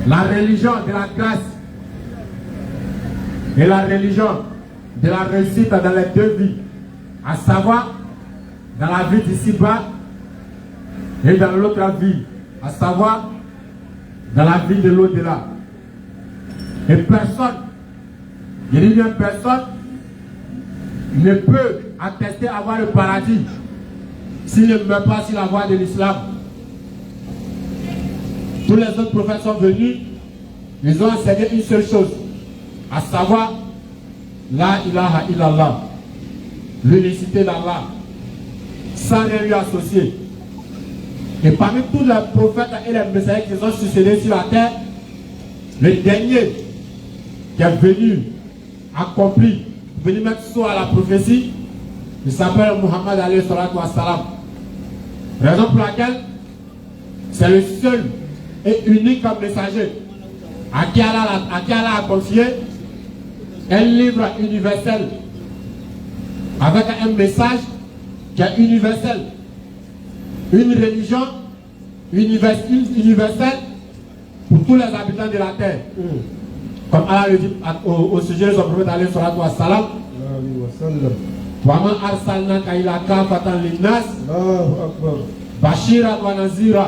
La religion de la grâce et la religion de la réussite dans les deux vies, à savoir dans la vie d'ici-bas et dans l'autre vie, à savoir dans la vie de l'au-delà. Et personne, je dis bien personne, ne peut attester avoir le paradis s'il ne meurt pas sur la voie de l'islam. Tous les autres prophètes sont venus, ils ont enseigné une seule chose, à savoir la ilaha illallah, l'unicité d'Allah, sans rien lui associer. Et parmi tous les prophètes et les messagers qui ont succédé sur la terre, le dernier qui est venu, accompli, venu mettre sous à la prophétie, il s'appelle Muhammad alayhi salatu wa salam. Raison pour laquelle c'est le seul et unique messager à qui Allah a confié un livre universel avec un message qui est universel, une religion universelle pour tous les habitants de la terre. Comme Allah le dit au sujet de son prophète alayhi salatu wa salam, وَمَا أَرْسَلْنَاكَ إِلَّا كَافَّةً لِلنَّاسِ بَشِيرًا وَنَذِيرًا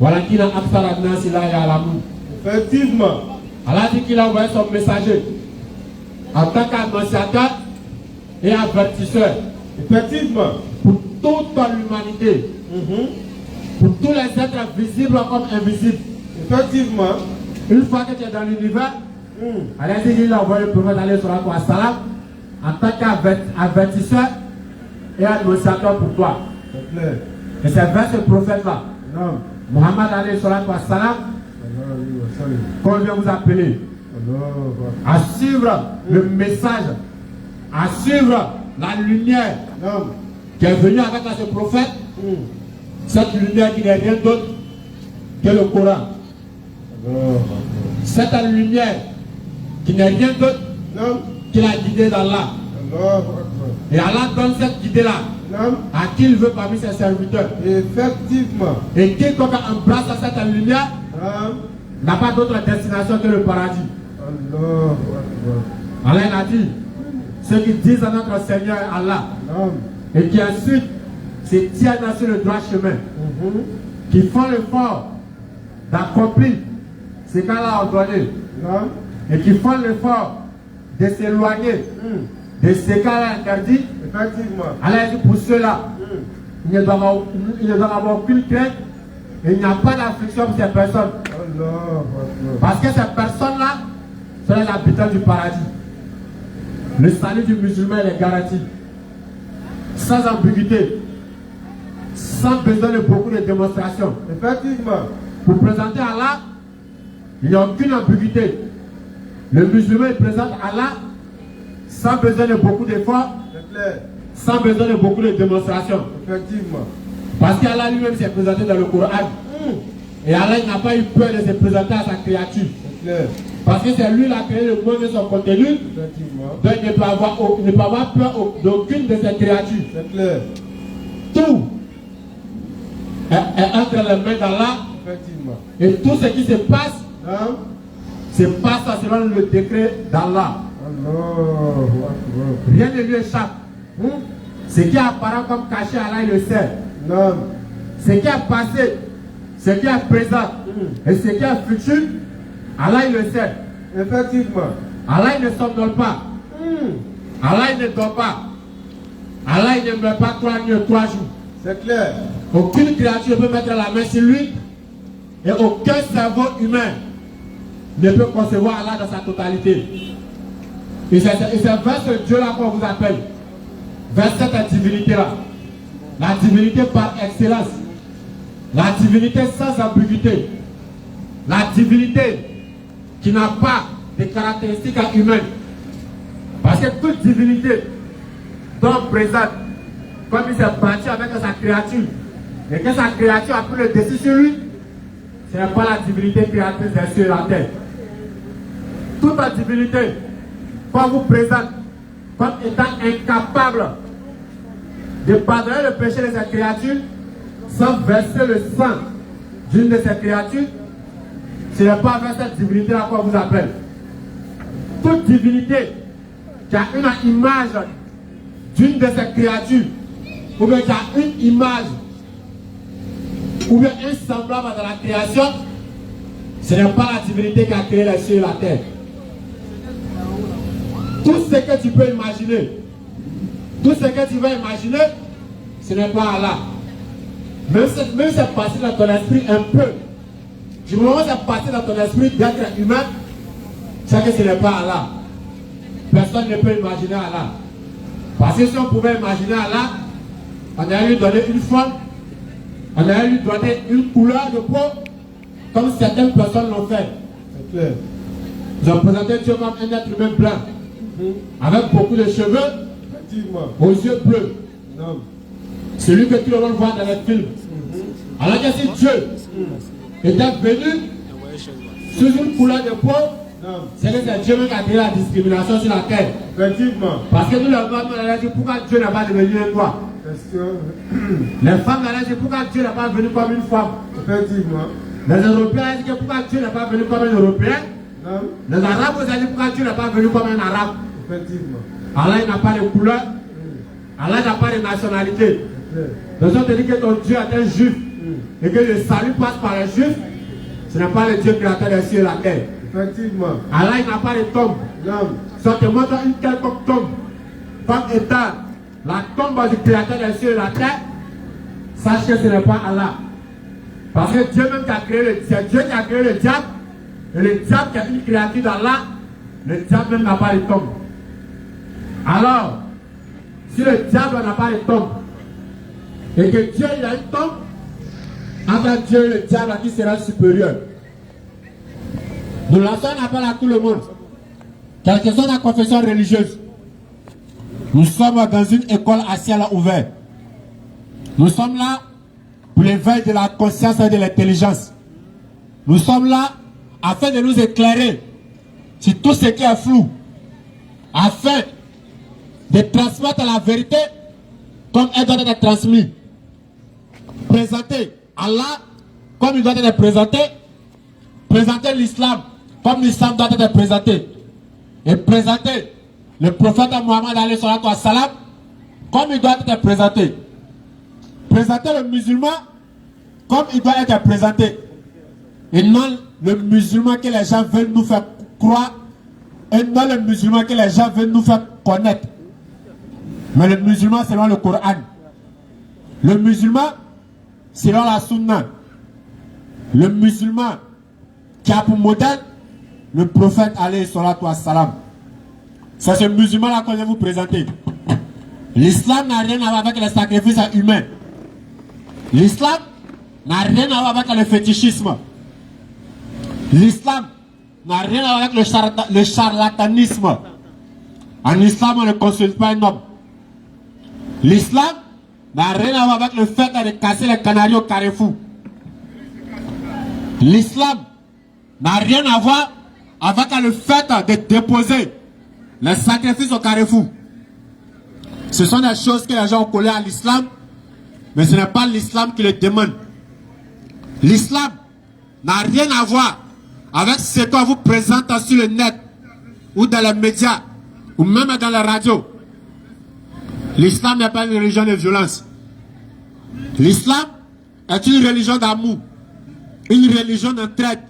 وَلَكِنَّ أَكْثَرَ النَّاسِ لَا يَعْلَمُونَ. Effectivement, Allah dit qu'il a envoyé son messager en tant qu'annonciateur et avertisseur. Effectivement, pour toute l'humanité, pour tous les êtres visibles comme invisibles. Effectivement, une fois que tu es dans l'univers, Allah dit qu'il a envoyé le prophète alayhi salatu wa salam en tant qu'avertisseur et annonciateur pour toi. Et c'est vers ce prophète-là, Muhammad alayhi salatu wa salam, qu'on vient vous appeler à suivre le message, à suivre la lumière qui est venue avec ce prophète, cette lumière qui n'est rien d'autre que le Coran. Cette lumière qui n'est rien d'autre que la guidée d'Allah. Et Allah donne cette guidée-là à qui il veut parmi ses serviteurs. Effectivement. Et quiconque embrasse cette lumière n'a pas d'autre destination que le paradis. Allah a dit, ceux qui disent à notre Seigneur Allah et qui ensuite se tiennent sur le droit chemin, qui font l'effort d'accomplir ce qu'Allah a ordonné et qui font l'effort de s'éloigner de ce qu'Allah a interdit. Allah a dit pour ceux-là, il ne doit avoir aucune crainte et il n'y a pas d'affliction pour ces personnes. Parce que ces personnes-là sont les habitants du paradis. Le salut du musulman est garanti. Sans ambiguïté. Sans besoin de beaucoup de démonstrations. Effectivement. Pour présenter Allah, il n'y a aucune ambiguïté. Le musulman présente Allah sans besoin de beaucoup d'efforts, sans besoin de beaucoup de démonstrations. Effectivement. Parce qu'Allah lui-même s'est présenté dans le Coran. Et Allah n'a pas eu peur de se présenter à sa créature. Parce que c'est lui qui a créé le monde de son contenu. Donc il ne peut avoir peur d'aucune de ses créatures. Tout est entre les mains d'Allah. Et tout ce qui se passe se passe selon le décret d'Allah. Rien ne lui échappe. Ce qui apparaît comme caché, Allah il le sait. Ce qui est passé, ce qui est présent et ce qui est futur, Allah il le sait. Effectivement. Allah il ne somnole pas. Allah il ne dort pas. Allah il ne meurt pas 3 nuits ou 3 jours. C'est clair. Aucune créature ne peut mettre la main sur lui et aucun cerveau humain ne peut concevoir Allah dans sa totalité. Et c'est vers ce Dieu-là qu'on vous appelle. Vers cette divinité-là. La divinité par excellence. La divinité sans ambiguïté. La divinité qui n'a pas de caractéristiques humaines. Parce que toute divinité donc présente, comme il s'est battu avec sa créature, et que sa créature a pris le dessus sur lui, ce n'est pas la divinité créatrice des cieux et la terre. Toute la divinité qu'on vous présente comme étant incapable de pardonner le péché de cette créature sans verser le sang d'une de ces créatures, ce n'est pas avec cette divinité-là qu'on vous appelle. Toute divinité qui a une image d'une de ces créatures, ou bien qui a une image, ou bien un semblable dans la création, ce n'est pas la divinité qui a créé les cieux et la terre. Tout ce que tu peux imaginer, tout ce que tu vas imaginer, ce n'est pas Allah. Même si c'est passé dans ton esprit un peu, du moment où c'est passé dans ton esprit d'être humain, c'est que ce n'est pas Allah. Personne ne peut imaginer Allah. Parce que si on pouvait imaginer Allah, on allait lui donner une forme, on allait lui donner une couleur de peau, comme certaines personnes l'ont fait. C'est clair. Ils ont présenté Dieu comme un être humain blanc, avec beaucoup de cheveux, Effectivement. aux yeux bleus. Non. Celui que tout le monde voit dans les films. Alors que si Dieu était venu sous une couleur de peau, Non. c'est que c'est Dieu même qui a créé la discrimination sur la terre. Effectivement. Parce que nous, les hommes, on a dit pourquoi Dieu n'a pas devenu un noir. Question. Les femmes, on a dit pourquoi Dieu n'a pas venu comme une femme. Effectivement. Les Européens, on a dit pourquoi Dieu n'a pas venu comme un Européen. Non. Les Arabes, on a dit pourquoi Dieu n'a pas venu comme un Arabe. Effectivement. Allah il n'a pas de couleur. Allah n'a pas de nationalité. Donc on te dit que ton Dieu est un juif et que le salut passe par les juifs, ce n'est pas le Dieu créateur des cieux et la terre. Effectivement. Allah il n'a pas de tombe. Non. Si on te montre une quelconque tombe comme étant la tombe du créateur des cieux et la terre, sache que ce n'est pas Allah. Parce que Dieu même qui a créé c'est Dieu qui a créé le diable, et le diable qui est une créature d'Allah, le diable même n'a pas de tombe. Alors, si le diable n'a pas de tombe, et que Dieu il a une tombe, entre Dieu et le diable, à qui sera supérieur? Nous lançons un appel à tout le monde, quelle que soit la confession religieuse. Nous sommes dans une école à ciel ouvert. Nous sommes là pour l'éveil de la conscience et de l'intelligence. Nous sommes là afin de nous éclairer sur tout ce qui est flou, afin de transmettre la vérité comme elle doit être transmise. Présenter Allah comme il doit être présenté, présenter l'islam comme l'islam doit être présenté, et présenter le prophète Mohammed alayhi salatu wa salam comme il doit être présenté. Présenter le musulman comme il doit être présenté, et non le musulman que les gens veulent nous faire croire, et non le musulman que les gens veulent nous faire connaître, mais le musulman selon le Coran, le musulman selon la sunna, le musulman qui a pour modèle le prophète alayhi salatu wa salam. C'est ce musulman-là qu'on vient vous présenter. L'islam n'a rien à voir avec les sacrifices humains. L'islam n'a rien à voir avec le fétichisme. L'islam n'a rien à voir avec le charlatanisme. En islam, on ne consulte pas un homme. L'islam n'a rien à voir avec le fait de casser les canaris au carrefour. L'islam n'a rien à voir avec le fait de déposer les sacrifices au carrefour. Ce sont des choses que les gens ont collées à l'islam, mais ce n'est pas l'islam qui le demande. L'islam n'a rien à voir avec ce qu'on vous présente sur le net, ou dans les médias, ou même dans la radio. L'islam n'est pas une religion de violence. L'islam est une religion d'amour, une religion d'entraide,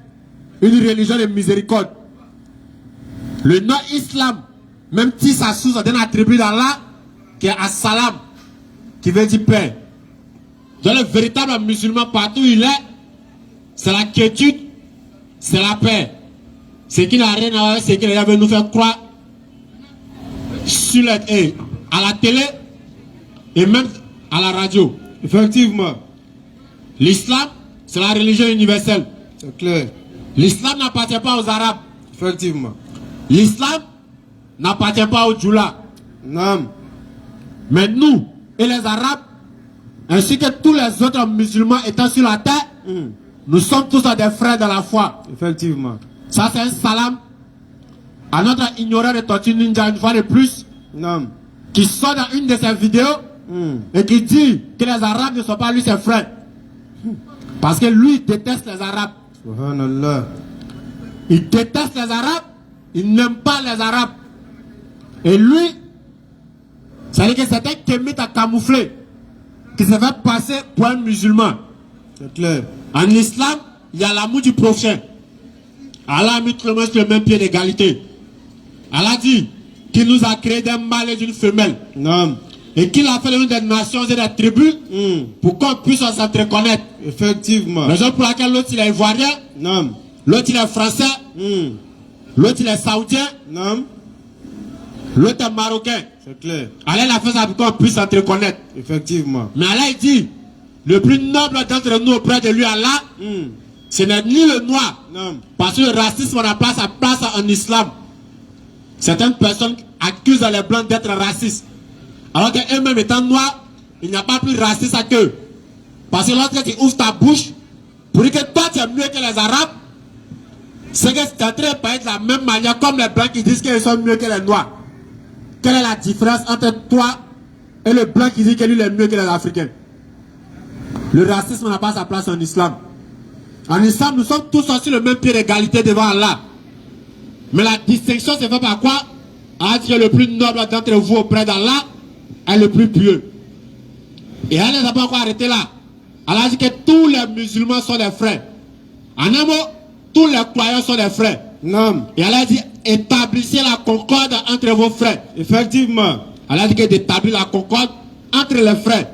une religion de miséricorde. Le nom islam, même si ça sous d'un attribut d'Allah, qui est as-salam, qui veut dire paix. Donc le véritable musulman, partout où il est, c'est la quiétude, c'est la paix. Ce qui n'a rien à voir avec ce que les gens veulent nous faire croire sur à la télé et même à la radio. Effectivement. L'islam, c'est la religion universelle. C'est clair. L'islam n'appartient pas aux Arabes. Effectivement. L'islam n'appartient pas aux Djoula. Non. Mais nous et les Arabes, ainsi que tous les autres musulmans étant sur la terre, nous sommes tous des frères de la foi. Effectivement. Ça, c'est un salam à notre ignorant de Tortue Ninja une fois de plus, Non. qui sort dans une de ses vidéos et qui dit que les Arabes ne sont pas lui ses frères. Parce que lui déteste les Arabes. Subhanallah. Il déteste les Arabes, il n'aime pas les Arabes. Et lui, c'est-à-dire que c'est un kémite à camoufler, qui se fait passer pour un musulman. C'est clair. En islam, il y a l'amour du prochain. Allah a mis tout le monde sur le même pied d'égalité. Allah dit qu'il nous a créé d'un mâle et d'une femelle. Non. Et qu'il a fait l'une des nations et des tribus pour qu'on puisse s'entreconnaître. Effectivement. Raison pour laquelle l'autre il est ivoirien, Non. l'autre il est français, l'autre il est saoudien, Non. l'autre est marocain. C'est clair. Allah il a fait ça pour qu'on puisse s'entreconnaître. Effectivement. Mais Allah il dit, le plus noble d'entre nous auprès de lui, Allah, ce n'est ni le noir. Non. Parce que le racisme n'a pas sa place en islam. Certaines personnes accusent les blancs d'être racistes. Alors qu'eux-mêmes étant noirs, il n'y a pas plus raciste qu'eux. Parce que lorsque tu ouvres ta bouche, pour dire que toi tu es mieux que les Arabes, c'est que tu es en train de parler de la même manière comme les blancs qui disent qu'ils sont mieux que les noirs. Quelle est la différence entre toi et le blanc qui dit que lui est mieux que les Africains? Le racisme n'a pas sa place en islam. En islam, nous sommes tous sur le même pied d'égalité devant Allah. Mais la distinction se fait par quoi? Allah dit que le plus noble d'entre vous auprès d'Allah est le plus pieux. Et Allah n'a pas encore arrêté là. Allah dit que tous les musulmans sont des frères. En un mot, tous les croyants sont des frères. Non. Et Allah dit établissez la concorde entre vos frères. Effectivement. Allah dit que d'établir la concorde entre les frères.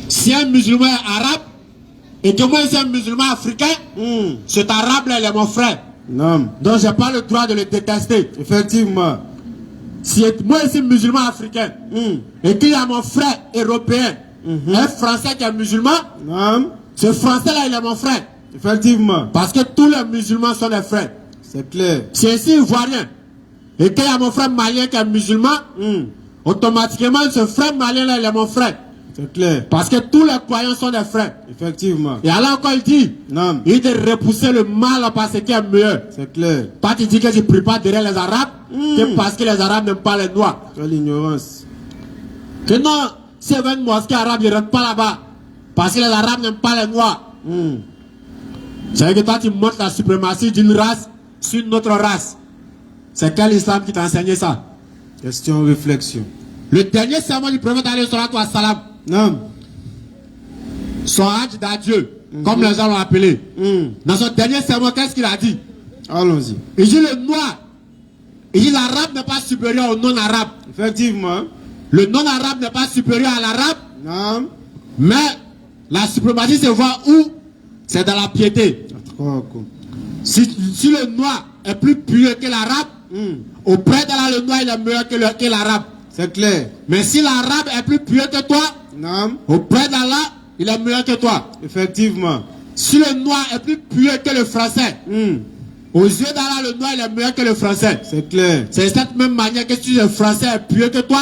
Si un musulman est arabe et que moi je suis un musulman africain, cet arabe-là il est mon frère. Non. Donc je n'ai pas le droit de le détester. Effectivement. Si moi je suis musulman africain et qu'il y a mon frère européen, un français qui est musulman, Non. ce français-là il est mon frère. Effectivement. Parce que tous les musulmans sont des frères. C'est clair. Si je suis ivoirien et qu'il y a mon frère malien qui est musulman, automatiquement ce frère malien-là il est mon frère. C'est clair. Parce que tous les croyants sont des frères. Effectivement. Et alors encore il dit, Non. il dit de repousser le mal parce qu'il est meilleur. C'est clair. Pas tu dis que je ne prie pas derrière les Arabes, que parce que les Arabes n'aiment pas les Noirs. C'est l'ignorance. Que non, si il y a une mosquée arabe, il ne rentre pas là-bas. Parce que les Arabes n'aiment pas les Noirs. C'est-à-dire que toi tu montres la suprématie d'une race sur une autre race. C'est quel islam qui t'a enseigné ça? Question réflexion. Le dernier serment du prophète alayhi salatu wa salam, Non. son hajj d'adieu, comme les gens l'ont appelé. Dans son dernier serment, qu'est-ce qu'il a dit? Allons-y. Il dit le noir. Il dit l'arabe n'est pas supérieur au non-arabe. Effectivement. Le non-arabe n'est pas supérieur à l'arabe. Non. Mais la suprématie se voit où? C'est dans la piété. Si le noir est plus pieux que l'arabe, auprès d'Allah, le noir il est meilleur que l'arabe. C'est clair. Mais si l'arabe est plus pieux que toi, Non. auprès d'Allah, il est meilleur que toi. Effectivement. Si le noir est plus pieux que le français, aux yeux d'Allah, le noir il est meilleur que le français. C'est clair. C'est de cette même manière que si le français est pieux que toi,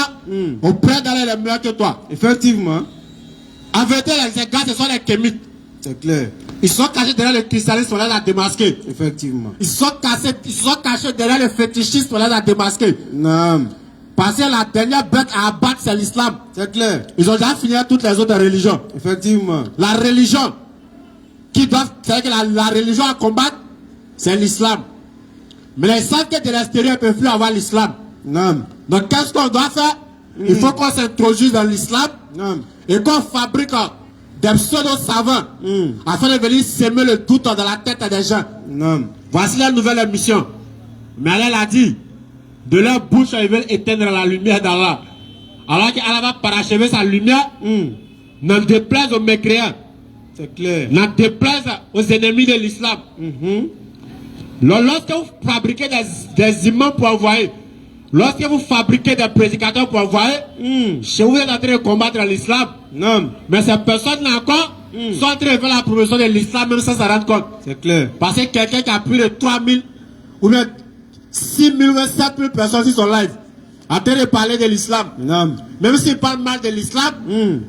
auprès d'Allah, il est meilleur que toi. Effectivement. En vérité, les gars, ce sont les kémites. C'est clair. Ils sont cachés derrière le christianisme, on les a démasqués. Effectivement. Ils sont cachés derrière le fétichisme, on les a démasqués. Non. Parce que la dernière bête à abattre, c'est l'islam. C'est clair. Ils ont déjà fini toutes les autres religions. Effectivement. La religion qui doit, c'est que la religion à combattre, c'est l'islam. Mais ils savent que de l'extérieur, ils ne peuvent plus avoir l'islam. Non. Donc qu'est-ce qu'on doit faire? Il faut qu'on s'introduise dans l'islam et qu'on fabrique des pseudo-savants afin de venir s'aimer le doute dans la tête des gens. Non. Voici la nouvelle émission. Mais elle a dit, de leur bouche, ils veulent éteindre la lumière d'Allah. Alors qu'Allah va parachever sa lumière, n'en déplaise aux mécréants. C'est clair. N'en déplaise aux ennemis de l'islam. Lorsque vous fabriquez des imams pour envoyer, lorsque vous fabriquez des prédicateurs pour envoyer, chez vous, vous êtes en train de combattre l'islam. Non. Mais ces personnes-là encore sont en train de faire la promotion de l'islam même sans s'en rendre compte. C'est clair. Parce que quelqu'un qui a plus de 3000 ou même 6000 ou 7000 personnes sur son live, en train de parler de l'islam. Non. Même s'il parle mal de l'islam,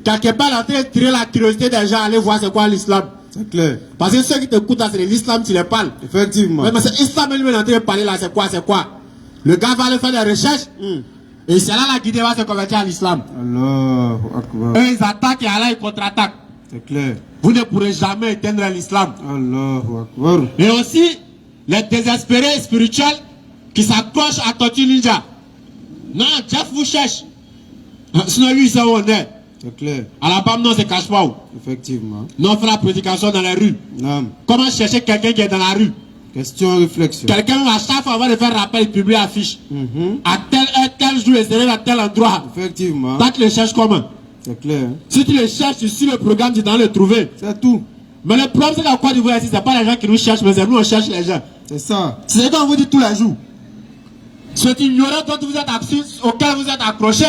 quelque part, il est en train de tirer la curiosité des gens à aller voir c'est quoi l'islam. C'est clair. Parce que ceux qui t'écoutent, c'est de l'islam, tu les parles. Effectivement. Mais c'est l'islam lui est en train de parler là, c'est quoi? Le gars va aller faire des recherches, et c'est là la guidée va se convertir à l'islam. Allahu Akbar. Eux, ils attaquent et Allah, ils contre-attaquent. C'est clair. Vous ne pourrez jamais éteindre l'islam. Allahu Akbar. Et aussi, les désespérés spirituels qui s'accrochent à Tortue Ninja. Non, Jeff vous cherche. Sinon, lui, il sait où on est. C'est clair. À la BAM, non, c'est cache pas où. Effectivement. Non, on fait la prédication dans les rues. Non. Comment chercher quelqu'un qui est dans la rue? Question réflexion. Quelqu'un, à chaque fois, va le faire rappel, publier affiche. À tel heure, tel jour, et c'est à tel endroit. Effectivement. Toi, tu le cherches comment? C'est clair. Si tu le cherches sur le programme, tu dois le trouver. C'est tout. Mais le problème, c'est qu'à Côte d'Ivoire, ici, c'est pas les gens qui nous cherchent, mais c'est nous, on cherche les gens. C'est ça. C'est ce qu'on vous dit tous les jours. Cette ignorance dont vous êtes auquel vous êtes accroché,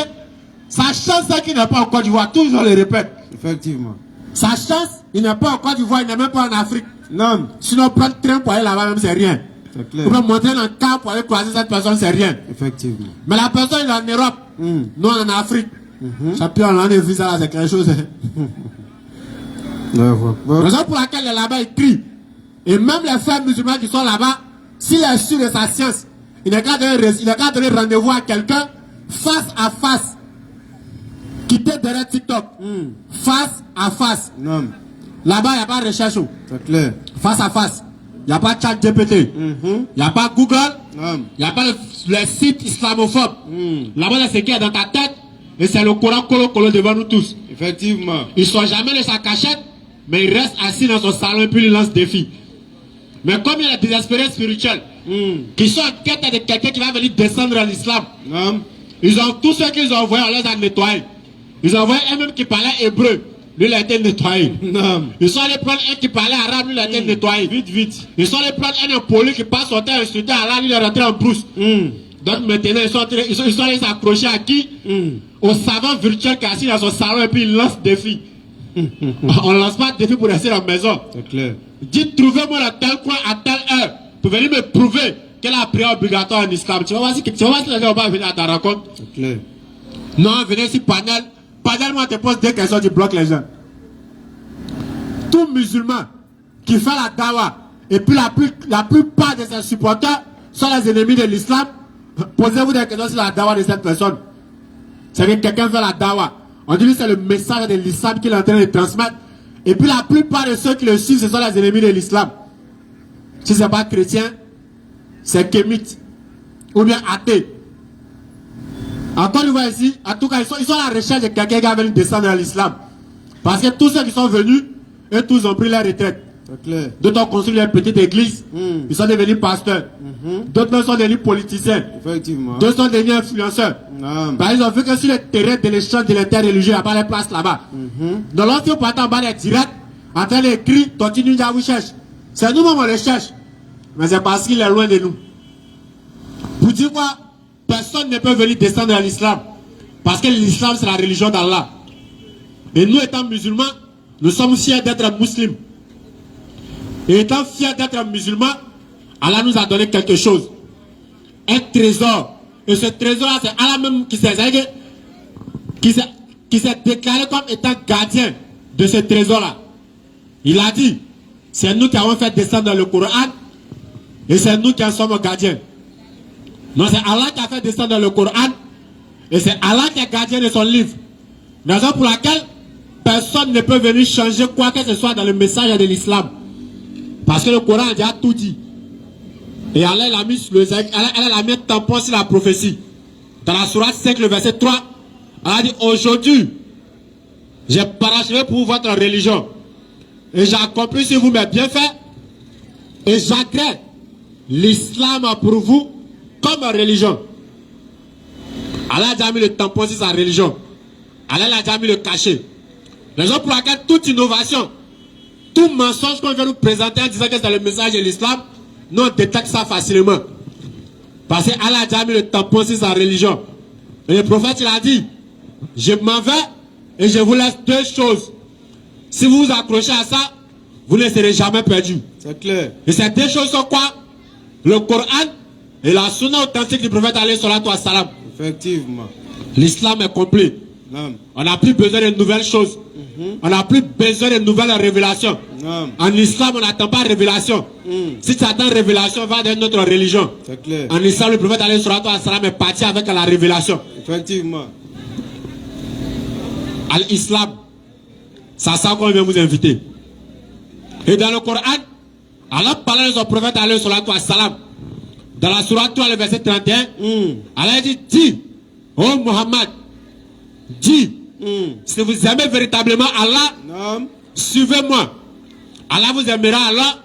sa chance, c'est qu'il n'est pas en Côte d'Ivoire. Toujours, on le répète. Effectivement. Sa chance, il n'est pas en Côte d'Ivoire, il n'est même pas en Afrique. Non. Sinon, prendre le train pour aller là-bas, même, c'est rien. C'est clair. Ou bien monter dans un camp pour aller croiser cette personne, c'est rien. Effectivement. Mais la personne, il est en Europe. Nous, en Afrique. Champion, on a vu ça là, c'est quelque chose. La raison pour laquelle il est là-bas, il crie. Et même les frères musulmans qui sont là-bas, s'il est sûr de sa science, il n'a qu'à donner rendez-vous à quelqu'un face à face. Quitter derrière TikTok. Face à face. Non. Là-bas, il n'y a pas de recherche. C'est clair. Face à face. Il n'y a pas de chat GPT. Il n'y a pas Google. Non. Il n'y a pas les sites islamophobes. Là-bas, c'est ce qui est dans ta tête. Et c'est le Coran colo devant nous tous. Effectivement. Ils ne sont jamais de sa cachette, mais il reste assis dans son salon et puis il lance des défis. Mais comme il y a des désespérés spirituels qui sont en quête de quelqu'un qui va venir descendre à l'islam, ils ont tous ceux qu'ils ont envoyés, on les a nettoyés. Ils ont envoyé un même qui parlait hébreu, lui il a été nettoyé. Ils sont allés prendre un qui parlait arabe, lui il a été nettoyé. Vite. Ils sont allés prendre un impoli qui passe son temps à insulter arabe, lui il est rentré en brousse. Donc maintenant ils sont allés s'accrocher à qui? Au savant virtuel qui est assis dans son salon et puis il lance des défis. On ne lance pas de défis pour rester à la maison. C'est clair. Dites, trouvez-moi dans tel coin à telle heure pour venir me prouver qu'elle a prière obligatoire en islam. Tu vas voir si les gens vont venir à ta rencontre. C'est clair. Non, venez ici, panel. Panel, moi, te pose des questions, tu bloques les gens. Tout musulman qui fait la dawa, et puis la plupart de ses supporters sont les ennemis de l'islam, posez-vous des questions sur la dawa de cette personne. C'est que quelqu'un fait la dawa. On dit que c'est le message de l'islam qu'il est en train de transmettre. Et puis la plupart de ceux qui le suivent, ce sont les ennemis de l'islam. Si ce n'est pas chrétien, c'est kémite. Ou bien athée. Encore une fois ici, en tout cas, ils sont à la recherche de quelqu'un qui va venir descendre dans l'islam. Parce que tous ceux qui sont venus, eux tous ont pris leur retraite. D'autres ont construit leur petite église. Ils sont devenus pasteurs. D'autres sont devenus politiciens. Effectivement. D'autres sont devenus influenceurs. Parce qu'ils ont vu que sur le terrain de l'échange de l'interreligieux, il n'y a pas de place là-bas. Donc lorsque vous partez en bas des directs, en train d'écrire, Tortue Ninja vous cherche. C'est nous-mêmes on le cherche. Mais c'est parce qu'il est loin de nous. Pour dire quoi? Personne ne peut venir descendre dans l'islam. Parce que l'islam c'est la religion d'Allah. Et nous étant musulmans, nous sommes fiers d'être musulmans. Et étant fiers d'être musulmans, Allah nous a donné quelque chose. Un trésor. Et ce trésor-là, c'est Allah même qui s'est déclaré comme étant gardien de ce trésor-là. Il a dit, c'est nous qui avons fait descendre dans le Coran et c'est nous qui en sommes gardiens. Non, c'est Allah qui a fait descendre dans le Coran et c'est Allah qui est gardien de son livre. Raison pour laquelle personne ne peut venir changer quoi que ce soit dans le message de l'islam. Parce que le Coran a déjà tout dit. Et Allah a mis un tampon sur la prophétie. Dans la sourate 5, le verset 3, Allah a dit, aujourd'hui, j'ai parachevé pour votre religion. Et j'ai accompli sur vous mes bienfaits. Et j'agrée l'islam pour vous comme religion. Allah a déjà mis le tampon sur sa religion. Allah a déjà mis le cachet. Raison pour laquelle toute innovation, tout mensonge qu'on vient nous présenter en disant que c'est le message de l'islam, nous on détecte ça facilement. Parce que Allah a déjà mis le tampon sur sa religion. Et le prophète il a dit, je m'en vais et je vous laisse deux choses. Si vous vous accrochez à ça, vous ne serez jamais perdus. C'est clair. Et ces deux choses sont quoi? Le Coran et la sunna authentique du prophète alayhi salatu wa salam. Effectivement. L'islam est complet. Non. On n'a plus besoin de nouvelles choses. On n'a plus besoin de nouvelles révélations. Non. En islam, on n'attend pas révélation. Si tu attends révélation, va dans notre religion. C'est clair. En islam, le prophète alayhi salatu wa salam est parti avec la révélation. Effectivement. À l'islam, c'est ça qu'on vient vous inviter. Et dans le Coran, Allah parlait de son prophète alayhi salatu wa salam. Dans la sourate 3, le verset 31, Allah dit, dis, oh Muhammad, dis, si vous aimez véritablement Allah, suivez-moi. Allah vous aimera Allah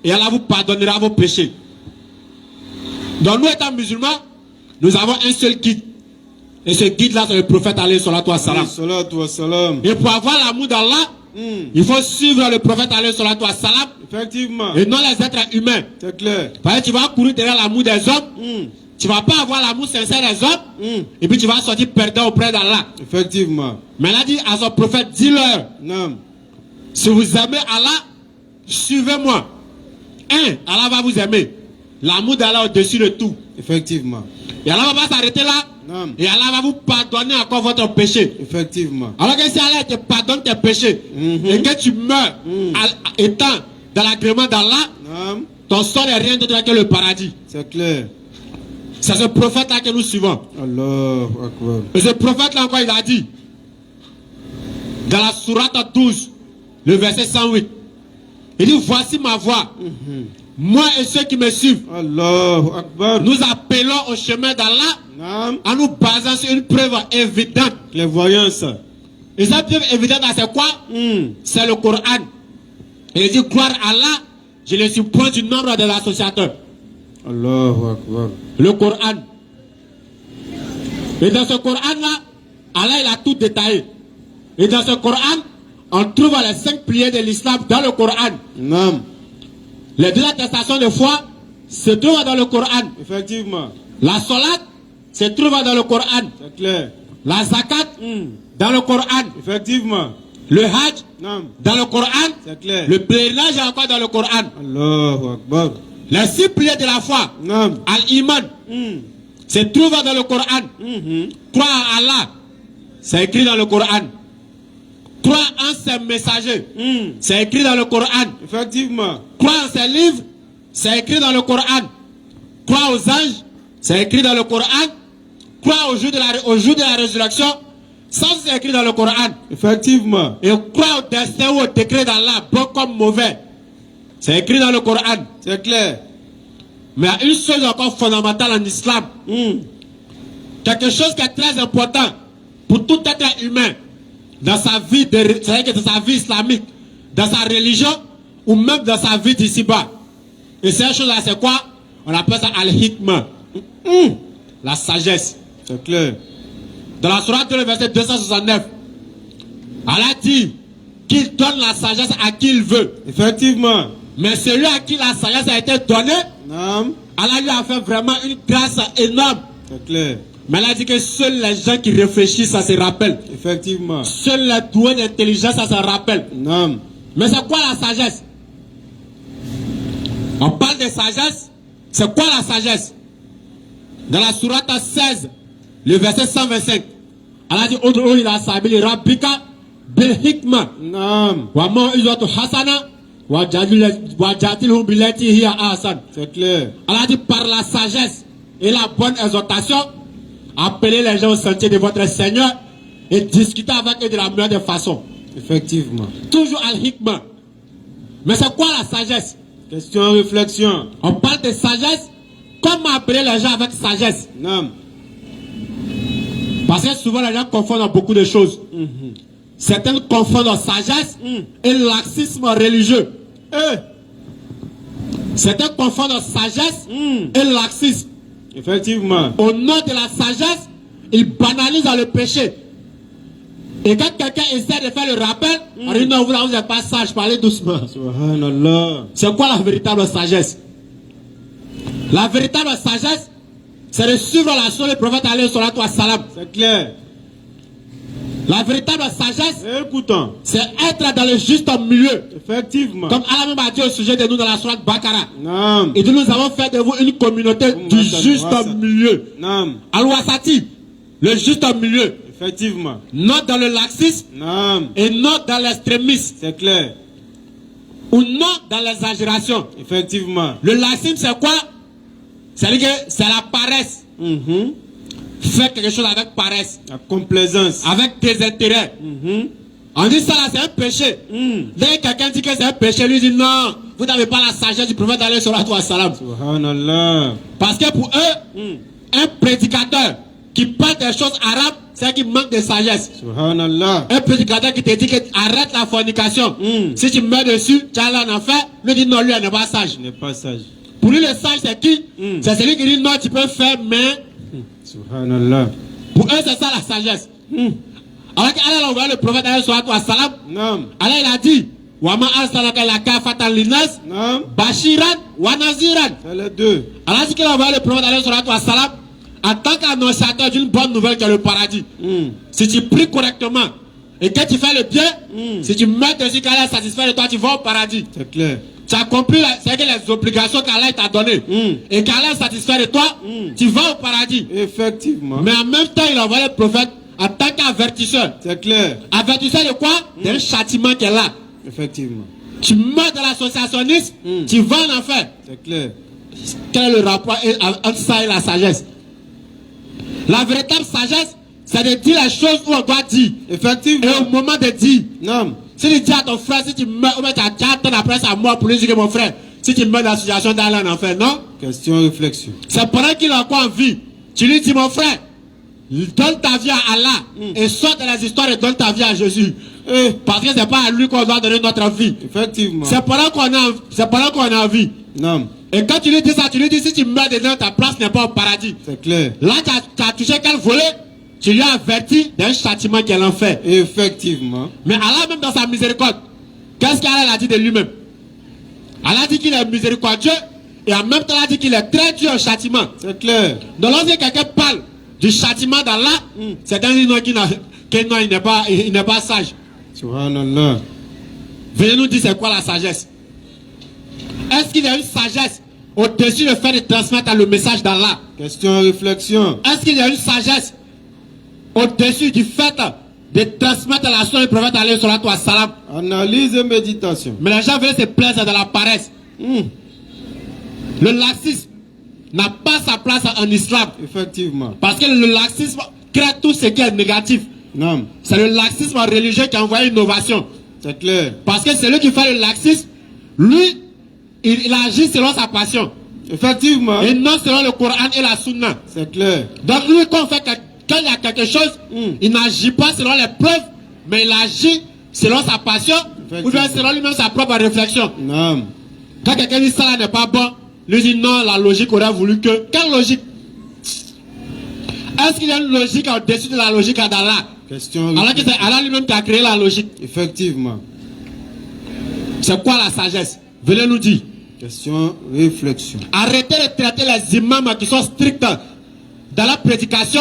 et Allah vous pardonnera vos péchés. Donc nous étant musulmans, nous avons un seul guide. Et ce guide-là, c'est le prophète alayhi salatu wa salam. Et pour avoir l'amour d'Allah, il faut suivre le prophète alayhi salatu wa salam. Effectivement. Et non les êtres humains. C'est clair. Parce que tu vas courir derrière l'amour des hommes. Tu ne vas pas avoir l'amour sincère des hommes. Et puis tu vas sortir perdant auprès d'Allah. Effectivement. Mais il a dit à son prophète, dis-leur. Non. Si vous aimez Allah, suivez-moi. Allah va vous aimer. L'amour d'Allah au-dessus de tout. Effectivement. Et Allah va pas s'arrêter là. Non. Et Allah va vous pardonner encore votre péché. Effectivement. Alors que si Allah te pardonne tes péchés et que tu meurs étant dans l'agrément d'Allah, ton sort n'est rien d'autre que le paradis. C'est clair. C'est ce prophète-là que nous suivons. Allahu Akbar. Et ce prophète-là encore, il a dit, dans la sourate 12, le verset 108, il dit, voici ma voix. Moi et ceux qui me suivent, Allahu Akbar. nous appelons au chemin d'Allah en nous basant sur une preuve évidente. Clairvoyance. Et cette preuve évidente, c'est quoi? C'est le Coran. Et il dit, croire à Allah, je ne suis point du nombre des associateurs. Allahu Akbar. Le Coran. Et dans ce Coran-là, Allah il a tout détaillé. Et dans ce Coran, on trouve les 5 piliers de l'islam dans le Coran. Non. Les 2 attestations de foi se trouvent dans le Coran. Effectivement. La salat se trouve dans le Coran. C'est clair. La zakat dans le Coran. Effectivement. Le hajj Non. dans le Coran. C'est clair. Le pèlerinage est encore dans le Coran. Allahu Akbar. Les 6 piliers de la foi. Non. Al-Iman se trouve dans le Coran. Croire à Allah, c'est écrit dans le Coran. Croire en ses messagers, c'est écrit dans le Coran. Effectivement. Croire en ses livres, c'est écrit dans le Coran. Croire aux anges, c'est écrit dans le Coran. Croire au jour de la résurrection, ça c'est écrit dans le Coran. Effectivement. Et croire au destin ou au décret d'Allah, bon comme mauvais, c'est écrit dans le Coran. C'est clair. Mais il y a une chose encore fondamentale en islam. Quelque chose qui est très important pour tout être humain dans sa vie, c'est-à-dire que dans sa vie islamique, dans sa religion ou même dans sa vie d'ici-bas. Et cette chose-là, c'est quoi? On appelle ça al-hikmah. La sagesse. C'est clair. Dans la sourate 2, le verset 269, Allah dit qu'il donne la sagesse à qui il veut. Effectivement. Mais celui à qui la sagesse a été donnée, Non. Allah lui a fait vraiment une grâce énorme. C'est clair. Mais elle a dit que seuls les gens qui réfléchissent, ça se rappelle. Effectivement. Seuls les doués d'intelligence, ça se rappelle. Non. Mais c'est quoi la sagesse? On parle de sagesse. C'est quoi la sagesse? Dans la sourate 16, le verset 125, elle a dit Ud'u ila sabili rabbika bil hikma Non. wa mau'izatu hasana wa jadilhum billati hiya ahsan. C'est clair. Elle a dit par la sagesse et la bonne exhortation, appelez les gens au sentier de votre Seigneur et discutez avec eux de la meilleure des façons. Effectivement. Toujours al-hikmah. Mais c'est quoi la sagesse? Question, réflexion. On parle de sagesse. Comment appeler les gens avec sagesse? Non. Parce que souvent les gens confondent beaucoup de choses. Certains confondent sagesse et laxisme religieux. Certains confondent sagesse et laxisme. Effectivement. Au nom de la sagesse, ils banalisent le péché. Et quand quelqu'un essaie de faire le rappel, on dit non, vous n'êtes pas sage, parlez doucement. Subhanallah. C'est quoi la véritable sagesse? La véritable sagesse, c'est de suivre la sunna du prophète alayhi salatu wa salam. C'est clair. La véritable sagesse, Écoutons. c'est être dans le juste milieu. Effectivement. Comme Allah même a dit au sujet de nous dans la sourate Bakara. Non. Et dit nous avons fait de vous une communauté du juste milieu. Non. Al-Wasati, le juste milieu. Effectivement. Non dans le laxisme Non. et non dans l'extrémisme. C'est clair. Ou non dans l'exagération. Effectivement. Le laxisme c'est quoi? C'est-à-dire que c'est la paresse. Faire quelque chose avec paresse. La complaisance. Avec désintérêt. On dit ça là, c'est un péché. Dès que quelqu'un dit que c'est un péché, lui dit non, vous n'avez pas la sagesse du prophète alayhi salatu wa salam. Subhanallah. Parce que pour eux, un prédicateur qui parle des choses arabes, c'est qu'il manque de sagesse. Subhanallah. Un prédicateur qui te dit que arrête la fornication. Si tu mets dessus, tu as là en enfer, lui dit non, lui il n'est pas sage. Il n'est pas sage. Pour lui, le sage c'est qui? C'est celui qui dit non, tu peux faire, mais. Subhanallah. Pour eux, c'est ça la sagesse. Alors qu'Allah a envoyé le prophète alayhi salatu wa salam, Non. Allah il a dit Wama arsalaka illa kafatan linnas Non. bashiran wa naziran. C'est les deux. Allah dit qu'il a envoyé le prophète alayhi salatu wa salam en tant qu'annonciateur d'une bonne nouvelle qui est le paradis. Si tu pries correctement et que tu fais le bien, si tu mets dessus qu'Allah est satisfait de toi, tu vas au paradis. C'est clair. Tu as compris c'est que les obligations qu'Allah t'a données et qu'Allah est satisfait de toi, tu vas au paradis. Effectivement. Mais en même temps, il a envoyé le prophète en tant qu'avertisseur. C'est clair. Avertisseur de quoi? D'un châtiment qui est là. Effectivement. Tu meurs dans l'associationnisme, tu vas en enfer. C'est clair. Quel est le rapport entre ça et la sagesse? La véritable sagesse, c'est de dire les choses où on doit dire. Effectivement. Et au moment de dire. Non. Si tu dis à ton frère, si tu meurs, ou bien tu attends après sa mort pour lui dire que mon frère, si tu meurs dans l'association d'aller en enfer, non? Question réflexion. C'est pendant qu'il est encore en vie. Tu lui dis, mon frère, donne ta vie à Allah et sors de les histoires et donne ta vie à Jésus. Parce que c'est pas à lui qu'on doit donner notre vie. Effectivement. C'est pendant qu'on est en vie. Non. Et quand tu lui dis ça, tu lui dis si tu meurs dedans, ta place n'est pas au paradis. C'est clair. Là, tu as touché quel volet? Tu lui as averti d'un châtiment qui est l'enfer. Effectivement. Mais Allah même dans sa miséricorde, qu'est-ce qu'Allah a dit de lui-même? Allah dit qu'il est miséricordieux et en même temps il a dit qu'il est très dur au châtiment. C'est clair. Donc lorsque quelqu'un parle du châtiment d'Allah, c'est un nom qu'il n'est pas sage. Subhanallah. Venez nous dire c'est quoi la sagesse? Est-ce qu'il y a une sagesse au-dessus du fait de transmettre le message d'Allah? Question réflexion. Est-ce qu'il y a une sagesse au-dessus du fait de transmettre la sonne du prophète alayhi salatu wa salam? Analyse et méditation. Mais les gens veulent se plaindre de la paresse. Le laxisme n'a pas sa place en islam. Effectivement. Parce que le laxisme crée tout ce qui est négatif. Non. C'est le laxisme religieux qui a envoyé l'innovation. C'est clair. Parce que celui qui fait le laxisme, lui, il agit selon sa passion. Effectivement. Et non selon le Coran et la Sunna. C'est clair. Donc lui, quand il y a quelque chose, il n'agit pas selon les preuves, mais il agit selon sa passion, ou bien selon lui-même sa propre réflexion. Non. Quand quelqu'un dit ça n'est pas bon, lui dit non, la logique aurait voulu que... Quelle logique? Est-ce qu'il y a une logique au-dessus de la logique d'Allah? Question Alors que c'est Allah lui-même qui a créé la logique. Effectivement. C'est quoi la sagesse? Venez nous dire. Question réflexion. Arrêtez de traiter les imams qui sont stricts dans la prédication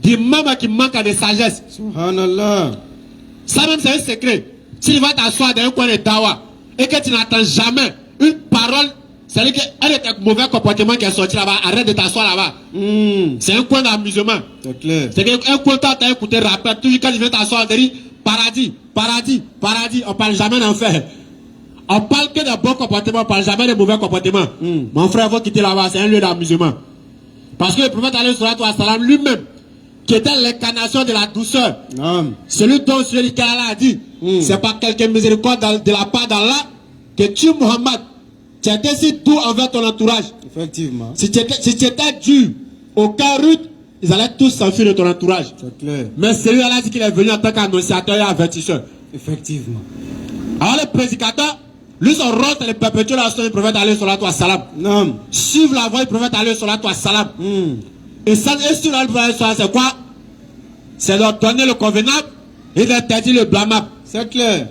d'imams qui manquent de sagesse. Subhanallah. Ça même c'est un secret. Si tu vas t'asseoir dans un coin de dawa et que tu n'attends jamais une parole, c'est-à-dire qu'un de tes mauvais comportements qui est sorti là-bas, arrête de t'asseoir là-bas. C'est un coin d'amusement. C'est clair. C'est qu'un coin où tu as écouté rappel, toujours quand tu viens t'asseoir, on te dit paradis, paradis, paradis, on parle jamais d'enfer. On parle que de bons comportements, on parle jamais de mauvais comportements. Mon frère, il faut quitter là-bas, c'est un lieu d'amusement. Parce que le prophète alayhi salatu wa salam lui-même, qui était l'incarnation de la douceur, celui dont celui qu'Allah a dit, c'est pas quelque miséricorde de la part d'Allah que tu, Muhammad, tu étais si doux envers ton entourage. Effectivement. Si tu étais dur, aucun rude, ils allaient tous s'enfuir de ton entourage. C'est clair. Mais celui-là dit qu'il est venu en tant qu'annonciateur et avertisseur. Effectivement. Alors le prédicateur, lui son rôle c'est de perpétuer la sonne du prophète alayhi salatu wa salam. Non. Suivre la voie du prophète alayhi salatu wa salam. Et ça, suivre la voie du prophète c'est quoi? C'est leur donner le convenable et d'interdire le blâmable. C'est clair.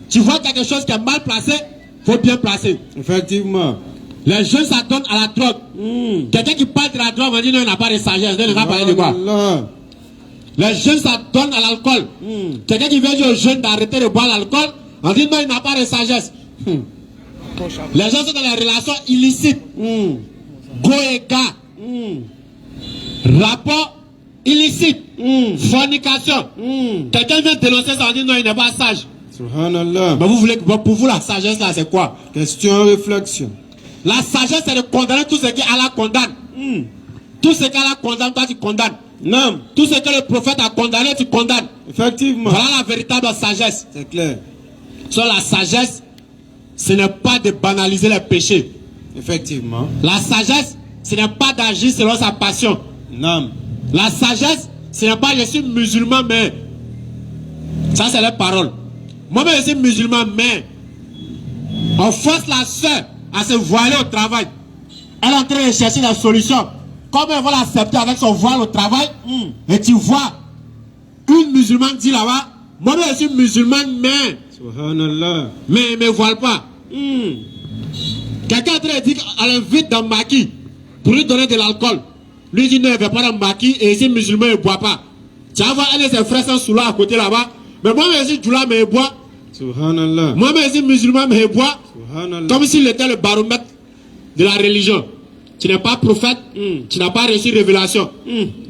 Tu vois quelque chose qui est mal placé, faut bien placer. Effectivement. Les jeunes s'adonnent à la drogue. Quelqu'un qui parle de la drogue va dire non, il n'a pas de sagesse. Il n'a pas parlé de quoi? Les jeunes s'adonnent à l'alcool. Quelqu'un qui veut dire aux jeunes d'arrêter de boire l'alcool, on dit non, il n'a pas de sagesse. Les gens sont dans les relations illicites. Go et gars. Rapport illicite. Fornication. Quelqu'un vient dénoncer ça, on dit non, il n'est pas sage. Subhanallah. Mais vous voulez que pour vous la sagesse là c'est quoi? Question réflexion. La sagesse c'est de condamner tout ce qu'Allah condamne. Tout ce qu'Allah condamne, toi tu condamnes. Non. Tout ce que le prophète a condamné, tu condamnes. Effectivement. Voilà la véritable sagesse. C'est clair. Sur la sagesse, ce n'est pas de banaliser les péchés. Effectivement. La sagesse, ce n'est pas d'agir selon sa passion. Non. La sagesse, ce n'est pas je suis musulman, mais ça c'est les paroles. Moi-même je suis musulman, mais on force la soeur à se voiler au travail. Elle est en train de chercher la solution. Comment elle va l'accepter avec son voile au travail? Et tu vois, une musulmane dit là-bas, moi-même je suis musulman, mais Subhanallah. mais elle ne me voile pas. Quelqu'un est en train de dire qu'elle invite dans le maquis pour lui donner de l'alcool. Lui dit non, il ne veut pas dans le maquis et ici musulman il ne boit pas. Tu vas voir, elle et ses frères sont sous là à côté là-bas. Mais moi-même je suis djoula, mais il boit. Subhanallah. Moi-même je suis musulman, mais il boit. Subhanallah. Comme s'il était le baromètre de la religion. Tu n'es pas prophète, tu n'as pas reçu révélation.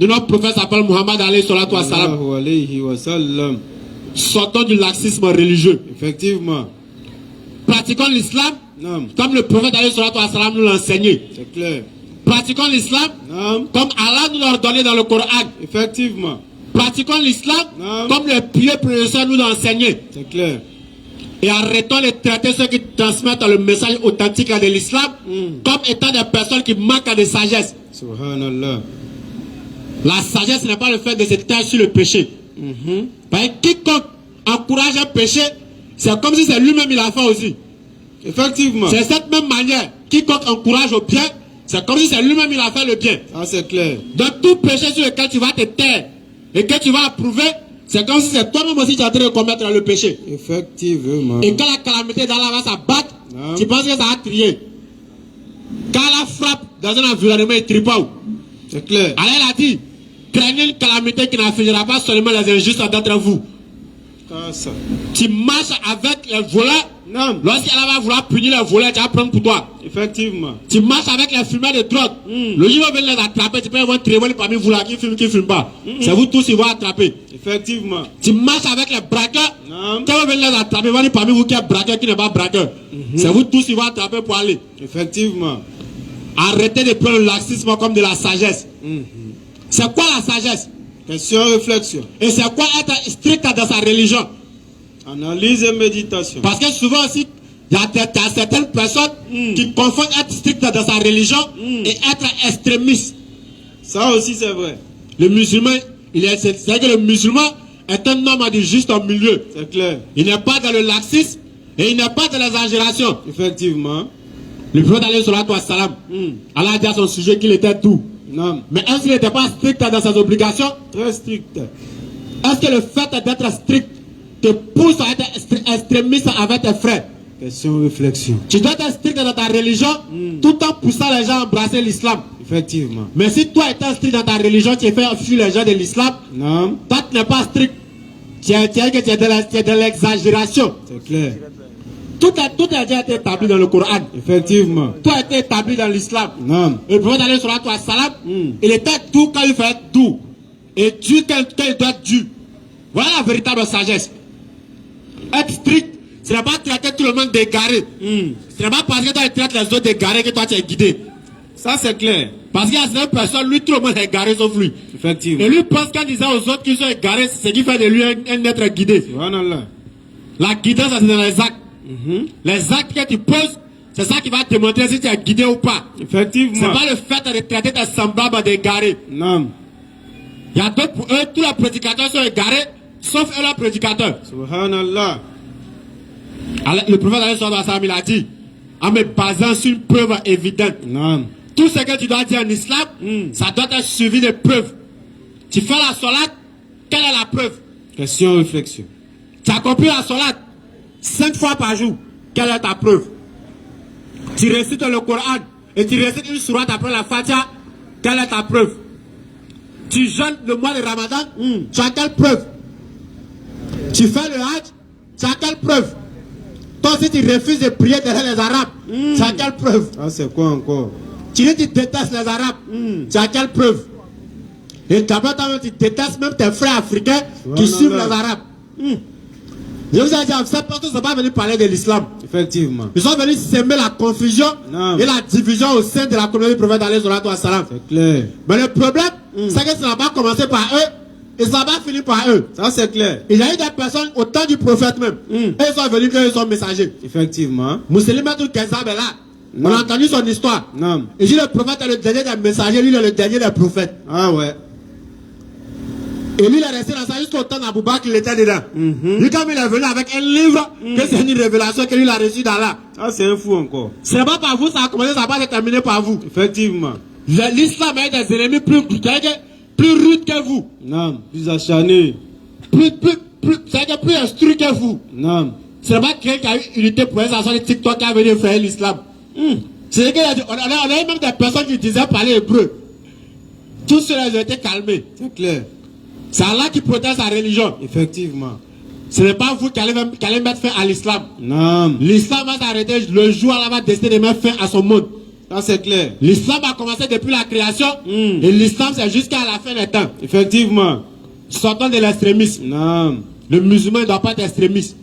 Notre prophète s'appelle Muhammad alayhi salatu wa salam. Allahu alayhi wa sallam. Sortons du laxisme religieux. Effectivement. Pratiquons l'islam Non. comme le prophète alayhi salatu wa salam nous l'a enseigné. C'est clair. Pratiquons l'islam Non. comme Allah nous l'a ordonné dans le Coran. Effectivement. Pratiquons l'islam Non. comme les pieux prédécesseurs nous l'ont enseigné. C'est clair. Et arrêtons de traiter ceux qui transmettent le message authentique de l'islam comme étant des personnes qui manquent de sagesse. Subhanallah. La sagesse n'est pas le fait de se taire sur le péché. Parce que quiconque encourage un péché, c'est comme si c'est lui-même il a fait aussi. Effectivement. C'est cette même manière. Quiconque encourage au bien, c'est comme si c'est lui-même il a fait le bien. Ah, c'est clair. Donc tout péché sur lequel tu vas te taire et que tu vas approuver, c'est comme si c'est toi-même aussi qui es en train de commettre le péché. Effectivement. Et quand la calamité d'Allah va s'abattre, tu penses que ça va trier. Quand la frappe dans un environnement, il trie pas où? C'est clair. Allah a dit, craignez une calamité qui n'affligera pas seulement les injustes d'entre vous. Ah, ça. Tu marches avec les voleurs. Non. Lorsqu'elle va vouloir punir les voleurs, tu vas prendre pour toi. Effectivement. Tu marches avec les fumeurs de drogue. Le jour où ils vont les attraper, tu peux avoir trier parmi vous là qui fument pas. C'est vous tous qui vont attraper. Effectivement. Tu marches avec les braqueurs. Non. Quand vous venez les attraper, vous parmi vous qui est braqueur, qui n'est pas braqueur. C'est vous tous qui vont attraper pour aller. Effectivement. Arrêtez de prendre le laxisme comme de la sagesse. C'est quoi la sagesse? Question, réflexion. Et c'est quoi être strict dans sa religion? Analyse et méditation. Parce que souvent aussi, il y a certaines personnes qui confondent être strict dans sa religion et être extrémiste. Ça aussi, c'est vrai. Le musulman, c'est que le musulman est un homme du juste au milieu. C'est clair. Il n'est pas dans le laxisme et il n'est pas dans l'exagération. Effectivement. Le prophète alayhi salatu wa salam, Allah a dit à son sujet qu'il était doux. Non. Mais est-ce qu'il n'était pas strict dans ses obligations? Très strict. Est-ce que le fait d'être strict te pousse à être extrémiste avec tes frères? Question, réflexion. Tu dois être strict dans ta religion tout en poussant les gens à embrasser l'islam. Effectivement. Mais si toi étant strict dans ta religion, tu fais fuir les gens de l'islam, Non. toi tu n'es pas strict. Tu es de l'exagération. C'est clair. Tout a déjà été établi dans le Coran. Effectivement. Tout a été établi dans l'islam. Non. Et le prophète alayhi salatu wa salam, il était doux quand il fait être doux. Et dur quand il doit être dur. Voilà la véritable sagesse. Être strict, ce n'est pas traiter tout le monde d'égaré. Ce n'est pas parce que toi tu traites les autres d'égaré que toi tu es guidé. Ça, c'est clair. Parce qu'il y a certaines personnes, lui tout le monde est égaré sauf lui. Effectivement. Et lui pense qu'en disant aux autres qu'ils sont égarés, c'est ce qui fait de lui un être guidé. Subhanallah. La guidance, c'est dans les actes. Les actes que tu poses, c'est ça qui va te montrer si tu es guidé ou pas. Effectivement. C'est pas le fait de traiter tes semblables d'égarés. Non. Il y a d'autres pour eux, tous les prédicateurs sont égarés, sauf eux, leurs prédicateurs. Subhanallah. Alors, le prophète alayhi salatu wa salam, il a dit, en me basant sur une preuve évidente. Non. Tout ce que tu dois dire en islam, ça doit être suivi de preuves. Tu fais la salat, quelle est la preuve? Question, réflexion. Tu as compris la salat 5 fois par jour, quelle est ta preuve? Tu récites le Coran et tu récites une sourate après la Fatiha, quelle est ta preuve? Tu jeûnes le mois de Ramadan, tu as quelle preuve? Tu fais le Hajj, tu as quelle preuve? Toi si tu refuses de prier derrière les Arabes, tu as quelle preuve? Ah, c'est quoi encore? Tu dis que tu détestes les Arabes, tu as quelle preuve? Et d'abord, tu détestes même tes frères africains qui suivent les Arabes. Je vous ai dit, ces personnes ne sont pas venus parler de l'islam. Effectivement. Ils sont venus semer la confusion et la division au sein de la communauté du prophète alayhi salatu wa salam. C'est clair. Mais le problème, c'est que ça n'a pas commencé par eux et ça va finir par eux. Ça, c'est clair. Il y a eu des personnes au temps du prophète même. Et ils sont venus qu'ils sont messagers. Effectivement. Mousseline tout Kenzab est là. On a entendu son histoire. Non. Il dit le prophète est le dernier des messagers, lui il est le dernier des prophètes. Ah ouais. Et lui il est resté dans ça jusqu'au temps d'Abouba qu'il était dedans. Lui quand il est venu avec un livre, que c'est une révélation que lui il a reçue d'Allah. Ah, c'est un fou encore. Ce n'est pas par vous, ça a commencé, ça va se terminer par vous. Effectivement. L'islam a des ennemis plus rudes que vous. Non. Plus acharné. C'est-à-dire plus instruits que vous. Non. Ce n'est pas quelqu'un qui a eu unité pour ça, sur les TikTok qui a venu faire l'islam. C'est qu'on a eu même des personnes qui disaient parler hébreu. Tous ceux-là ont été calmés. C'est clair. C'est Allah qui protège sa religion. Effectivement. Ce n'est pas vous qui allez mettre fin à l'islam. Non. L'islam va s'arrêter le jour où Allah va décider de mettre fin à son monde. Ça, c'est clair. L'islam a commencé depuis la création et l'islam c'est jusqu'à la fin des temps. Effectivement. Sortons de l'extrémisme. Non. Le musulman ne doit pas être extrémiste.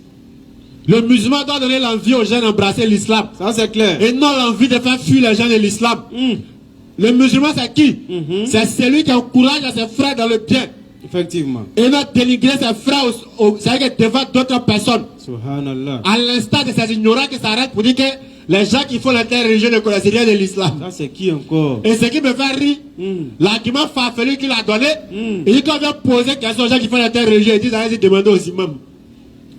Le musulman doit donner l'envie aux gens d'embrasser l'islam. Ça, c'est clair. Et non l'envie de faire fuir les gens de l'islam. Le musulman c'est qui? C'est celui qui encourage ses frères dans le bien. Effectivement. Et non dénigrer ses frères c'est-à-dire devant d'autres personnes. Subhanallah. À l'instant de ces ignorants qui s'arrêtent pour dire que les gens qui font l'interreligion ne connaissent rien de l'islam. Ça, c'est qui encore? Et ce qui me fait rire, l'argument farfelu qu'il a donné, il dit qu'on vient poser question aux gens qui font l'interreligion, ils disent allez demander aux imams.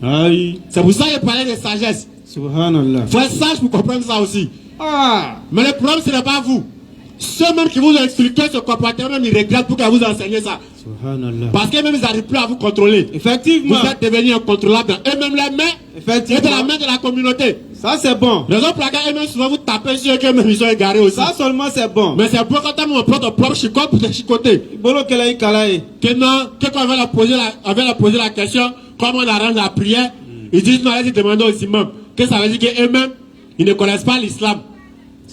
Aïe. C'est pour ça qu'il parlait de sagesse. Subhanallah. Il faut être sage pour comprendre ça aussi. Ah. Mais le problème, ce n'est pas vous. Ceux même qui vous ont expliqué ce comportement, même ils regrettent pour que vous enseignez ça. Subhanallah. Parce que même ils n'arrivent plus à vous contrôler. Effectivement. Vous êtes devenus incontrôlables dans eux-mêmes les mains et de la main de la communauté. Ça, c'est bon. Raison pour laquelle eux-mêmes souvent vous tapez sur eux qu'eux-mêmes ils sont égarés aussi. Ça seulement, c'est bon. Mais c'est bon quand on prend ton propre chicote pour te chicoter. Bolo kelaï kalaï. Que non, que quand on va leur poser la question, comment on arrange la prière, ils disent non, allez demander aux imams. Que ça veut dire qu'eux-mêmes, ils ne connaissent pas l'islam.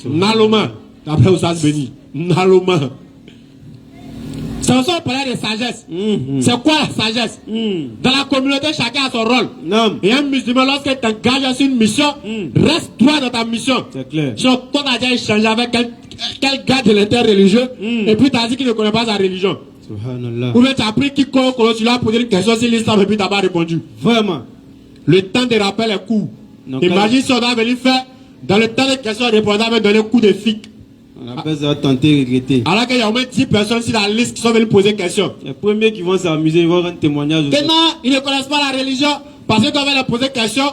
Naloma. Après, vous savez venir. Naloma. C'est aussi on parlait de sagesse. C'est quoi la sagesse? Dans la communauté, chacun a son rôle. Non. Et un musulman, lorsque tu t'engages sur une mission, reste droit dans ta mission. C'est clair. Si toi, tu as déjà échangé avec quel gars de l'inter-religieux, et puis tu as dit qu'il ne connaît pas sa religion. Subhanallah. Ou bien tu as pris quiconque, tu l'as posé une question sur l'islam, et puis tu n'as pas répondu. Vraiment. Le temps de rappel est court. Donc, imagine si on a venu faire, dans le temps de questions répondant, on va donner un coup de fic. On appelle ça tenter regretter. Alors qu'il y a au moins 10 personnes sur la liste qui sont venues poser question. Les premiers qui vont s'amuser, ils vont rendre témoignage. Maintenant, ils ne connaissent pas la religion. Parce que quand on va leur poser question,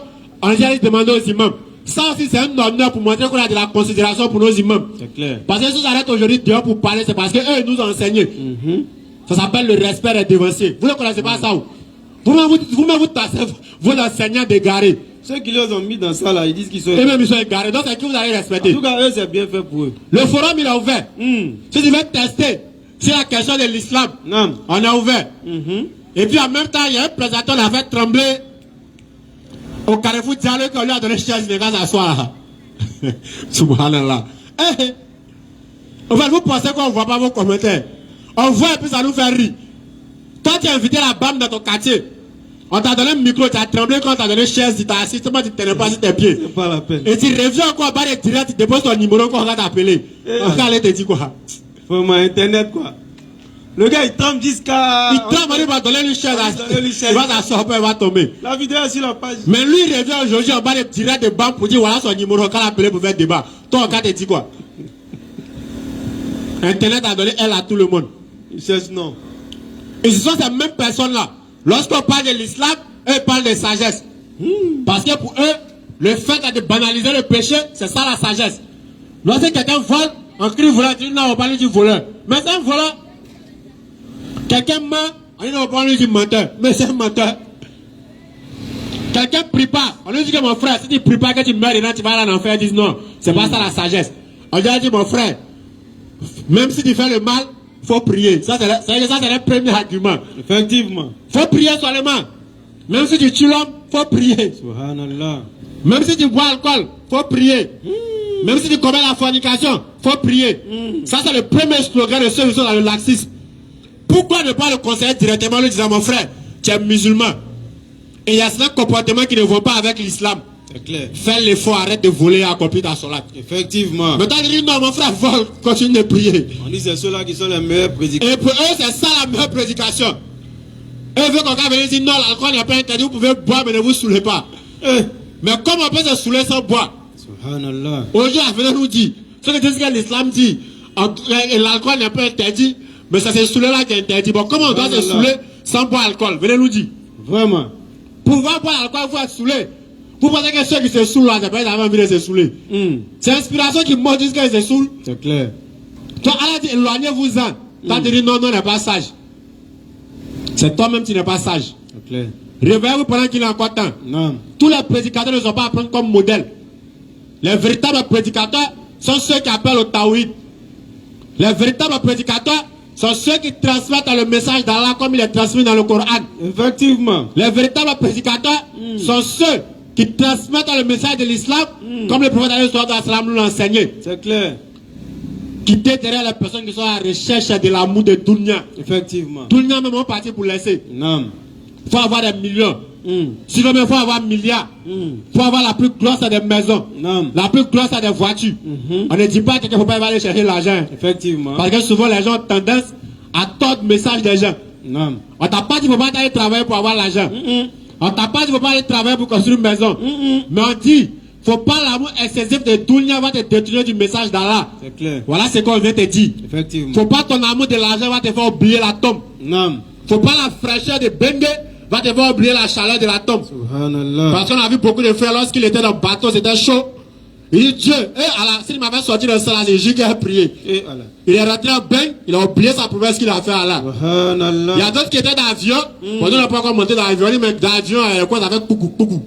on vient demander aux imams. Ça aussi, c'est un honneur pour montrer qu'on a de la considération pour nos imams. C'est clair. Parce que si j'arrête aujourd'hui dehors pour parler, c'est parce qu'eux, ils nous ont enseigné. Ça s'appelle le respect des dévanciers. Vous ne connaissez pas ça où? Vous-même, vous tassez vos enseignants d'égarés. Ceux qui les ont mis dans ça là, ils disent qu'ils sont. Et même ils sont égarés. Donc c'est qui vous allez respecter? En tout cas, eux, c'est bien fait pour eux. Le forum, il est ouvert. Si tu veux tester sur la question de l'islam, Non. on est ouvert. Et puis en même temps, il y a un présentateur qui a fait trembler au Carrefour Diallo qu'on lui a donné chaise de gaz à soir. Subhanallah. En fait, vous pensez qu'on ne voit pas vos commentaires. On voit et puis ça nous fait rire. Toi, tu as invité la BAM dans ton quartier. On t'a donné un micro, tu as tremblé quand on t'a donné chaise, tu t'as assis, tu ne tenais pas sur tes pieds. C'est pas la peine. Et tu reviens encore bas de direct, tu déposes ton numéro qu'on va t'appeler. On va aller te dire quoi? Vraiment, Internet quoi. Le gars il tremble jusqu'à. Il tremble, il va donner une chaise, il va s'asseoir, il va tomber. La vidéo est sur la page. Mais lui, il revient aujourd'hui en bas de direct de banque pour dire voilà son numéro, on va l'appeler pour faire débat. Toi, on va te dire quoi? Internet a donné elle à tout le monde. Il cherche non. Et ce sont ces mêmes personnes-là. Lorsqu'on parle de l'islam, eux parlent de sagesse. Parce que pour eux, le fait de banaliser le péché, c'est ça la sagesse. Lorsque quelqu'un vole, on crie voleur, on dit non, on parle du voleur. Mais c'est un voleur. Quelqu'un ment, on dit non, on parle du menteur. Mais c'est un menteur. Quelqu'un prie pas, on lui dit que mon frère, si tu ne pries pas que tu meurs et tu vas aller en enfer, ils disent non, c'est pas ça la sagesse. On lui dit mon frère, même si tu fais le mal, il faut prier. Ça, c'est le premier argument. Effectivement. Il faut prier seulement. Même si tu tues l'homme, il faut prier. Subhanallah. Même si tu bois l'alcool, il faut prier. Même si tu commets la fornication, il faut prier. Ça, c'est le premier slogan de ceux qui sont dans le laxisme. Pourquoi ne pas le conseiller directement en lui disant, mon frère, tu es musulman. Et il y a certains comportements qui ne vont pas avec l'islam. C'est clair. Fais l'effort, arrête de voler et accomplis ta solat. Effectivement. Maintenant, il dit non, mon frère, vole, continue de prier. On dit c'est ceux-là qui sont les meilleurs prédicateurs. Et pour eux, c'est ça la meilleure prédication. Eux veulent qu'on vienne dire non, l'alcool n'est pas interdit, vous pouvez boire, mais ne vous saoulez pas. Mais comment on peut se saouler sans boire? Subhanallah. Aujourd'hui, venez nous dire, ce que l'islam dit, l'alcool n'est pas interdit, mais ça c'est saouler là qui est interdit. Bon, comment on doit se saouler sans boire alcool? Venez nous dire. Vraiment. Pour pouvoir boire l'alcool, il faut être saoulé. Vous pensez que ceux qui se saoulent là, c'est pas qu'ils avaient envie de se saouler. C'est l'inspiration qui montre qu'ils se saoulent. C'est clair. Toi, Allah dit éloignez-vous-en. Toi, tu dis non, non, n'est pas sage. C'est toi-même qui n'es pas sage. C'est clair. Réveillez-vous pendant qu'il est encore temps. Non. Tous les prédicateurs ne sont pas à prendre comme modèle. Les véritables prédicateurs sont ceux qui appellent au Tawhid. Les véritables prédicateurs sont ceux qui transmettent le message d'Allah comme il est transmis dans le Coran. Effectivement. Les véritables prédicateurs sont ceux qui transmettent le message de l'islam comme le prophète nous l'a enseigné. C'est clair. Quitter derrière les personnes qui sont à la recherche de l'amour de Dunya. Effectivement. Dunya même on parti pour laisser. Non. Il faut avoir des millions. Sinon, il faut avoir milliards. Il faut avoir la plus grosse des maisons. Non. La plus grosse des voitures. On ne dit pas qu'il ne faut pas aller chercher l'argent. Effectivement. Parce que souvent, les gens ont tendance à tordre le message des gens. Non. On t'a pas dit qu'il ne faut pas aller travailler pour avoir l'argent. On t'a pas dit qu'il ne faut pas aller travailler pour construire une maison. Mais on dit, il ne faut pas l'amour excessif de Dunya va te détourner du message d'Allah. C'est clair. Voilà ce qu'on vient te dire. Effectivement. Il ne faut pas ton amour de l'argent va te faire oublier la tombe. Non. Il ne faut pas la fraîcheur de Bengue va te faire oublier la chaleur de la tombe. Subhanallah. Parce qu'on a vu beaucoup de frères, lorsqu'il était dans le bateau, c'était chaud. Il dit Dieu, Allah, s'il m'avait sorti de ça, c'est juste qu'il a prié. Et Allah. Il est rentré en bain, il a oublié sa promesse qu'il a fait à Allah. Subhanallah. Il y a d'autres qui étaient dans l'avion. On n'a pas encore monté dans l'avion, mais dans l'avion, quoi, ça fait coucou, coucou.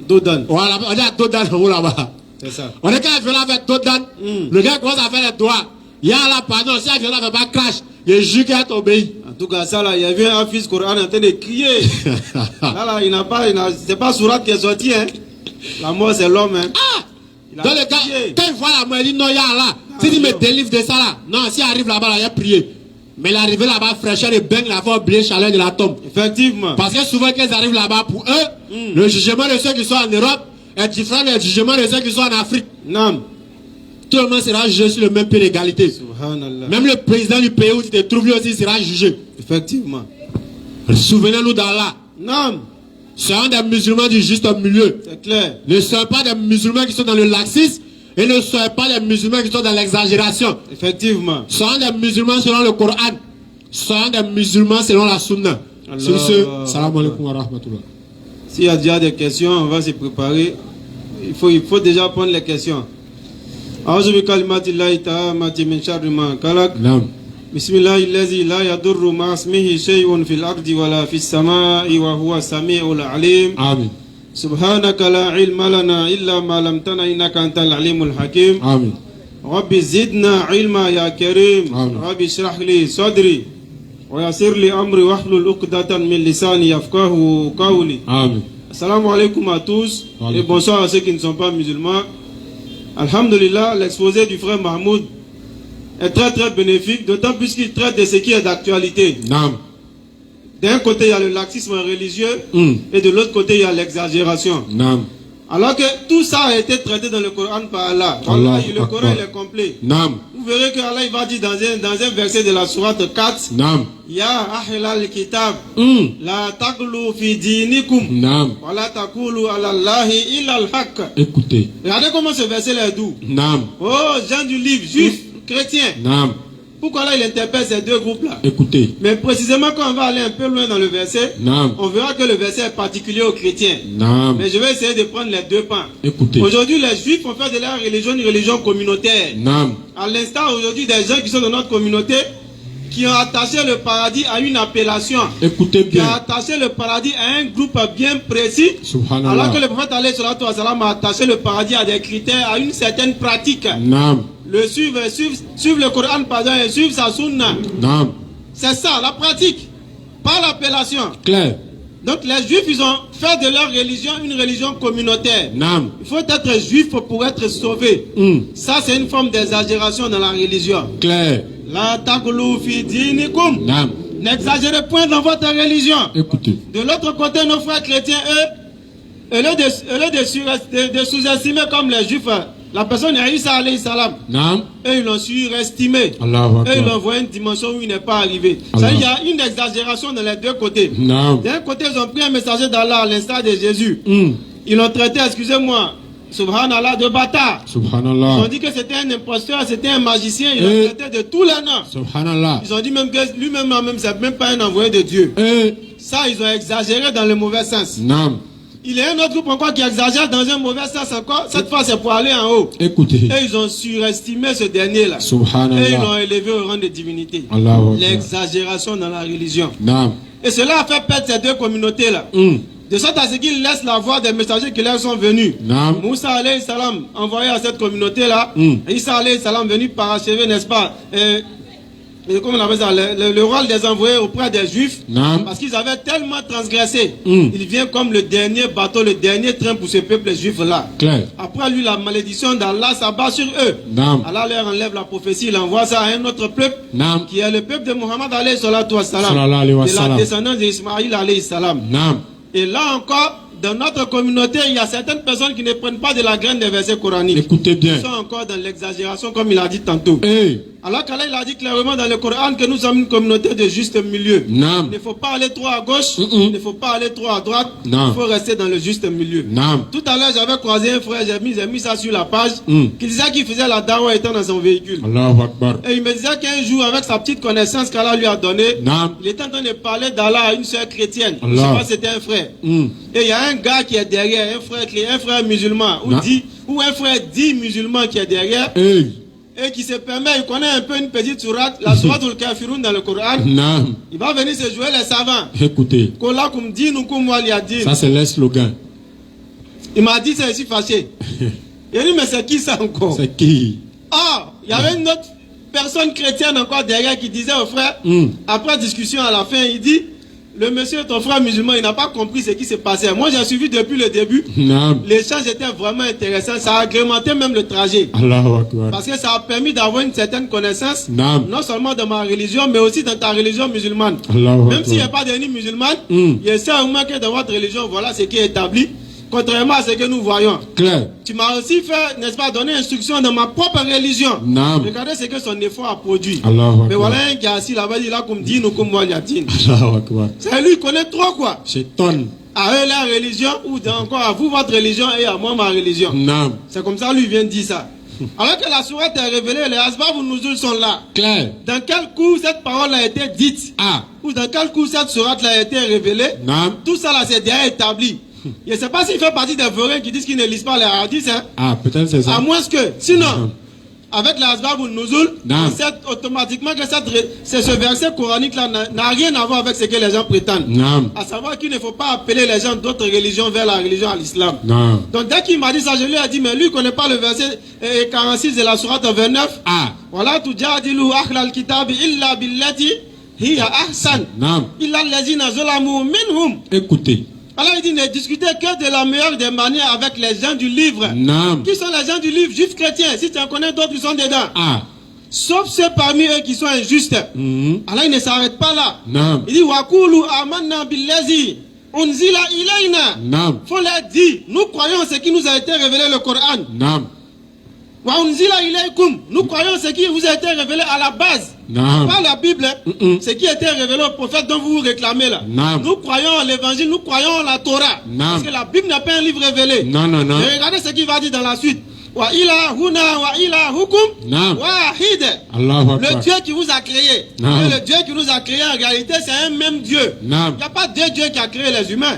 Dodan. Voilà, on est à Dodan en haut là-bas. C'est ça. On est quand l'avion là avec Dodan. Le gars commence à faire les doigts. Il y a là, pardon, si l'avion là ne fait pas crash, il est juste qu'il a tombé. En tout cas, ça là, il y avait un fils Coran en train de crier. Là, il n'a pas, c'est pas Surat qui est sorti, hein. La mort, c'est l'homme, hein. Ah! Donc le gars, quand il voit la mort, il dit non, il y a Allah. S'il dit, me délivre de ça là. Non, s'il arrive là-bas, là, il a prié. Mais il est arrivé là-bas, fraîcheur et bang, il a fait oublier la chaleur de la tombe. Effectivement. Parce que souvent, quand ils arrivent là-bas, pour eux, le jugement de ceux qui sont en Europe est différent du jugement de ceux qui sont en Afrique. Non. Tout le monde sera jugé sur le même pied d'égalité. Subhanallah. Même le président du pays où tu te trouves, lui aussi sera jugé. Effectivement. Souvenez-nous d'Allah. Non. Soyons des musulmans du juste milieu. C'est clair. Ne soyez pas des musulmans qui sont dans le laxisme et ne soyez pas des musulmans qui sont dans l'exagération. Effectivement. Soyons des musulmans selon le Coran. Soyons des musulmans selon la Sunna. Allah. Sur ce, salam alaikum wa rahmatullah. S'il y a déjà des questions, on va se préparer. Il faut déjà prendre les questions. أعوذ بكلمات الله التامة من شر ما خلق بسم الله الذي لا يضر مع اسمه شيء في الأرض ولا في السماء وهو السميع العليم آمين سبحانك لا علم لنا إلا ما علمتنا إنك أنت العليم الحكيم آمين رب زدنا علما يا كريم رب اشرح لي صدري ويسر لي أمري واحلل عقدة من لساني يفقهوا قولي آمين. Assalamu alaikum à tous et bonsoir à ceux qui ne sont pas musulmans. Alhamdulillah, l'exposé du frère Mahmoud est très très bénéfique, d'autant plus qu'il traite de ce qui est d'actualité. D'un côté, il y a le laxisme religieux et de l'autre côté, il y a l'exagération. Alors que tout ça a été traité dans le Coran par Allah. Allah le Coran il est complet. Vous verrez que Allah il va dire dans un verset de la sourate 4, Ya ahlal kitab, la taqlu fi dinikum, wa la taqulu ala Allahi illa al-haq. Écoutez. Regardez comment ce verset est doux. Oh, gens du livre, juifs, chrétiens. Pourquoi là il interpelle ces deux groupes-là? Écoutez. Mais précisément quand on va aller un peu loin dans le verset, on verra que le verset est particulier aux chrétiens. Mais je vais essayer de prendre les deux pans. Écoutez. Aujourd'hui, les juifs ont fait de leur religion une religion communautaire. À l'instar aujourd'hui des gens qui sont dans notre communauté, qui ont attaché le paradis à une appellation. Écoutez bien. Qui ont attaché le paradis à un groupe bien précis. Alors que le prophète a attaché le paradis à des critères, à une certaine pratique. Suivre le Coran pardon, et suivre sa sunna. C'est ça, la pratique. Pas l'appellation. Clair. Donc les juifs, ils ont fait de leur religion une religion communautaire. Il faut être juif pour être sauvé. Ça, c'est une forme d'exagération dans la religion. Clair. La taqlu fi dinikum. N'exagérez point dans votre religion. Écoutez. De l'autre côté, nos frères chrétiens, eux, Au lieu de sous-estimer comme les Juifs, la personne est Isa alayhi salam. Et ils l'ont surestimé. Et ils l'ont envoyé une dimension où il n'est pas arrivé. Il y a une exagération dans les deux côtés. D'un côté, ils ont pris un messager d'Allah à l'instar de Jésus. Ils l'ont traité, excusez-moi, subhanallah, de bâtard. Subhanallah. Ils ont dit que c'était un imposteur, c'était un magicien. Ils l'ont traité de tous les noms. Subhanallah. Ils ont dit même que lui-même, c'est même pas un envoyé de Dieu. Ça, ils ont exagéré dans le mauvais sens. Il y a un autre groupe encore qui exagère dans un mauvais sens encore. Cette fois, c'est pour aller en haut. Écoutez. Et ils ont surestimé ce dernier-là. Subhanallah. Et ils l'ont élevé au rang de divinité. L'exagération dans la religion. Et cela a fait perdre ces deux communautés-là. De sorte à ce qu'ils laissent la voix des messagers qui leur sont venus. Moussa alayhi salam envoyé à cette communauté-là. Isa alayhi salam venu parachever, n'est-ce pas, comment on appelle ça, le rôle des envoyés auprès des Juifs. Parce qu'ils avaient tellement transgressé. Il vient comme le dernier bateau, le dernier train pour ce peuple juif-là. Après lui, la malédiction d'Allah s'abat sur eux. Allah leur enlève la prophétie, il envoie ça à un autre peuple qui est le peuple de Muhammad alayhi salatu wassalam, de la descendance d'Ismaïl alayhi salam. Et là encore, dans notre communauté, il y a certaines personnes qui ne prennent pas de la graine des versets coraniques. Écoutez bien. Ils sont encore dans l'exagération, comme il a dit tantôt. Alors qu'Allah il a dit clairement dans le Coran que nous sommes une communauté de juste milieu. Il ne faut pas aller trop à gauche, il ne faut pas aller trop à droite. Il faut rester dans le juste milieu. Tout à l'heure, j'avais croisé un frère, j'ai mis ça sur la page, qui disait qu'il faisait la dawa étant dans son véhicule. Et il me disait qu'un jour, avec sa petite connaissance qu'Allah lui a donnée, il était en train de parler d'Allah à une sœur chrétienne. Je ne sais pas si c'était un frère. Et il y a un gars qui est derrière, un frère musulman, ou un frère dit musulman qui est derrière. Et qui se permet, il connaît un peu une petite sourate, la sourate ou le kafirun dans le Coran. Il va venir se jouer les savants. Écoutez. Ça c'est le slogan. Il m'a dit, c'est ici fâché. Il a dit, mais c'est qui ça encore? C'est qui? Ah, il y avait une autre personne chrétienne encore derrière qui disait au frère, après discussion à la fin, il dit, le monsieur, ton frère musulman, il n'a pas compris ce qui s'est passé. Moi, j'ai suivi depuis le début. L'échange était vraiment intéressant. Ça a agrémenté même le trajet. Parce que ça a permis d'avoir une certaine connaissance, non seulement de ma religion, mais aussi dans ta religion musulmane. Même s'il n'y a pas d'ennemi musulman, il y a ça au moins que dans votre religion, voilà ce qui est établi. Contrairement à ce que nous voyons. Tu m'as aussi fait, n'est-ce pas, donner instruction dans ma propre religion. Regardez ce que son effort a produit. Mais voilà un qui est assis là-bas, il a comme dit, nous comme moi, il y a dit. C'est lui qui connaît trop quoi. À eux la religion, ou encore à vous votre religion et à moi ma religion. C'est comme ça lui vient dire ça. Alors que la sourate est révélée, les asbab ou nuzul sont là. Dans quel coup cette parole a été dite, ou dans quel coup cette sourate a été révélée, tout ça là c'est déjà établi. Je ne sais pas s'il fait partie des forains qui disent qu'ils ne lisent pas les hadiths. Peut-être c'est ça. À moins que, sinon, avec les asbab ou nuzul, on sait automatiquement que ce verset coranique là n'a rien à voir avec ce que les gens prétendent. À savoir qu'il ne faut pas appeler les gens d'autres religions vers la religion à l'islam. Donc dès qu'il m'a dit ça, je lui ai dit, mais lui il ne connaît pas le verset 46 de la sourate 29. Voilà, tu jadilu ahlal kitab illa billati hiya ahsan. Illa allazina zalamu minhum. Écoutez. Alors il dit, ne discutez que de la meilleure des manières avec les gens du livre. Qui sont les gens du livre? Juifs chrétiens. Si tu en connais d'autres, ils sont dedans. Sauf ceux parmi eux qui sont injustes. Alors il ne s'arrête pas là. Il dit, Wakulu amanna billazi unzila ilayna. Faut leur dire, nous croyons ce qui nous a été révélé le Coran. Wa unzila ilaykum. Nous croyons ce qui vous a été révélé à la base. Pas la Bible, ce qui a été révélé au prophète dont vous vous réclamez là. Nous croyons en l'évangile, nous croyons en la Torah. Parce que la Bible n'est pas un livre révélé. Mais regardez ce qu'il va dire dans la suite. Wa ilahuna wa ilahukum wahid. Le Dieu qui vous a créé. Et le Dieu qui nous a créé en réalité c'est un même Dieu. Il n'y a pas deux dieux qui a créé les humains.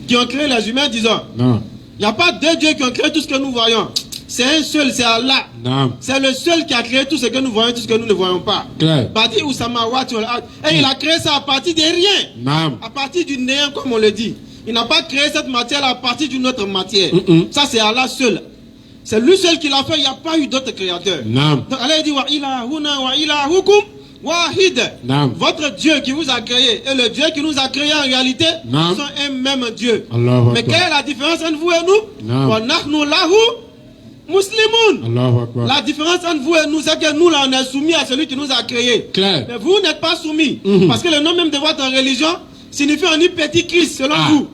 Qui ont créé les humains, disons. Il n'y a pas deux dieux qui ont créé tout ce que nous voyons. C'est un seul, c'est Allah. C'est le seul qui a créé tout ce que nous voyons, tout ce que nous ne voyons pas. Et il a créé ça à partir de rien. À partir du néant, comme on le dit. Il n'a pas créé cette matière à partir d'une autre matière. Ça, c'est Allah seul. C'est lui seul qui l'a fait, il n'y a pas eu d'autres créateurs. Donc Allah dit, wa ilahuna wa ilahukum wahid. Votre Dieu qui vous a créé et le Dieu qui nous a créé en réalité sont un même Dieu. Mais quelle est la différence entre vous et nous? Wa nahnu lahu muslimoun. La différence entre vous et nous, c'est que nous, là, on est soumis à celui qui nous a créés. Mais vous n'êtes pas soumis. Parce que le nom même de votre religion signifie un petit Christ, selon vous.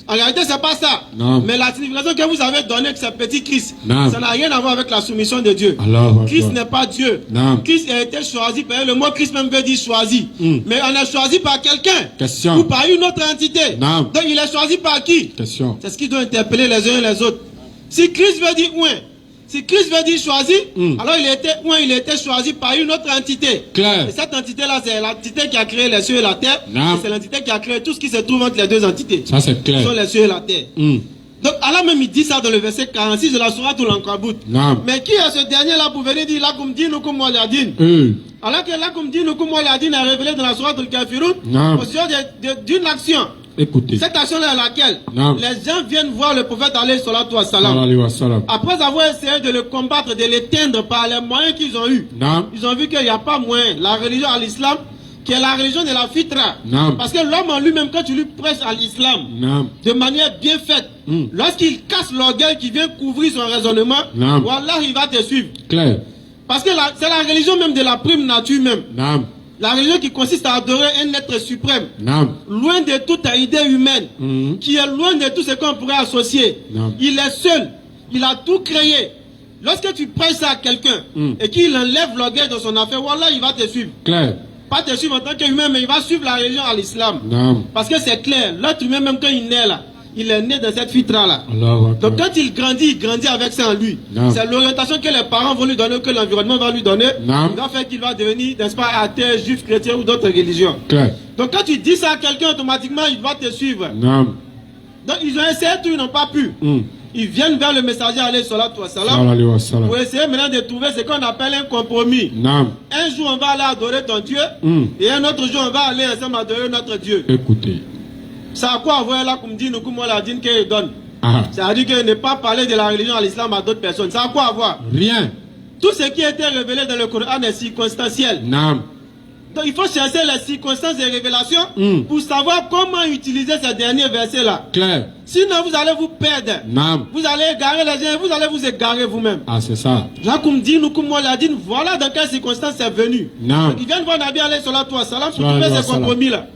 En réalité, c'est pas ça. Non. Mais la signification que vous avez donnée, que c'est petit Christ, Non. ça n'a rien à voir avec la soumission de Dieu. Christ n'est pas Dieu. Non. Christ a été choisi. Le mot Christ même veut dire choisi. Mais on est choisi par quelqu'un. Question. Ou par une autre entité. Non. Donc il est choisi par qui? Question. C'est ce qui doit interpeller les uns et les autres. Si Christ veut dire ouin, si Christ veut dire choisi, alors il a été choisi par une autre entité. Clair. Et cette entité-là, c'est l'entité qui a créé les cieux et la terre. Non. Et c'est l'entité qui a créé tout ce qui se trouve entre les deux entités. Ça c'est clair. Ce sont les cieux et la terre. Donc Allah même il dit ça dans le verset 46 de la sourate Al-Ankabut. Non. Mais qui est ce dernier-là pour venir dire Lakum dinukum waliyadin? Alors que Lakum dinukum waliyadin est révélé dans la sourate Al-Kafirun au sujet d'une action. Écoutez. Cette action-là est laquelle? Non. Les gens viennent voir le prophète alayhi salatu wassalam. Après avoir essayé de le combattre, de l'éteindre par les moyens qu'ils ont eu, ils ont vu qu'il n'y a pas moyen. La religion à l'islam, qui est la religion de la fitra. Parce que l'homme en lui-même, quand tu lui prêches à l'islam, de manière bien faite, lorsqu'il casse l'orgueil qui vient couvrir son raisonnement, wallah, il va te suivre. Clair. Parce que c'est la religion même de la prime nature même. La religion qui consiste à adorer un être suprême, loin de toute idée humaine, qui est loin de tout ce qu'on pourrait associer. Il est seul, il a tout créé. Lorsque tu prêches ça à quelqu'un et qu'il enlève l'orgueil de son affaire, voilà, il va te suivre. Clair. Pas te suivre en tant qu'humain, mais il va suivre la religion à l'islam. Parce que c'est clair, l'être humain, même quand il naît là, il est né dans cette fitra-là. Donc quand il grandit avec ça en lui. C'est l'orientation que les parents vont lui donner, que l'environnement va lui donner. Il va faire qu'il va devenir, n'est-ce pas, athée, juif, chrétien ou d'autres religions. Donc quand tu dis ça à quelqu'un, automatiquement, il va te suivre. Donc ils ont essayé tout, ils n'ont pas pu. Ils viennent vers le messager alayhi salatu wassalam pour essayer maintenant de trouver ce qu'on appelle un compromis. Un jour on va aller adorer ton Dieu et un autre jour on va aller ensemble adorer notre Dieu. Écoutez. Ça a quoi à voir là comme dit nous comme la dîne qu'il donne. Ça veut dire que ne pas parler de la religion à l'islam à d'autres personnes. Ça a quoi à voir? Rien. Tout ce qui a été révélé dans le Coran est circonstanciel. Donc il faut chercher les circonstances et révélations pour savoir comment utiliser ces derniers versets-là. Clair. Sinon vous allez vous perdre. Vous allez égarer les gens, vous allez vous égarer vous-même. C'est ça. Là comme dit nous comme la dîne, voilà dans quelles circonstances c'est venu. Donc ils viennent voir Nabi alayhi salatu wassalam pour trouver ces compromis-là.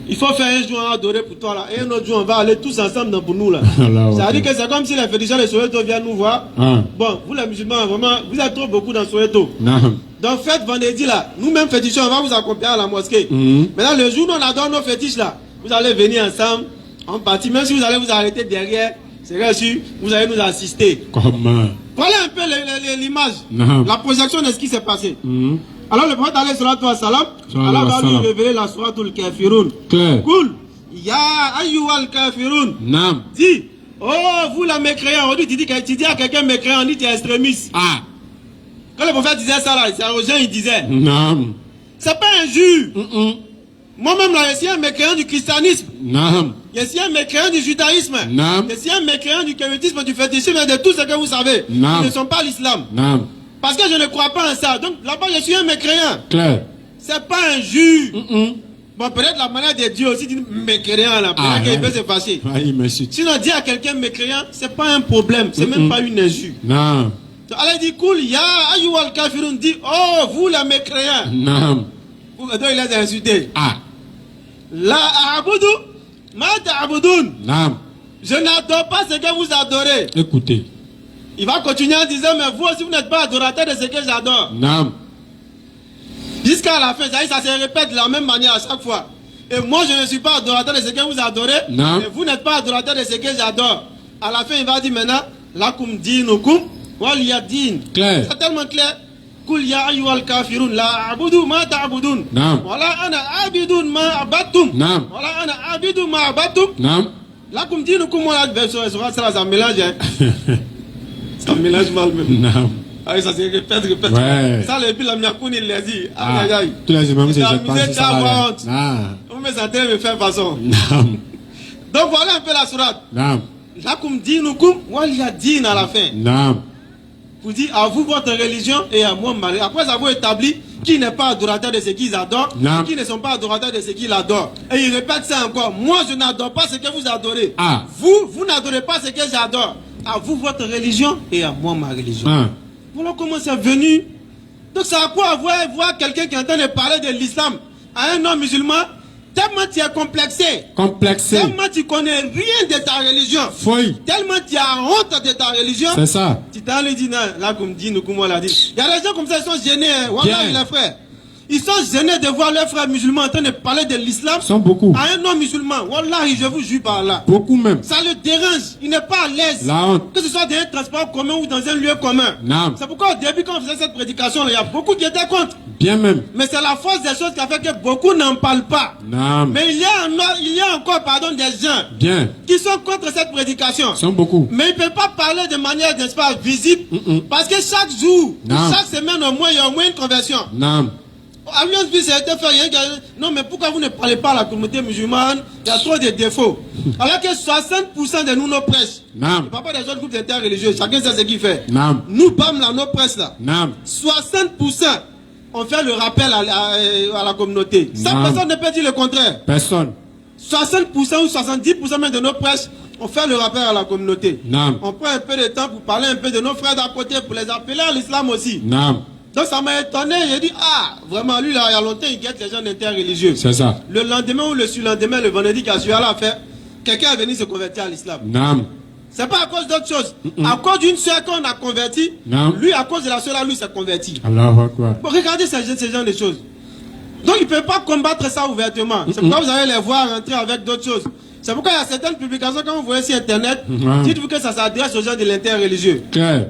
Il faut faire un jour à adorer pour toi là, et un autre jour on va aller tous ensemble dans pour nous là. Ça veut dire que c'est comme si les féticheurs de Soweto viennent nous voir. Bon, vous les musulmans, vraiment, vous êtes trop beaucoup dans Soweto. Donc faites vendredi là, nous-mêmes féticheurs, on va vous accompagner à la mosquée. Maintenant le jour où on adore nos fétiches là, vous allez venir ensemble, en partie, même si vous allez vous arrêter derrière, c'est reçu, vous allez nous assister. Comment? Voilà un peu l'image, la projection de ce qui s'est passé. Alors le prophète alayhi salatu wassalam, Allah va lui révéler la sourate Al-Kafirun. Cool. Ya ayyuhal kafirun. Dis, oh vous la mécréants, aujourd'hui tu dis à quelqu'un mécréant, on dit tu es extrémiste. Quand le prophète disait ça là, c'est aux gens il disait. C'est pas injure. Moi-même là, je suis un mécréant du christianisme. Je suis un mécréant du judaïsme. Je suis un mécréant du kémétisme, du fétichisme et de tout ce que vous savez. Ils ne sont pas l'islam. Parce que je ne crois pas en ça. Donc là-bas, je suis un mécréant. C'est pas un juge. Bon, peut-être la manière de Dieu aussi dit mécréant là. Peut-être qu'il peut se fâcher. Sinon, dire à quelqu'un mécréant, c'est pas un problème. C'est même pas une injure. Donc Allah dit, cool, ya ayyuhal kafirun, dit, oh, vous les mécréants. Donc il les a insultés. La a'budu ma ta'budun. Je n'adore pas ce que vous adorez. Écoutez. Il va continuer en disant, mais vous aussi vous n'êtes pas adorateur de ce que j'adore. Jusqu'à la fin, ça se répète de la même manière à chaque fois. Et moi je ne suis pas adorateur de ce que vous adorez. Et vous n'êtes pas adorateur de ce que j'adore. À la fin il va dire maintenant, lakum dinukum waliyadin. C'est tellement clair. Kul ya ayyuhal kafirun la a'budu ma ta'budun. Wala ana abidun ma abattum. Wala ana abidu ma abattum. Lakum dinukum waliyadin. Ça mélange. Ça mélange mal même. Ça se répète. Ça, les piles, la miakoun, il les dit. Tous les imams, c'est ça. Vous me sentez me faire façon. Donc voilà un peu la sourate. Lakum dinukum waliyadin à la fin. Vous dites à vous votre religion et à moi ma religion. Après avoir établi qui n'est pas adorateur de ce qu'ils adorent, qui ne sont pas adorateurs de ce qu'ils adorent. Et il répète ça encore. Moi je n'adore pas ce que vous adorez. Vous n'adorez pas ce que j'adore. À vous votre religion et à moi ma religion. Voilà comment c'est venu. Donc ça a quoi à voir quelqu'un qui est en train de parler de l'islam à un homme musulman Tellement tu es complexé. Complexé. Tellement tu connais rien de ta religion. Oui. Tellement tu as honte de ta religion. C'est ça. Tu t'en le dis, là, comme dit, nous, comme on l'a dit. Il y a des gens comme ça, ils sont gênés. Voilà, les frères. Ils sont gênés de voir leurs frères musulmans en train de parler de l'islam. Ils sont beaucoup. À un non-musulman. Wallahi, je vous jure par là. Beaucoup même. Ça le dérange. Il n'est pas à l'aise. La honte. Que ce soit dans un transport commun ou dans un lieu commun. C'est pourquoi au début, quand on faisait cette prédication, il y a beaucoup qui étaient contre. Bien même. Mais c'est la force des choses qui a fait que beaucoup n'en parlent pas. Mais il y a encore, des gens qui sont contre cette prédication. Ils sont beaucoup. Mais ils ne peuvent pas parler de manière, n'est-ce pas, visible. Parce que chaque jour, chaque semaine au moins, il y a au moins une conversion. Alliance Vie, ça a été fait. Non, mais pourquoi vous ne parlez pas à la communauté musulmane? Il y a trop de défauts. Alors que 60% de nous, nos prêches, il ne parle pas des autres groupes interreligieux. Chacun sait ce qu'il fait. Nous, BAM, là, nos prêches, là. 60%. On fait le rappel à la communauté. Ça, personne ne peut dire le contraire. Personne. 60% ou 70% même de nos prêches, on fait le rappel à la communauté. On prend un peu de temps pour parler un peu de nos frères d'à côté, pour les appeler à l'islam aussi. Donc ça m'a étonné, j'ai dit, vraiment, lui, là, il y a longtemps, il guette les gens interreligieux. C'est ça. Le lendemain ou le surlendemain, le vendredi qui a suivi à la fête, quelqu'un est venu se convertir à l'islam. C'est pas à cause d'autre chose. À cause d'une soeur qu'on a converti, lui, à cause de la soeur, lui, s'est converti. Bon, regardez ces gens de choses. Donc, il ne peut pas combattre ça ouvertement. C'est pourquoi vous allez les voir rentrer avec d'autres choses. C'est pourquoi il y a certaines publications, quand vous voyez sur Internet, dites-vous que ça s'adresse aux gens de l'interreligieux.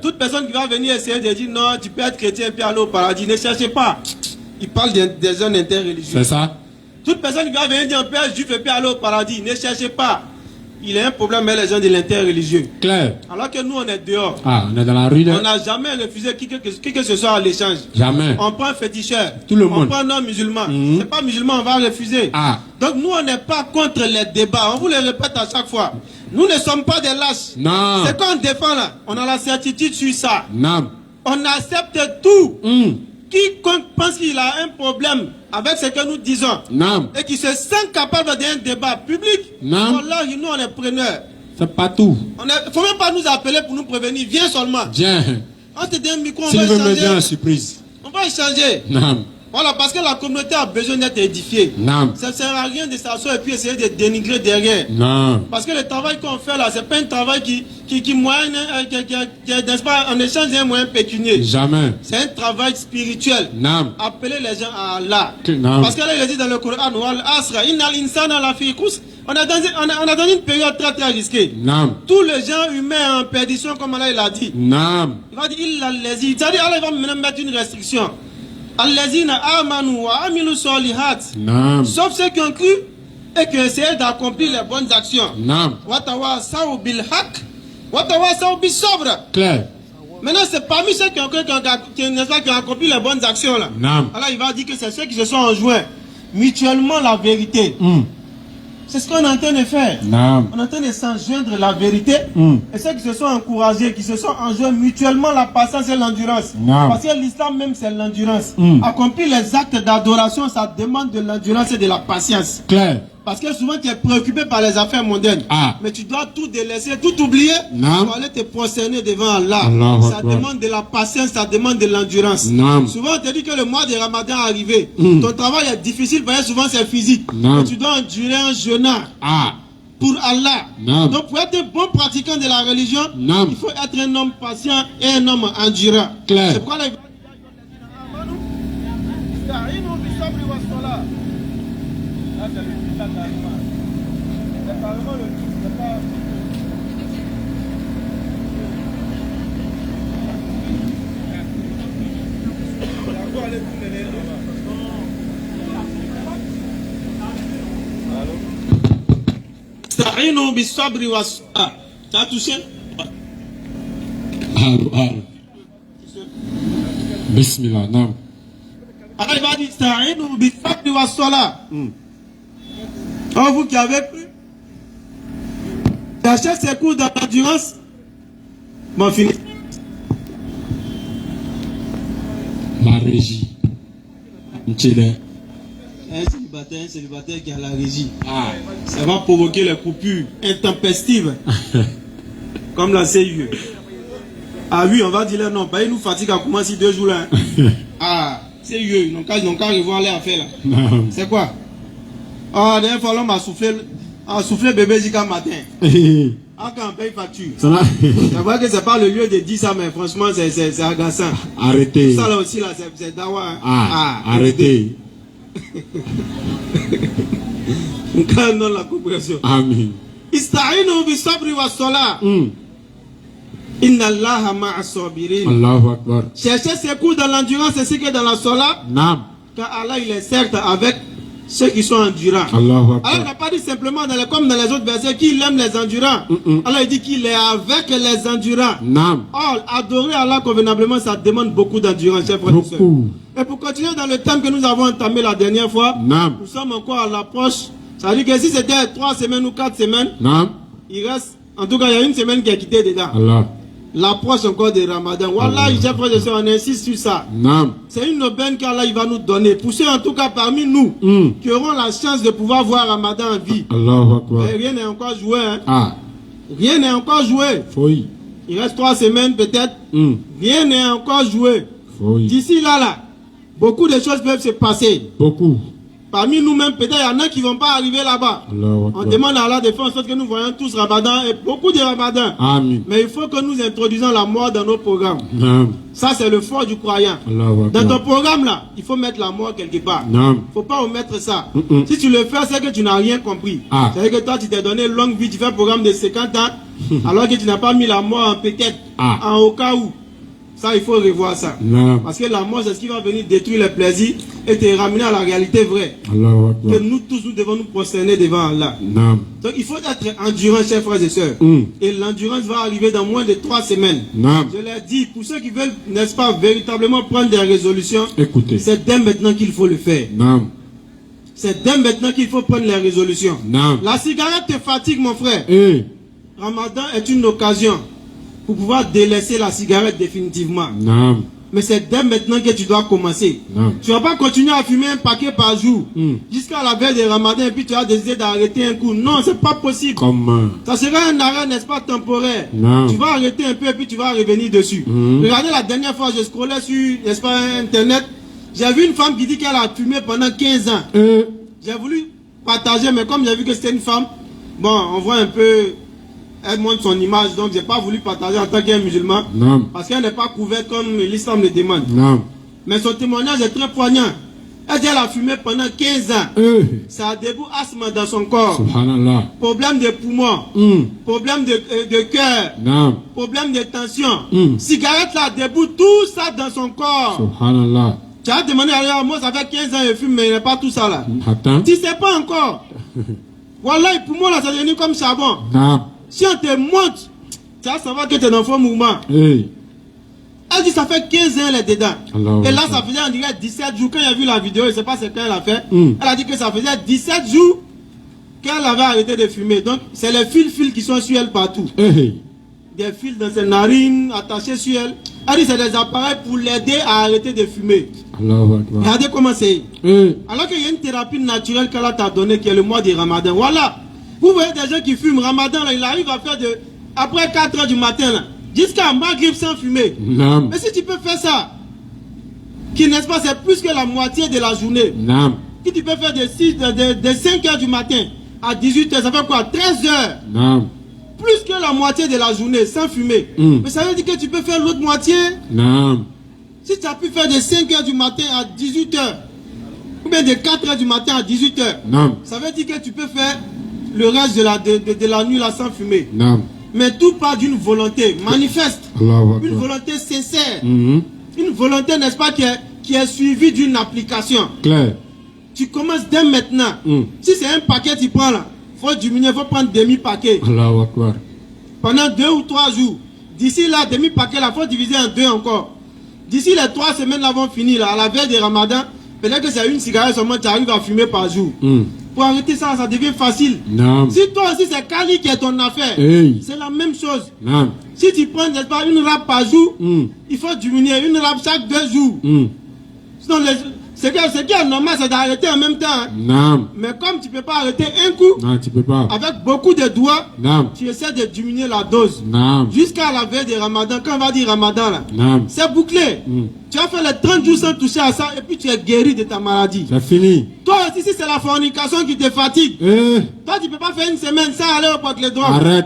Toute personne qui va venir essayer de dire non, tu peux être chrétien et puis aller au paradis, ne cherchez pas. Il parle des gens interreligieux. C'est ça. Toute personne qui va venir dire un père juif et puis aller au paradis, ne cherchez pas. Il y a un problème avec les gens de l'interreligieux. Alors que nous, on est dehors. On est dans la rue. On n'a jamais refusé qui que ce soit à l'échange. Jamais. On prend un féticheur. Tout le monde. On prend un non-musulman. C'est pas musulman, on va refuser. Donc nous, on n'est pas contre les débats. On vous le répète à chaque fois. Nous ne sommes pas des lâches. C'est qu'on défend là. On a la certitude sur ça. On accepte tout. Quiconque pense qu'il a un problème avec ce que nous disons et qui se sent capable d'un débat public, wallahi, nous on est preneurs. C'est pas tout. Il ne faut même pas nous appeler pour nous prévenir. Viens seulement. Viens. On te donne un micro, on si va échanger. Si me donner une surprise. On va échanger. Voilà, parce que la communauté a besoin d'être édifiée. Ça ne sert à rien de s'asseoir et puis essayer de dénigrer derrière. Parce que le travail qu'on fait là, c'est pas un travail qui moyenne, n'est-ce pas, en échange d'un moyen pécunier. Jamais. C'est un travail spirituel. Appeler les gens à Allah. Parce que là, il dit dans le Coran, on a dans une période très très risquée. Tous les gens humains en perdition, comme Allah il a dit. Il va dire, c'est-à-dire Allah va maintenant mettre une restriction. Sauf ceux qui ont cru et qui ont essayé d'accomplir les bonnes actions. Claire. Maintenant, c'est parmi ceux qui ont cru, qui ont accompli les bonnes actions là. Alors il va dire que c'est ceux qui se sont enjoints mutuellement la vérité. C'est ce qu'on est en train de faire. On est en train de s'enjoindre la vérité. Et ceux qui se sont encouragés, qui se sont enjoints mutuellement la patience et l'endurance. Parce que l'islam même c'est l'endurance. Accomplir les actes d'adoration, ça demande de l'endurance et de la patience. Claire. Parce que souvent tu es préoccupé par les affaires mondaines. Mais tu dois tout délaisser, tout oublier pour aller te prosterner devant Allah. Ça demande de la patience, ça demande de l'endurance. Souvent on te dit que le mois de Ramadan est arrivé. Ton travail est difficile parce que souvent c'est physique. Mais tu dois endurer un jeûneur pour Allah. Donc pour être un bon pratiquant de la religion, il faut être un homme patient et un homme endurant. C'est pourquoi les tu as touché? Bismillah, non. Alors il va dire oh, vous qui avez cru, cherchez ces cours d'endurance. Bon, fini. La régie. Un célibataire qui a la régie. Ça va provoquer les coupures intempestives. Comme la CIE. Oui, on va dire là, non, il nous fatigue à commencer 2 jours là. CIE, ils n'ont qu'à revoir les affaires là. C'est quoi? Oh, dernière fois, l'homme a soufflé bébé jusqu'à matin. Ah, quand on paye facture. C'est vrai que c'est pas le lieu de dire ça, mais franchement, c'est agaçant. Arrêtez. Ça là aussi, là, c'est dawa. Arrêtez. Quand on la compréhension. Amen. Ista'inu bi sabri wa salat. Inna Allaha ma'a sabirin. Allahu Akbar. Cherchez secours dans l'endurance ainsi que dans la salat. Naam. Car Allah, il est certes avec ceux qui sont endurants. Allahu Akbar. Allah n'a pas dit simplement comme dans les autres versets qu'il aime les endurants. Allah il dit qu'il est avec les endurants. Naam. Or, adorer Allah convenablement, ça demande beaucoup d'endurance, chers frères et sœurs. Et pour continuer dans le thème que nous avons entamé la dernière fois, Naam. nous sommes encore à l'approche. Ça veut dire que si c'était 3 semaines ou 4 semaines, Naam. il reste, en tout cas, il y a une semaine qui est quittée dedans. Allah. L'approche encore de Ramadan. Voilà, chers frères et sœurs, on insiste sur ça. Naam. C'est une aubaine qu'Allah il va nous donner. Pour ceux en tout cas parmi nous qui auront la chance de pouvoir voir Ramadan en vie. Allahu Akbar. Mais rien n'est encore joué. Hein. Ah. Rien n'est encore joué. Foi. Il reste 3 semaines peut-être. Rien n'est encore joué. Foi. D'ici là, beaucoup de choses peuvent se passer. Beaucoup. Parmi nous-mêmes, peut-être il y en a qui ne vont pas arriver là-bas. On demande à Allah de faire en sorte que nous voyons tous Ramadan et beaucoup de Ramadan. Amen. Mais il faut que nous introduisons la mort dans nos programmes. Naam. Ça, c'est le fort du croyant. Allahu Akbar. Dans ton programme là, il faut mettre la mort quelque part. Naam. Il ne faut pas omettre ça. Si tu le fais, c'est que tu n'as rien compris. Ah. C'est-à-dire que toi, tu t'es donné longue vie, tu fais un programme de 50 ans, alors que tu n'as pas mis la mort en peut-être, en au cas où. Ça, il faut revoir ça. Naam. Parce que la mort, c'est ce qui va venir détruire les plaisirs et te ramener à la réalité vraie. Allahu Akbar. Que nous tous, nous devons nous prosterner devant Allah. Naam. Donc, il faut être endurant, chers frères et sœurs. Et l'endurance va arriver dans moins de 3 semaines. Naam. Je l'ai dit, pour ceux qui veulent, n'est-ce pas, véritablement prendre des résolutions, Écoutez. c'est dès maintenant qu'il faut le faire. Naam. C'est dès maintenant qu'il faut prendre les résolutions. Naam. La cigarette te fatigue, mon frère. Eh. Ramadan est une occasion pour pouvoir délaisser la cigarette définitivement. Naam. Mais c'est dès maintenant que tu dois commencer. Naam. Tu ne vas pas continuer à fumer un paquet par jour jusqu'à la veille de Ramadan et puis tu as décidé d'arrêter un coup. Non, c'est pas possible. Comment? Ça sera un arrêt, n'est-ce pas, temporaire. Non. Tu vas arrêter un peu et puis tu vas revenir dessus. Regardez, la dernière fois, je scrollais sur, n'est-ce pas, Internet. J'ai vu une femme qui dit qu'elle a fumé pendant 15 ans. J'ai voulu partager, mais comme j'ai vu que c'était une femme, bon, on voit un peu, elle montre son image, donc j'ai pas voulu partager en tant qu'un musulman. Non. Parce qu'elle n'est pas couverte comme l'islam le demande. Non. Mais son témoignage est très poignant. Elle dit qu'elle a fumé pendant 15 ans. Ça a début asthme dans son corps. Subhanallah. Problème de poumons. Problème de cœur. Non. Problème de tension. Cigarette là, début, tout ça dans son corps. Subhanallah. Tu as demandé à moi, ça fait 15 ans je fume, mais il n'y a pas tout ça là. Attends. Tu ne sais pas encore. Voilà, les poumons là, ça devient comme charbon. Non. Si on te montre, tu vas savoir que tu es dans un faux mouvement. Hey. Elle dit ça fait 15 ans elle est dedans. Allah. Et là ça faisait en direct 17 jours. Quand il a vu la vidéo, je ne sais pas ce qu'elle a fait. Elle a dit que ça faisait 17 jours qu'elle avait arrêté de fumer. Donc c'est les fils qui sont sur elle partout. Hey. Des fils dans ses narines attachés sur elle. Elle dit c'est des appareils pour l'aider à arrêter de fumer. Allahu Akbar. Regardez comment c'est. Hey. Alors qu'il y a une thérapie naturelle qu'Allah t'a donnée qui est le mois du Ramadan. Voilà. Vous voyez des gens qui fument Ramadan, là, il arrive à faire de après 4 h du matin là, jusqu'à Maghrib sans fumer. Non. Mais si tu peux faire ça, qui n'est-ce pas, c'est plus que la moitié de la journée. Non. Si tu peux faire de 5 h du matin à 18 h, ça fait quoi? 13 h. Non. Plus que la moitié de la journée sans fumer. Mais ça veut dire que tu peux faire l'autre moitié. Non. Si tu as pu faire de 5 h du matin à 18 h, ou bien de 4 h du matin à 18 h, Non. ça veut dire que tu peux faire le reste de la nuit là sans fumer. Non. Mais tout part d'une volonté manifeste. Allahu Une Akbar. volonté sincère. Une volonté, n'est-ce pas, qui est suivie d'une application. Claire. Tu commences dès maintenant. Si c'est un paquet tu prends là, il faut diminuer, il faut prendre demi-paquet. Allahu Akbar. Pendant 2 ou 3 jours. D'ici là, demi-paquet là, il faut diviser en 2 encore. D'ici les 3 semaines là vont finir là, à la veille de Ramadan, peut-être que c'est une cigarette seulement tu arrives à fumer par jour. Pour arrêter ça, ça devient facile. Non. Si toi aussi c'est Kali qui est ton affaire, Hey. c'est la même chose. Non. Si tu prends, n'est-ce pas, une râpe par jour, il faut diminuer une râpe chaque 2 jours. Sinon Ce qui est normal, c'est d'arrêter en même temps. Hein. Naam. Mais comme tu ne peux pas arrêter un coup, Non, tu peux pas. avec beaucoup de doigts, Naam. tu essaies de diminuer la dose. Naam. Jusqu'à la veille de Ramadan, quand on va dire Ramadan, là, Naam. c'est bouclé. Tu as fait les 30 jours sans toucher à ça et puis tu es guéri de ta maladie. C'est fini. Toi aussi, si c'est la fornication qui te fatigue, Eh, toi tu ne peux pas faire une semaine sans aller au porte les droits. arrête.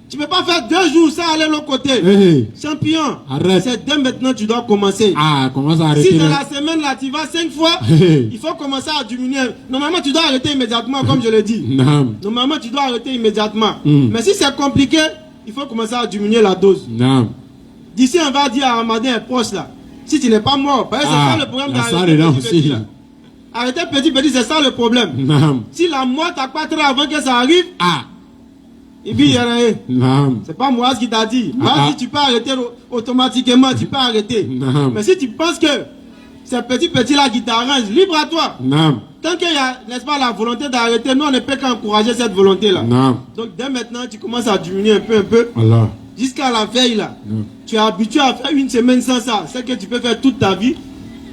Tu ne peux pas faire 2 jours sans aller de l'autre côté. Eh, Champion, arrête. c'est dès maintenant tu dois commencer. Ah, commence à Si arrêter. dans là. la semaine là tu vas 5 fois, Eh, il faut commencer à diminuer. Normalement tu dois arrêter immédiatement comme je l'ai dit. Naam. Normalement tu dois arrêter immédiatement. Mm. Mais si c'est compliqué, il faut commencer à diminuer la dose. Naam. D'ici on va dire à Ramadan est proche là. Si tu n'es pas mort, parce que c'est ça le problème il y a ça d'arrêter dedans petit, petit, aussi. là. Arrêter petit, c'est ça le problème. Naam. Si la mort t'a 4 heures avant que ça arrive, Ah. et puis il y en a un. Naam. C'est pas moi qui t'a dit. Moi, Ah, si tu peux arrêter automatiquement, tu peux arrêter. Naam. Mais si tu penses que c'est petit là qui t'arrange, libre à toi. Naam. Tant qu'il y a, n'est-ce pas, la volonté d'arrêter, nous on ne peut qu'encourager cette volonté-là. Naam. Donc dès maintenant, tu commences à diminuer un peu, Allah. jusqu'à la veille là. Naam. Tu es habitué à faire une semaine sans ça. C'est que tu peux faire toute ta vie,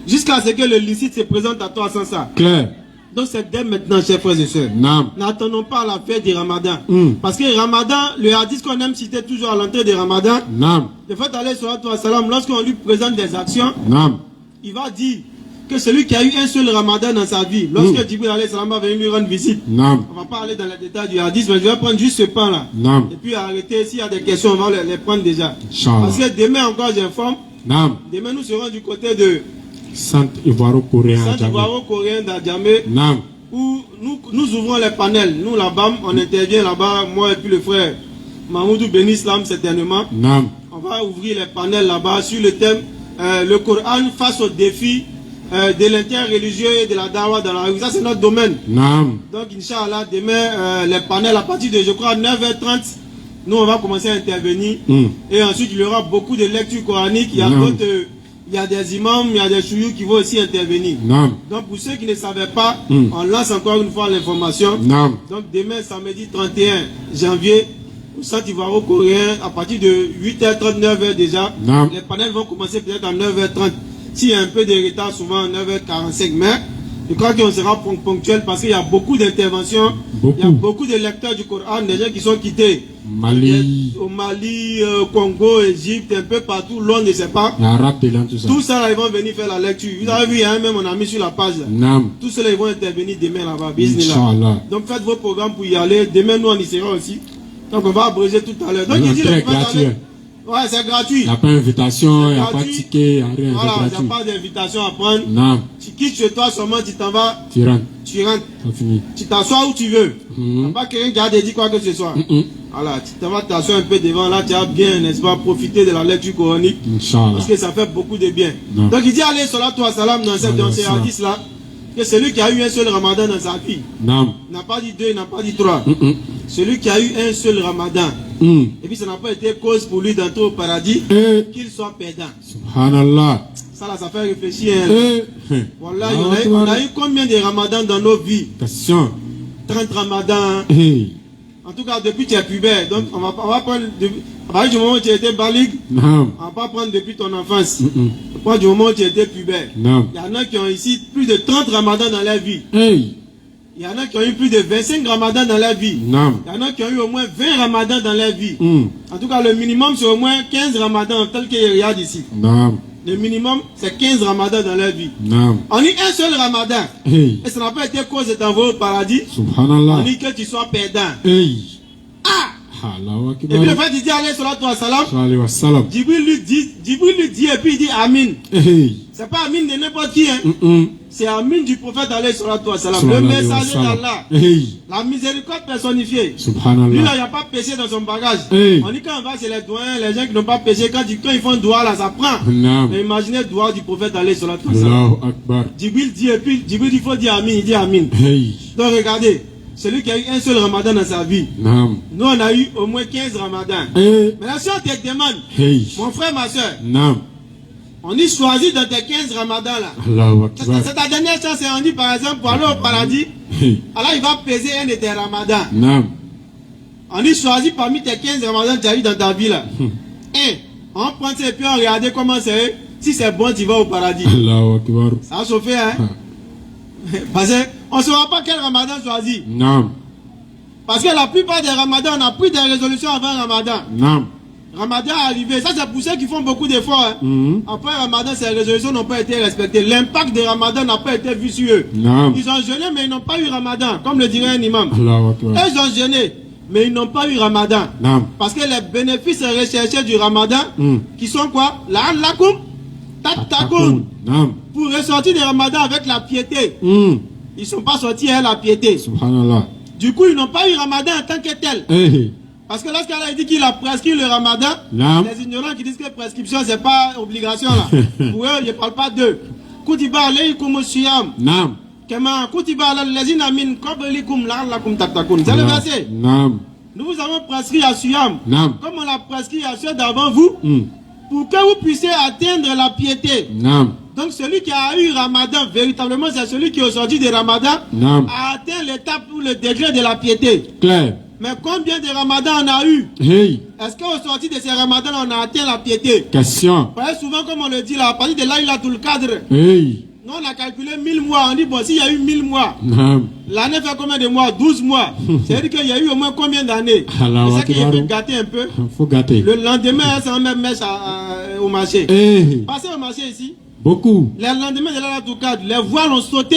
jusqu'à ce que le licite se présente à toi sans ça. Claire. Donc c'est dès maintenant, chers frères et sœurs. Naam. N'attendons pas la fête du Ramadan. Mm. Parce que Ramadan, le hadith qu'on aime citer toujours à l'entrée du Ramadan, Naam. le fait d'aller sur la salam, lorsqu'on lui présente des actions, Naam. il va dire que celui qui a eu un seul Ramadan dans sa vie, lorsque Jibril alayhi salam va venir lui rendre visite, Naam. on va pas aller dans les détails du hadith, mais je vais prendre juste ce pan là. Naam. Et puis arrêter, s'il y a des questions, on va les prendre déjà. Inch'Allah. Parce que demain encore, j'informe, Naam. demain nous serons du côté de Centre Ivoiro-Coréen à Centre Djamé. Ivoiro-Coréen d'Adjamé, Naam. où nous ouvrons les panels. Nous là-bas, on intervient là-bas, moi et puis le frère Mahmoudou Ben Islam certainement. Naam. On va ouvrir les panels là-bas sur le thème le Coran face aux défis de l'interreligieux et de la dawa dans la rue. Ça c'est notre domaine. Naam. Donc Inch'Allah, demain les panels à partir de je crois 9h30, nous on va commencer à intervenir. Et ensuite il y aura beaucoup de lectures coraniques. Il y a d'autres, il y a des imams, il y a des chouyous qui vont aussi intervenir. Naam. Donc pour ceux qui ne savaient pas, on lance encore une fois l'information. Naam. Donc demain samedi 31 janvier, au Centre Ivoiro-Coréen, à partir de 8h30, 9h déjà, Naam. les panels vont commencer peut-être à 9h30. S'il y a un peu de retard, souvent à 9h45, mais je crois qu'on sera ponctuel parce qu'il y a beaucoup d'interventions, il y a beaucoup de lecteurs du Coran, des gens qui sont quittés. Mali. Au Mali, Congo, Égypte, un peu partout, l'on ne sait pas. L'arabe, tout ça. Tout ça, là, ils vont venir faire la lecture. Vous avez vu, il y a un même, on a mis sur la page. Là. Naam. Tous ceux-là, ils vont intervenir demain là-bas. Bismillah. Inch'Allah. Donc faites vos programmes pour y aller. Demain, nous, on y sera aussi. Donc on va abréger tout à l'heure. Donc il dit Très le prophète gratuit. allait- Ouais, c'est gratuit. Il n'y a pas d'invitation, il n'y a pas de Gratuit. ticket, il n'y a rien, Voilà, c'est il n'y a gratuit. pas d'invitation à prendre. Naam. Tu quittes chez toi seulement, tu t'en vas, Tu rentres, tu rentres. c'est fini. Tu t'assois où tu veux. Il n'y a Mhm. pas quelqu'un qui a dit quoi que ce soit. Mhm. Voilà, tu t'en vas t'asseoir un peu devant. Là, tu as bien, n'est-ce pas, profiter de la lecture coranique. Inch'Allah. Parce que ça fait beaucoup de bien. Non. Donc il dit, allez, salatu wa salam dans ces hadiths-là, que celui qui a eu un seul ramadan dans sa vie, Naam. il n'a pas dit 2, il n'a pas dit 3. Mhm. Celui qui a eu un seul ramadan, Mhm. et puis ça n'a pas été cause pour lui d'entrer au paradis, Eh, qu'il soit perdant. subhanallah. Ça là, ça fait réfléchir. Hein. Eh, Voilà, on a eu combien de ramadans dans nos vies? question. 30 ramadans. Eh, En tout cas, depuis que tu es pubère. Donc on va prendre, à partir du moment où tu étais balig, Naam. on va pas prendre depuis ton enfance. Mhm. À partir du moment où tu étais pubère. Naam. Il y en a qui ont ici plus de 30 ramadans dans leur vie. Eh, Il y en a qui ont eu plus de 25 ramadans dans leur vie. Naam. Il y en a qui ont eu au moins 20 ramadans dans leur vie. Mhm. En tout cas, le minimum, c'est au moins 15 ramadans, tel qu'il regarde ici. Naam. Le minimum, c'est 15 ramadans dans leur vie. Naam. On dit un seul ramadan. Eh, Et ça n'a pas été cause de t'envoyer au paradis. On subhanallah. dit que tu sois perdant. Eh, Ah! Allahu Et puis le Akbar. fait il dit, allez, salatu wa salam. Sallallahu alayhi wa sallam. Jibril lui dit, et puis il dit Amin. Eh, C'est pas Amin de n'importe qui, hein. mhm. C'est Amin du prophète, allez, salatu wa salam. Le Sallallahu alayhi wa messager sallam. d'Allah. Eh, La miséricorde personnifiée. Lui là, subhanallah. il n'y a pas péché dans son bagage. Hey. On dit quand on va chez les doyens, les gens qui n'ont pas péché, quand ils font doigt là, ça prend. Naam. Mais imaginez le doigt du prophète, allez, salatu wa salam. Allahu Akbar. Jibril dit, et puis Jibril, il faut dire Amin, il dit Amin. Eh, Donc regardez, celui qui a eu un seul ramadan dans sa vie, Naam. nous on a eu au moins 15 ramadans. Eh, Maintenant si on te demande, hey. mon frère, ma soeur, Naam. on dit choisis dans tes 15 ramadans là. Allahu Akbar. C'est ta dernière chance, et on dit par exemple pour aller au paradis, Hey. alors il va peser un de tes ramadans. Naam. On dit choisis parmi tes 15 ramadans que tu as eu dans ta vie là. Et on prend ça et puis on regarde comment c'est. Si c'est bon, tu vas au paradis. Allahu Akbar. Ça a chauffé, hein? Parce qu'on ne saura pas quel ramadan choisir. Naam. Parce que la plupart des ramadans, on a pris des résolutions avant ramadan. Naam. Ramadan est arrivé. Ça, c'est pour ceux qui font beaucoup d'efforts. Hein. Après ramadan, ces résolutions n'ont pas été respectées. L'impact des ramadans n'a pas été vu sur eux. Naam. Ils ont jeûné, mais ils n'ont pas eu ramadan. Comme le dirait un imam. Allahu Akbar. Ils ont jeûné, mais ils n'ont pas eu ramadan. Naam. Parce que les bénéfices recherchés du ramadan, qui sont quoi? La'allakum tattaqun. Naam. Pour ressortir des ramadans avec la piété. Ils ne sont pas sortis avec la piété. Subhanallah. Du coup, ils n'ont pas eu ramadan en tant que tel. Hey. Parce que lorsqu'Allah dit qu'il a prescrit le ramadan, Naam. les ignorants qui disent que prescription, c'est pas obligation là. Pour eux, je ne parle pas d'eux. Kutiba alaykum siyam. Naam. Kama kutiba alal lazina min qablikum la'allakum tattaqun. C'est le verset. Naam. Nous vous avons prescrit à Siyam. Naam. Comme on l'a prescrit à ceux d'avant vous, pour que vous puissiez atteindre la piété. Naam. Donc celui qui a eu Ramadan, véritablement c'est celui qui est sorti de Ramadan, Naam. a atteint l'étape ou le degré de la piété. Claire. Mais combien de Ramadans on a eu? Hey. Est-ce qu'au sorti de ces Ramadans on a atteint la piété? Question. Parce que souvent comme on le dit là, à partir de là il a tout le cadre. Hey. Nous on a calculé 1000 mois, on dit bon s'il y a eu 1000 mois, Naam. l'année fait combien de mois? 12 mois. C'est-à-dire qu'il y a eu au moins combien d'années? Allahu C'est ça qui Akbar. est gâté un peu. Faut gâter. Le lendemain, c'est même mèche au marché. Hey. Passez au marché ici. Beaucoup. Le lendemain de la Toukad, les voiles ont sauté.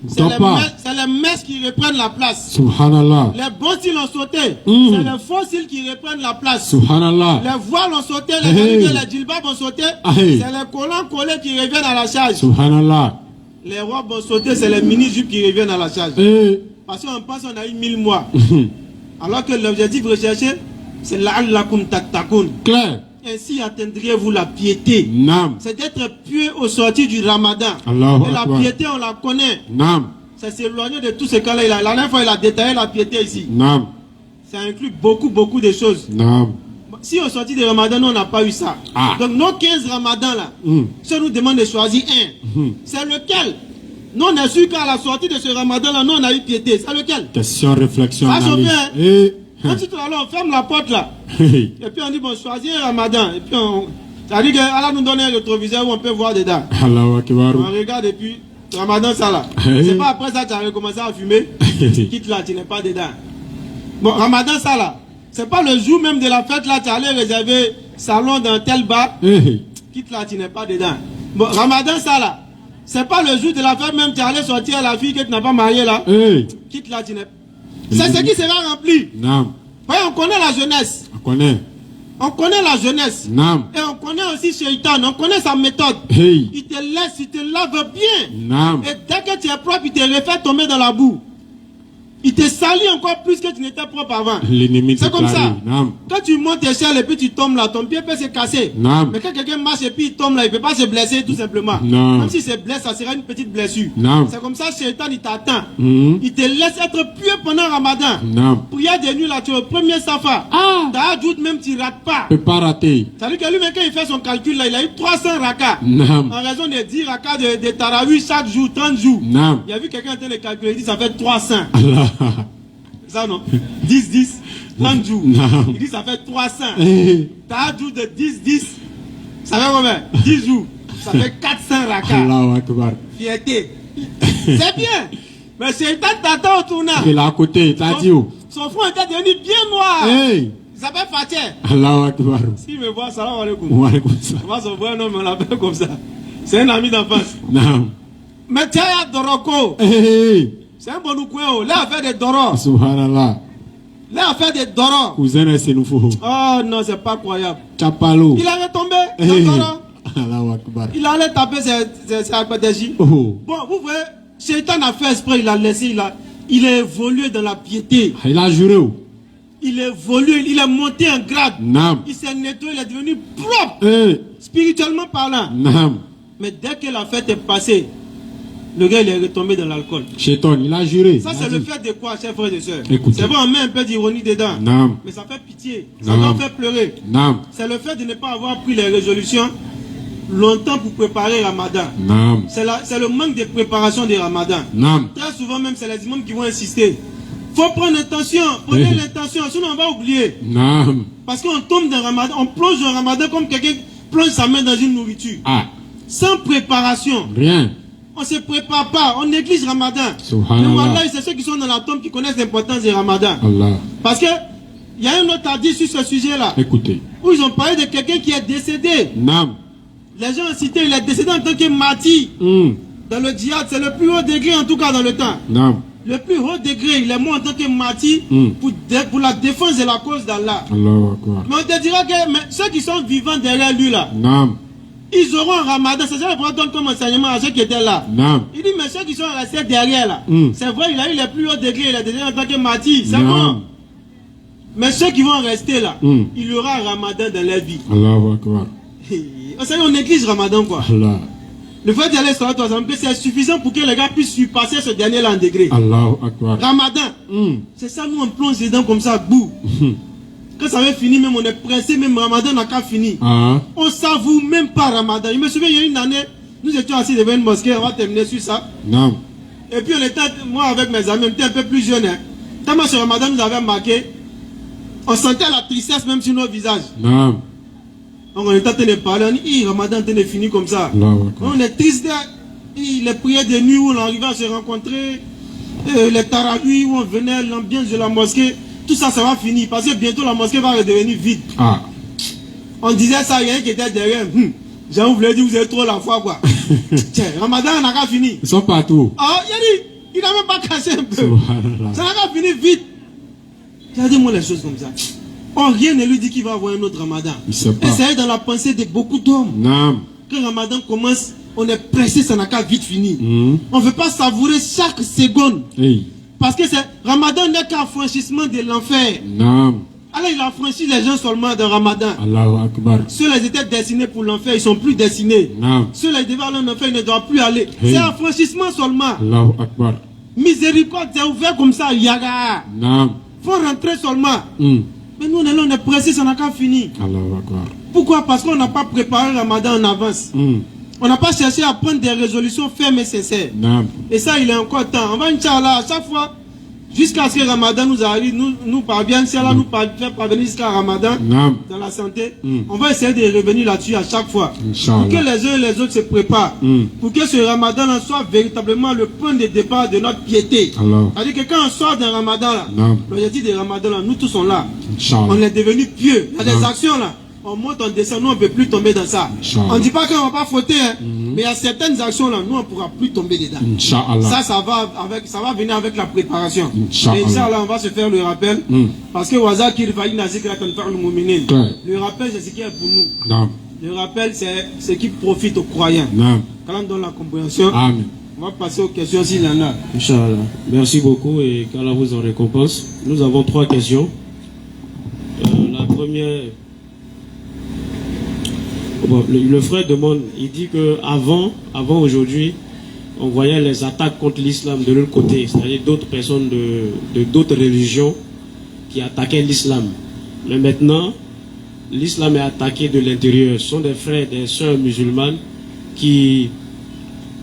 C'est les messes qui reprennent la place. Subhanallah. Les bons cils ont sauté. C'est les faux cils qui reprennent la place. Subhanallah. Les voiles ont sauté, Hey. les djilbabs ont sauté. Hey. C'est les collants collés qui reviennent à la charge. Subhanallah. Les robes ont sauté, c'est les mini-jupes qui reviennent à la charge. Hey. Parce qu'on pense qu'on a eu 1000 mois. Alors que l'objectif recherché, c'est la'allakum tattaqun. Claire. Ainsi atteindriez-vous la piété. Naam. C'est d'être pieux au sortir du ramadan. Allahu Et la Akbar. piété, on la connaît. Naam. C'est s'éloigner de tout ce cas-là. La dernière fois, il a détaillé la piété ici. Naam. Ça inclut beaucoup de choses. Naam. Si au sortir du ramadan, nous, on n'a pas eu ça. Ah. Donc, nos 15 ramadans là, si on nous demande de choisir un, c'est lequel? Nous, on est sûr qu'à la sortie de ce ramadan là, nous, on a eu piété. C'est lequel? Question, réflexion, Ça analyse. chauffe, hein? Hey. Quand tu te on ferme la porte là. Hey. Et puis on dit, bon, choisis un ramadan. Et puis ça dit qu'Allah nous donne un rétroviseur où on peut voir dedans. Allahu Akbar. On regarde et puis, ramadan ça là. Hey. C'est pas après ça que tu as recommencé à fumer. Quitte là, tu n'es pas dedans. Bon, ramadan ça là. C'est pas le jour même de la fête là, tu allais réserver salon dans tel bar. Hey. Quitte là, tu n'es pas dedans. Bon, ramadan ça là. C'est pas le jour de la fête même, tu allais sortir à la fille que tu n'as pas mariée là. Hey. Quitte là, tu n'es pas. C'est ce qui sera rempli. Naam. Ouais, on connaît la jeunesse. On connaît. On connaît la jeunesse. Naam. Et on connaît aussi Shaitan. On connaît sa méthode. Hey. Il te laisse, il te lave bien. Naam. Et dès que tu es propre, il te refait tomber dans la boue. Il te salit encore plus que tu n'étais propre avant. L'ennemi C'est comme ça. déclaré. Naam. Quand tu montes échelle et puis tu tombes là, ton pied peut se casser. Naam. Mais quand quelqu'un marche et puis il tombe là, il ne peut pas se blesser tout simplement. Non. Même si se blesse, ça sera une petite blessure. Non. C'est comme ça, Shaitan, il t'attend. Mhm. Il te laisse être pieux pendant Ramadan. Naam. Prière de nuit là, tu es au premier safa. Ah. T'ajoutes même, tu ne rates pas. Peut pas rater. C'est-à-dire que lui-même, quand il fait son calcul là, il a eu 300 rakas. Naam. En raison de 10 rakas de Tarawih chaque jour, 30 jours. Naam. Il a vu quelqu'un en train de calculer, il dit ça fait 300. Allah. Ça non 10, 10, 30 jours. Non. Il dit ça fait 300. Hey. Tajout de 10, 10. Ça fait combien? 10 jours. Ça fait 400 rakas. Allahu Akbar. Fierté. C'est bien. Mais c'est t'attend au tournant. Il est à côté, t'as dit où? Son front était devenu bien noir. Hey. Il s'appelle Fatih. Allahu Akbar. S'il me voit, salam alaikum. Wa alaykoum salam. On va se voir un homme, on l'appelle comme ça. C'est un ami d'enfance. Naam. Mais tiens, il y a Doroko. Hey. C'est un bon coin. Là, on fait des Doros. Subhanallah. Là, on fait des Doros. Cousin, c'est nous fou. Oh non, c'est pas croyable. Chapalo. Il allait tomber dans Hey. le Doro. Allahu Akbar. Il allait taper ses Akbadeji. Oh. Bon, vous voyez, Shaitan a fait esprit, il a laissé, il a évolué dans la piété. Il a juré où? Il a évolué, il est monté en grade. Naam. Il s'est nettoyé, il est devenu propre, Hey. spirituellement parlant. Naam. Mais dès que la fête est passée, le gars il est retombé dans l'alcool. Shaitan, il a juré. Ça, Il c'est a le dit. fait de quoi, chers frères et sœurs? Écoutez. C'est bon, on met un peu d'ironie dedans. Naam. Mais ça fait pitié. Ça Non. doit faire pleurer. Naam. C'est le fait de ne pas avoir pris les résolutions longtemps pour préparer Ramadan. Naam. C'est le manque de préparation des Ramadan. Naam. Très souvent même, c'est les imams qui vont insister. Faut prendre l'intention. Prenez l'intention, sinon on va oublier. Naam. Parce qu'on tombe dans Ramadan, on plonge dans Ramadan comme quelqu'un plonge sa main dans une nourriture. Ah. Sans préparation. Rien. On ne se prépare pas, on néglige Ramadan. Subhanallah. Mais voilà, c'est ceux qui sont dans la tombe qui connaissent l'importance du Ramadan. Allah. Parce que il y a un autre hadith sur ce sujet-là. Écoutez. Où ils ont parlé de quelqu'un qui est décédé. Nam. Les gens ont cité, il est décédé en tant que martyr. Dans le djihad, c'est le plus haut degré en tout cas dans le temps. Nam. Le plus haut degré, il est mort en tant que martyr pour la défense de la cause d'Allah. Allahu Akbar. Mais on te dira que ceux qui sont vivants derrière lui là, Nam. ils auront un Ramadan. C'est ça le prophète donne comme enseignement à ceux qui étaient là. Nam. Il dit, mais ceux qui sont restés derrière là, c'est vrai, il a eu les plus hauts degrés, il est décédé en tant que martyr, c'est bon. Mais ceux qui vont rester là, il y aura un Ramadan dans leur vie. Allahu Akbar. On néglige Ramadan quoi. Allah. Le fait d'y aller sur la toison, c'est suffisant pour que les gars puissent surpasser ce dernier là en degré. Allahu Akbar. Ramadan. C'est ça, nous on plonge dedans comme ça, bout. Quand ça va finir, même on est pressé, même Ramadan n'a qu'à finir. On savoure même pas Ramadan. Je me souviens, il y a une année, nous étions assis devant une mosquée, on va terminer sur ça. Non. Et puis on était, moi avec mes amis, on était un peu plus jeunes. Tellement ce Ramadan nous avait marqué, on sentait la tristesse même sur nos visages. Non. Donc on était en train de parler, on dit, Ramadan est fini comme ça. On est triste, les prières de nuit où on arrivait à se rencontrer, les tarawih où on venait, l'ambiance de la mosquée, tout ça, ça va finir parce que bientôt la mosquée va redevenir vide. On disait ça, il y a un qui était derrière. Jean, vous voulez dire, vous avez trop la foi quoi. Tiens, Ramadan n'a qu'à finir. Ils sont partout. Ah, il n'a même pas cassé un peu. Ça n'a qu'à finir vite. Regardez-moi les choses comme ça. Oh, rien ne lui dit qu'il va avoir un autre Ramadan. Il sait pas. Et ça est dans la pensée de beaucoup d'hommes. Non. Quand Ramadan commence, on est pressé, ça n'a qu'à vite finir. On ne veut pas savourer chaque seconde. Parce que Ramadan n'est qu'un franchissement de l'enfer. Non. Alors il a franchi les gens seulement dans Ramadan. Allahu Akbar. Ceux-là étaient destinés pour l'enfer, ils ne sont plus destinés. Non. Ceux-là ils devaient aller en enfer, ils ne doivent plus aller. C'est un franchissement seulement. Allahu Akbar. Miséricorde, c'est ouvert comme ça, yaga. Non. Faut rentrer seulement. Mais nous on est là, on est pressé, ça n'a qu'à finir. Allahu Akbar. Pourquoi? Parce qu'on n'a pas préparé le Ramadan en avance. On n'a pas cherché à prendre des résolutions fermes et sincères. Non. Et ça, il est encore temps. On va, Inch'Allah, à chaque fois, jusqu'à ce que Ramadan nous arrive, nous parvienne, Inch'Allah nous fait parvenir jusqu'à Ramadan, dans la santé. On va essayer de revenir là-dessus à chaque fois. Pour que les uns et les autres se préparent. Pour que ce Ramadan soit véritablement le point de départ de notre piété. C'est-à-dire que quand on sort d'un Ramadan, l'objectif des Ramadan, là, nous tous sommes là. On est devenus pieux. Il y a des actions là. On monte, on descend, nous on ne peut plus tomber dans ça. On ne dit pas qu'on ne va pas fauter, hein, mais il y a certaines actions là, nous on ne pourra plus tomber dedans. Ça va venir avec la préparation. Et Inch'Allah, on va se faire le rappel. Parce que le rappel c'est ce qui est pour nous. Le rappel c'est ce qui profite aux croyants. Quand on donne la compréhension, on va passer aux questions s'il y en a. Inch'Allah. Merci beaucoup et qu'Allah vous en récompense. Nous avons 3 questions. La première. Bon, le frère demande, il dit que avant aujourd'hui, on voyait les attaques contre l'islam de l'autre côté, c'est-à-dire d'autres personnes de d'autres religions qui attaquaient l'islam. Mais maintenant, l'islam est attaqué de l'intérieur. Ce sont des frères, des sœurs musulmanes qui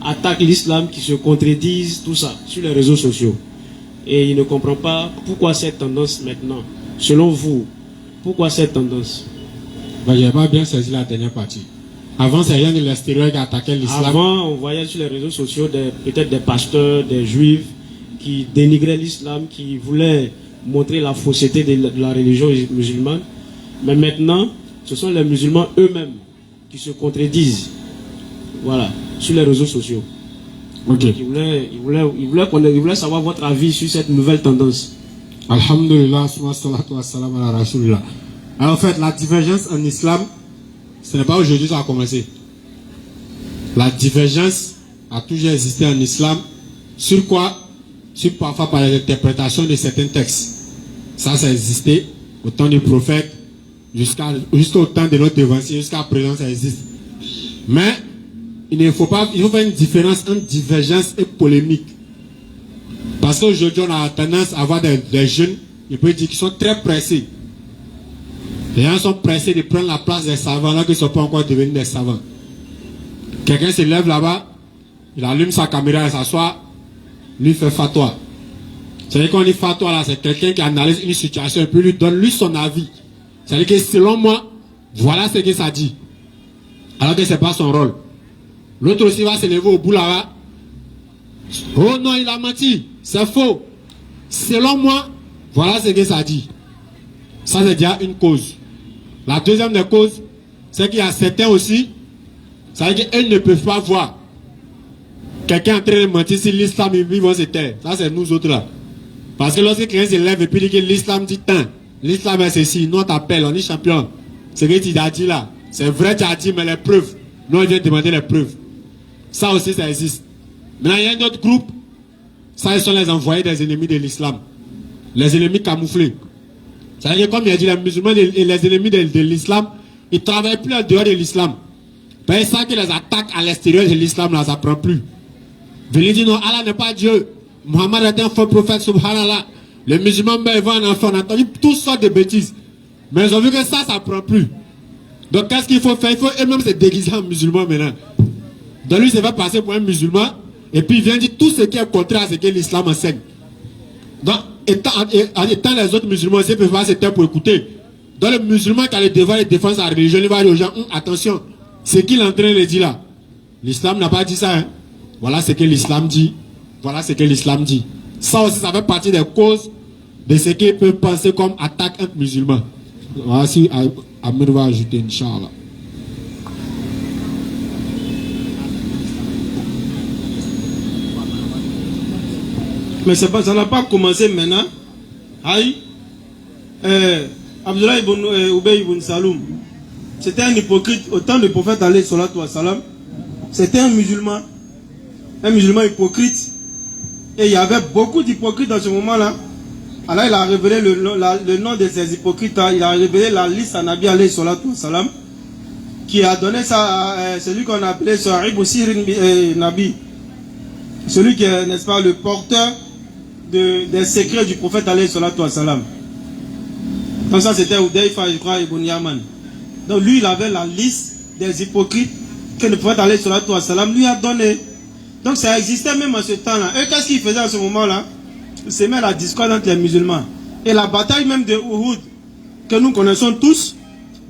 attaquent l'islam, qui se contredisent, tout ça, sur les réseaux sociaux. Et il ne comprend pas pourquoi cette tendance maintenant. Selon vous, pourquoi cette tendance? Je n'ai pas bien saisi la dernière partie. Avant, c'est rien de l'extérieur qui attaquait l'islam. Avant, on voyait sur les réseaux sociaux peut-être des pasteurs, des juifs qui dénigraient l'islam, qui voulaient montrer la fausseté de la religion musulmane. Mais maintenant, ce sont les musulmans eux-mêmes qui se contredisent. Voilà, sur les réseaux sociaux. Ok. Il voulait savoir votre avis sur cette nouvelle tendance. Alhamdulillah, salatu wassalam ala rasulillah. Alors, en fait, la divergence en islam, ce n'est pas aujourd'hui que ça a commencé. La divergence a toujours existé en islam. Sur quoi? Sur parfois par l'interprétation de certains textes. Ça a existé au temps du prophète, jusqu'au temps de notre évangile, jusqu'à présent, ça existe. Mais, il faut faire une différence entre divergence et polémique. Parce qu'aujourd'hui, on a tendance à avoir des jeunes, je peux dire, qui sont très pressés. Les gens sont pressés de prendre la place des savants, là qu'ils ne sont pas encore devenus des savants. Quelqu'un se lève là-bas, il allume sa caméra, il s'assoit, lui fait fatwa. C'est-à-dire qu'on dit fatwa là, c'est quelqu'un qui analyse une situation et puis lui donne lui son avis. C'est-à-dire que selon moi, voilà ce que ça dit. alors que ce n'est pas son rôle. L'autre aussi va se lever au bout là-bas. Oh non, il a menti, c'est faux. Selon moi, voilà ce que ça dit. Ça c'est déjà une cause. La deuxième des causes, c'est qu'il y a certains aussi, ça veut dire qu'ils ne peuvent pas voir quelqu'un en train de mentir sur l'islam, ils vont se taire. Ça c'est nous autres là. Parce que lorsque quelqu'un se lève et puis dit que l'islam dit tant, l'islam est ceci, nous on t'appelle, on dit champion. Ce que tu as dit là, c'est vrai tu as dit, mais les preuves, nous on vient demander les preuves. Ça aussi ça existe. Maintenant il y a un autre groupe, ça ils sont les envoyés des ennemis de l'islam. Les ennemis camouflés. Ça veut dire comme il a dit, les musulmans et les ennemis de l'islam, ils ne travaillent plus en dehors de l'islam. Ben, ça que les attaques à l'extérieur de l'islam, là, ça ne prend plus. Venez dire non, Allah n'est pas Dieu. Mohammed est un faux prophète, subhanallah. Les musulmans, ben, ils vont en enfant. On a entendu toutes sortes de bêtises. Mais ils ont vu que ça ne prend plus. Donc, qu'est-ce qu'il faut faire? Il faut eux-mêmes se déguiser en musulman maintenant. Donc, lui, il va passer pour un musulman. Et puis, il vient dire tout ce qui est contraire à ce que l'islam enseigne. Donc, étant les autres musulmans, ils peuvent pas se taire pour écouter. Donc, le musulman qui a le devoir de défendre sa religion, il va dire aux gens, attention, ce qu'il est en train de dire là, l'islam n'a pas dit ça. Hein? Voilà ce que l'islam dit. Voilà ce que l'islam dit. Ça aussi, ça fait partie des causes de ce qu'ils peuvent penser comme attaque entre musulmans. Voilà si Amir va ajouter, Inch'Allah. Mais ça n'a pas commencé maintenant. Aïe. Abdullah ibn Ubay ibn Saloum. C'était un hypocrite. Au temps du prophète alayhi salatu wa salam, c'était un musulman hypocrite. Et il y avait beaucoup d'hypocrites dans ce moment-là. Alors il a révélé le nom de ces hypocrites. Il a révélé la liste à Nabi alayhi salatu wa salam, qui a donné ça à celui qu'on appelait Sahib aussi Nabi. Celui qui est, n'est-ce pas, le porteur des secrets du prophète alayhi salatu wa salam. Donc ça c'était Udayfa, je crois, Ibn Yaman. Donc lui il avait la liste des hypocrites que le prophète alayhi salatu wa salam lui a donné. Donc ça existait même en ce temps-là. Et qu'est-ce qu'il faisait en ce moment-là? Il se met la discorde entre les musulmans. Et la bataille même de Uhud, que nous connaissons tous,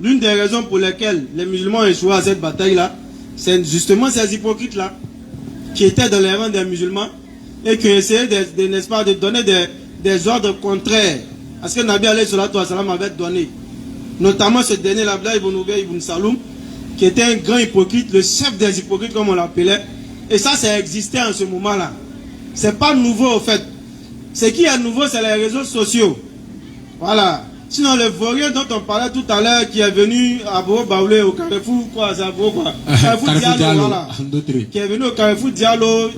l'une des raisons pour lesquelles les musulmans ont échoué à cette bataille-là, c'est justement ces hypocrites-là, qui étaient dans les rangs des musulmans, et qui essayaient n'est-ce pas, de donner des ordres contraires à ce que Nabi alayhi salatu wa salam avait donné. Notamment ce dernier, Abdullah ibn Ubay ibn Saloum, qui était un grand hypocrite, le chef des hypocrites comme on l'appelait. Et ça existait en ce moment-là. C'est pas nouveau au fait. Ce qui est nouveau, c'est les réseaux sociaux. Voilà. Sinon, le vaurien dont on parlait tout à l'heure, qui est venu à Boro Baoulé, au Carrefour, quoi, c'est à Boro, quoi. Carrefour Diallo, voilà. Qui est venu au Carrefour Diallo.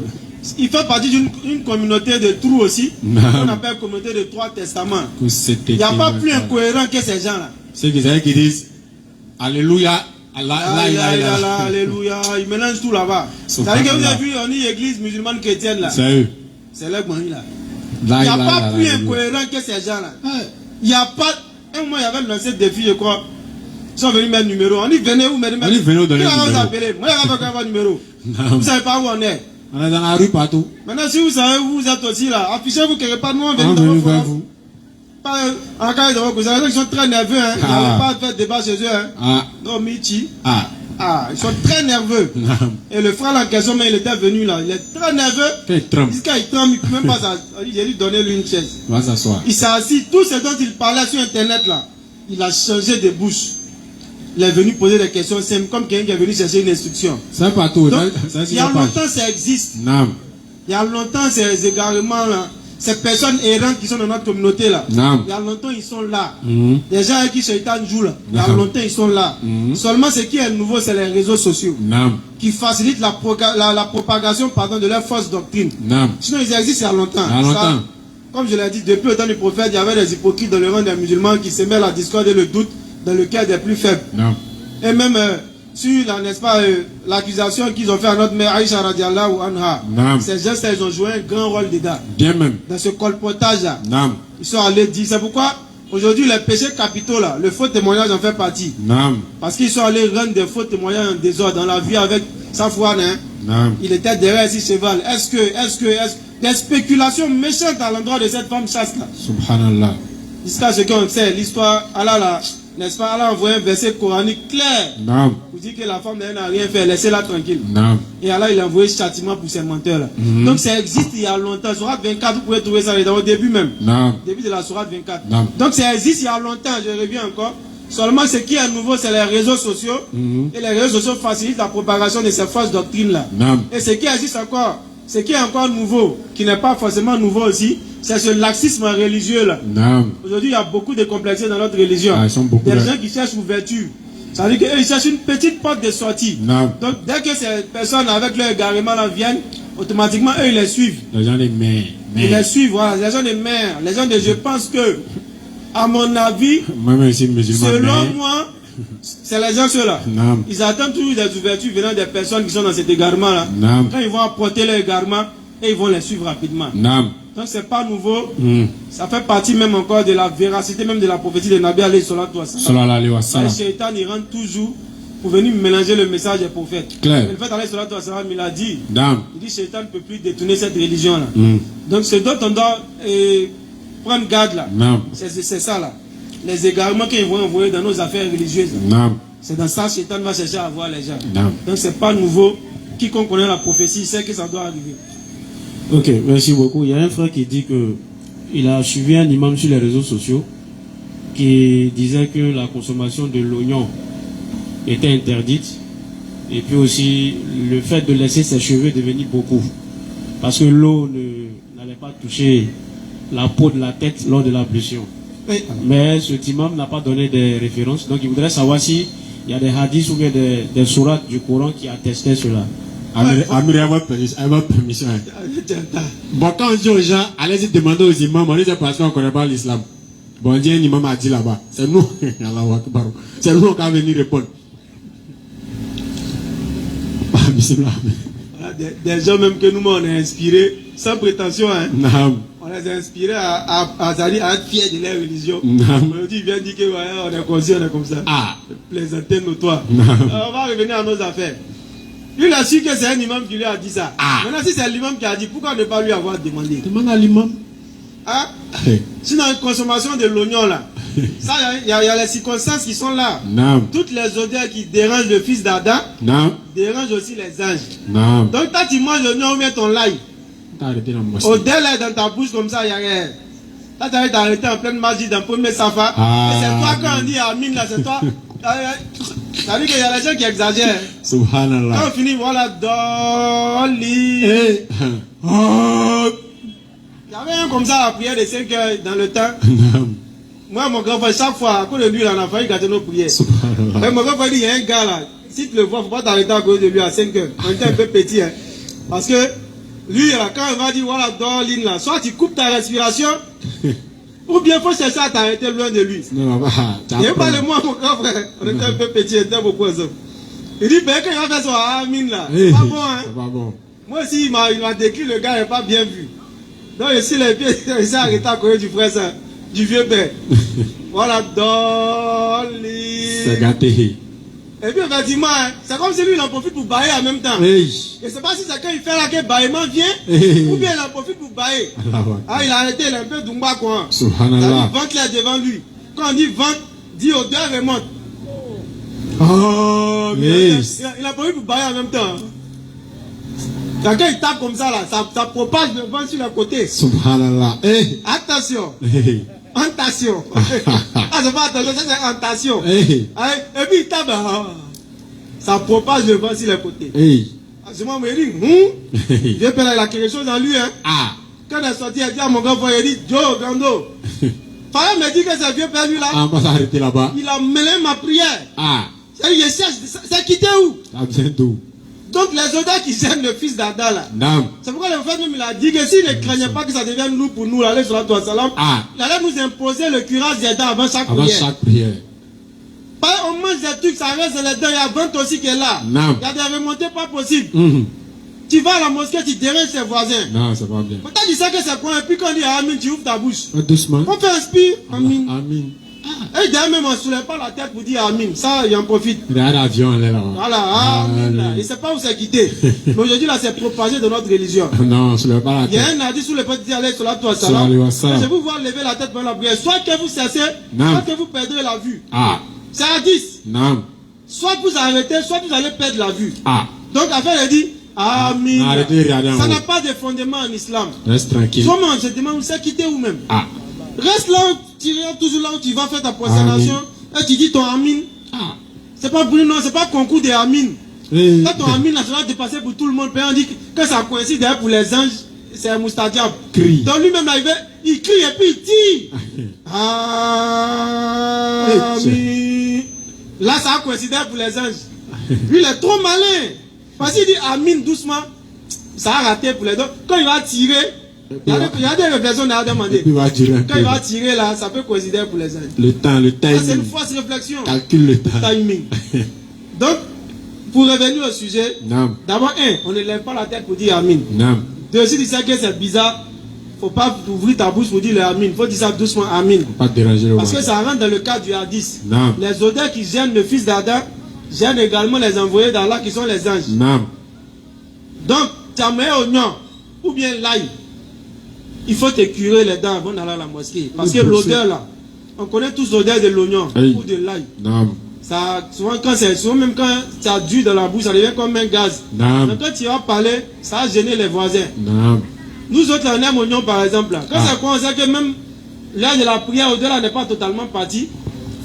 Il fait partie d'une communauté de trous aussi. On appelle communauté de 3 testaments. Il n'y a pas plus incohérent que ces gens-là. Ceux qui disent Alléluia, Alléluia, ils mélangent tout là-bas. C'est-à-dire que vous avez vu, on dit église musulmane chrétienne là. C'est eux. C'est là que là. Il n'y a pas plus incohérent que ces gens-là. Il n'y a pas. Un moment, il y avait lancé des filles, je crois. Ils sont venus mettre numéro. On dit venez où, venez mettre numéro. Moi, il n'y a pas de numéro. Vous ne savez pas où on est. On est dans la rue partout. Maintenant, si vous savez où vous êtes aussi là, affichez-vous quelque part, nous on vient dans vous. Pas en cas de vous savez qu'ils sont très nerveux, hein. Ils n'ont pas fait débat chez eux, hein. Non, Michi. Ils sont très nerveux. Et le frère en question, mais il était venu là, il est très nerveux. Il tremble, il ne peut même pas s'asseoir. J'ai lui donné lui une chaise. Va s'asseoir. Il s'est assis, tout ce dont il parlait sur internet là, il a changé de bouche. Il est venu poser des questions simples, comme quelqu'un qui est venu chercher une instruction. C'est partout. Donc, il y a longtemps, ça existe. Non. Il y a longtemps, ces égarements là, ces personnes errantes qui sont dans notre communauté là. Non. Il y a longtemps, ils sont là. Les gens avec qui Shaitan joue là. Il y a longtemps, ils sont là. Seulement, ce qui est nouveau, c'est les réseaux sociaux. Non. Qui facilitent la propagation de leurs fausses doctrines. Non. Sinon, ils existent il y a longtemps. Il y a longtemps. Ça, comme je l'ai dit, depuis le temps du prophète, il y avait des hypocrites dans le rang des musulmans qui semaient la discorde et le doute dans le cœur des plus faibles. Non. Et même sur, n'est-ce pas, l'accusation qu'ils ont fait à notre mère Aïcha radiallahu anha. Non. Ces gens, ils ont joué un grand rôle dedans. Bien même. Dans ce colportage-là. Non. Ils sont allés dire, c'est pourquoi aujourd'hui les péchés capitaux là, le faux témoignage en fait partie. Non. Parce qu'ils sont allés rendre des faux témoignages en désordre dans la vie avec Safouane. Hein. Non. Il était derrière ce cheval. Est-ce que des spéculations méchantes à l'endroit de cette femme chaste là. Subhanallah. Jusqu'à ce qu'on sait, l'histoire, Allah là, n'est-ce pas, Allah a envoyé un verset coranique clair Naam. pour dire que la femme n'a rien fait, laissez-la tranquille. Naam. Et Allah il a envoyé châtiment pour ces menteurs-là. Donc ça existe il y a longtemps. Sourate 24, vous pouvez trouver ça au début même. Naam. Début de la Sourate 24. Naam. Donc ça existe il y a longtemps, je reviens encore. Seulement ce qui est nouveau, c'est les réseaux sociaux. Et les réseaux sociaux facilitent la propagation de ces fausses doctrines-là. Naam. Et ce qui existe encore, ce qui est encore nouveau, qui n'est pas forcément nouveau aussi, c'est ce laxisme religieux-là. Naam. Aujourd'hui, il y a beaucoup de complexité dans notre religion. Ah, ils sont beaucoup Des là. gens qui cherchent ouverture. Ça veut dire qu'ils cherchent une petite porte de sortie. Naam. Donc, dès que ces personnes avec leur égarement là viennent, automatiquement, eux, ils les suivent. Les gens les mères. Ils les suivent, voilà. Les gens des mères, les gens de... Je pense que, à mon avis, Moi-même ici, musulman. selon moi, c'est les gens ceux-là. Naam. Ils attendent toujours des ouvertures venant des personnes qui sont dans cet égarement-là. Naam. Quand ils vont apporter leur égarement, et ils vont les suivre rapidement. Naam. Donc c'est pas nouveau. Ça fait partie même encore de la véracité même de la prophétie de Nabi alayhi salatu wa salam. Sallallahu alayhi wa Le sallam. shaitan il rentre toujours pour venir mélanger le message des prophètes. Clair. Et le fait alayhi salatu wa salam, il a dit, Naam. il dit shaitan ne peut plus détourner cette religion là. Donc ce dont on doit prendre garde là. Naam. C'est ça là. Les égarements qu'ils vont envoyer dans nos affaires religieuses. Naam. C'est dans ça que Shaitan va chercher à avoir les gens. Naam. Donc c'est pas nouveau. Quiconque connaît la prophétie sait que ça doit arriver. Ok, merci beaucoup. Il y a un frère qui dit que il a suivi un imam sur les réseaux sociaux qui disait que la consommation de l'oignon était interdite et puis aussi le fait de laisser ses cheveux devenir beaucoup parce que l'eau n'allait pas toucher la peau de la tête lors de l'ablution. Oui. Mais ce imam n'a pas donné des références, donc il voudrait savoir si il y a des hadiths ou bien des sourates du Coran qui attestaient cela. Amir, à votre permission. Bon, quand on dit aux gens, allez-y demander aux imams, on dit c'est parce qu'on ne connaît pas l'islam. Bon, on dit un imam a dit là-bas. C'est nous, c'est nous qui avons venir répondre. Voilà, des gens même que nous on est inspirés, sans prétention, hein. Naam. On les a inspirés à être fiers de leur religion. Naam. Aujourd'hui, ils viennent dire que ouais, on est conscient, on est comme ça. Ah. Plaisanter notoire. Naam. On va revenir à nos affaires. Lui, il a su que c'est un imam qui lui a dit ça. Ah. Maintenant, si c'est l'imam qui a dit, pourquoi ne pas lui avoir demandé? Demande à l'imam. Hein? Sinon, une consommation de l'oignon là, ça, il y a les circonstances qui sont là. Naam. Toutes les odeurs qui dérangent le fils d'Adam Naam. dérangent aussi les anges. Naam. Donc, quand tu manges l'oignon ou bien ton l'ail, T'as arrêté dans mon odeur là dans ta bouche comme ça, il y a rien. Là, tu as arrêté en pleine magie dans le premier safa. Ah. Et c'est toi quand on dit Amin là, c'est toi. Ça veut dire qu'il y a des gens qui exagèrent. Quand Subhanallah. on finit, voilà, Dolly. Eh. Oh. Il y avait un comme ça à prière de 5 heures dans le temps. Naam. Moi, mon grand frère, chaque fois, à cause de lui, il en a failli gâter nos prières. Subhanallah. Mais mon grand frère dit, il y a un gars là, si tu le vois, il ne faut pas t'arrêter à cause de lui à 5 heures. On était un peu petit, hein. Parce que lui, là, quand il va dire, voilà, Dolly là, soit tu coupes ta respiration, ou bien il faut chercher à t'arrêter loin de lui. Non, Il n'y a pas de moi, mon grand frère. On était un peu petit, on était beaucoup ensemble. Il dit, ben, quand il va faire son Amin là, c'est pas bon, hein. C'est pas bon. Moi aussi, il m'a décrit, le gars n'est pas bien vu. Donc, ici, les pieds, il s'est arrêté à côté du frère, ça, du vieux père. Voilà, Dolly. C'est gâté. Et puis, effectivement, hein, c'est comme si lui, il en profite pour bailler en même temps. Hey. Je ne sais pas si c'est quand il fait là que baillement vient, Hey. ou bien il en profite pour bailler. Ah, il a arrêté, il est un peu Dumba, quoi. Subhanallah. Vente là devant lui. Quand on dit vente, dit odeur remonte. Oh, yes. Il a profité pour bailler en même temps. Quand il tape comme ça, là, ça propage le vent sur le côté. Subhanallah. Hey. Attention. Hey. Antation. Ah, c'est pas attention, ça c'est antation. Hey. Et puis il tape, ça propage le vent sur les côtés. Hey. Ah, je m'en dit, Hey. Dieu il a quelque chose en lui, hein. Ah. Quand il est sorti, il dit à mon grand frère, il dit, Joe, Gando. Fallait me dire que c'est vieux père lui là. Ah, on va s'arrêter là-bas. Il a mêlé ma prière. Ah. Il cherche, c'est quitté où? Ça vient d'où? Donc les odeurs qui gênent le fils d'Adam là. Naam. C'est pourquoi le frère même il a dit que s'il ne craignait pas que ça devienne nous pour nous, aller sur la toile salam, Ah. il allait nous imposer le curage des dents avant chaque Avant prière. chaque prière. Pas on mange des trucs, ça reste les dents, il y a 20 aussi qui est là. Naam. Il y a des remontées pas possibles. Mhm. Tu vas à la mosquée, tu déranges tes voisins. Non, c'est pas bien. Quand tu sais que c'est quoi, et puis quand on dit Amin, tu ouvres ta bouche. Doucement. On fait inspire, Amin. Amin. Et d'ailleurs, même on ne soulève pas la tête pour dire Amin. Ça, il en profite. Il y a un avion, elle est là. Voilà, Amin. Là. Il ne sait pas où c'est quitté. Mais aujourd'hui, là, c'est propagé de notre religion. Non, on ne soulève pas la tête. Il y a un hadith sur le petit dit alayhi salatu wa salam. Je vous vois lever la tête pendant la prière. Soit que vous cessez, soit que vous perdrez la vue. C'est hadith. Non. Soit vous arrêtez, soit vous allez perdre la vue. Donc, afin de dire Amin. Ça n'a pas de fondement en islam. Reste tranquille. Comment on se demande où c'est quitté ou même. Reste là, tu regardes toujours là où tu vas faire ta prosternation et tu dis ton Amin. C'est pas pour nous, c'est pas concours de Amin. Là, ton Amin, là, ça va dépasser pour tout le monde. On dit que ça coïncide d'ailleurs pour les anges, c'est un moustadiab. Donc lui-même, là, il crie et puis il tire. Amin. Là, ça a coïncidé pour les anges. Lui, il est trop malin. Parce qu'il dit Amin doucement, ça a raté pour les autres. Quand il va tirer, il y a des réflexions à demander. Quand il va tirer là, ça peut coïncider pour les anges. Le timing. C'est une fausse réflexion. Calcule le temps. Timing. Donc, pour revenir au sujet, d'abord, on ne lève pas la tête pour dire Amin. Deux, si tu sais que c'est bizarre, il ne faut pas ouvrir ta bouche pour dire le Amin. Il faut dire ça doucement, Amin. Pas déranger le Parce que ça rentre dans le cadre du hadith. Les odeurs qui gênent le fils d'Adam gênent également les envoyés d'Allah qui sont les anges. Donc, tu as mis oignon ou bien l'ail. Il faut te curer les dents avant d'aller à la mosquée. Parce que l'odeur là, on connaît tous l'odeur de l'oignon ou de l'ail. Ça, souvent, même quand ça dure dans la bouche, ça devient comme un gaz. Donc quand tu vas parler, ça va gêner les voisins. Nous autres, on aime l'oignon par exemple. Là. Quand ça commence à que même l'heure de la prière, l'odeur là n'est pas totalement parti,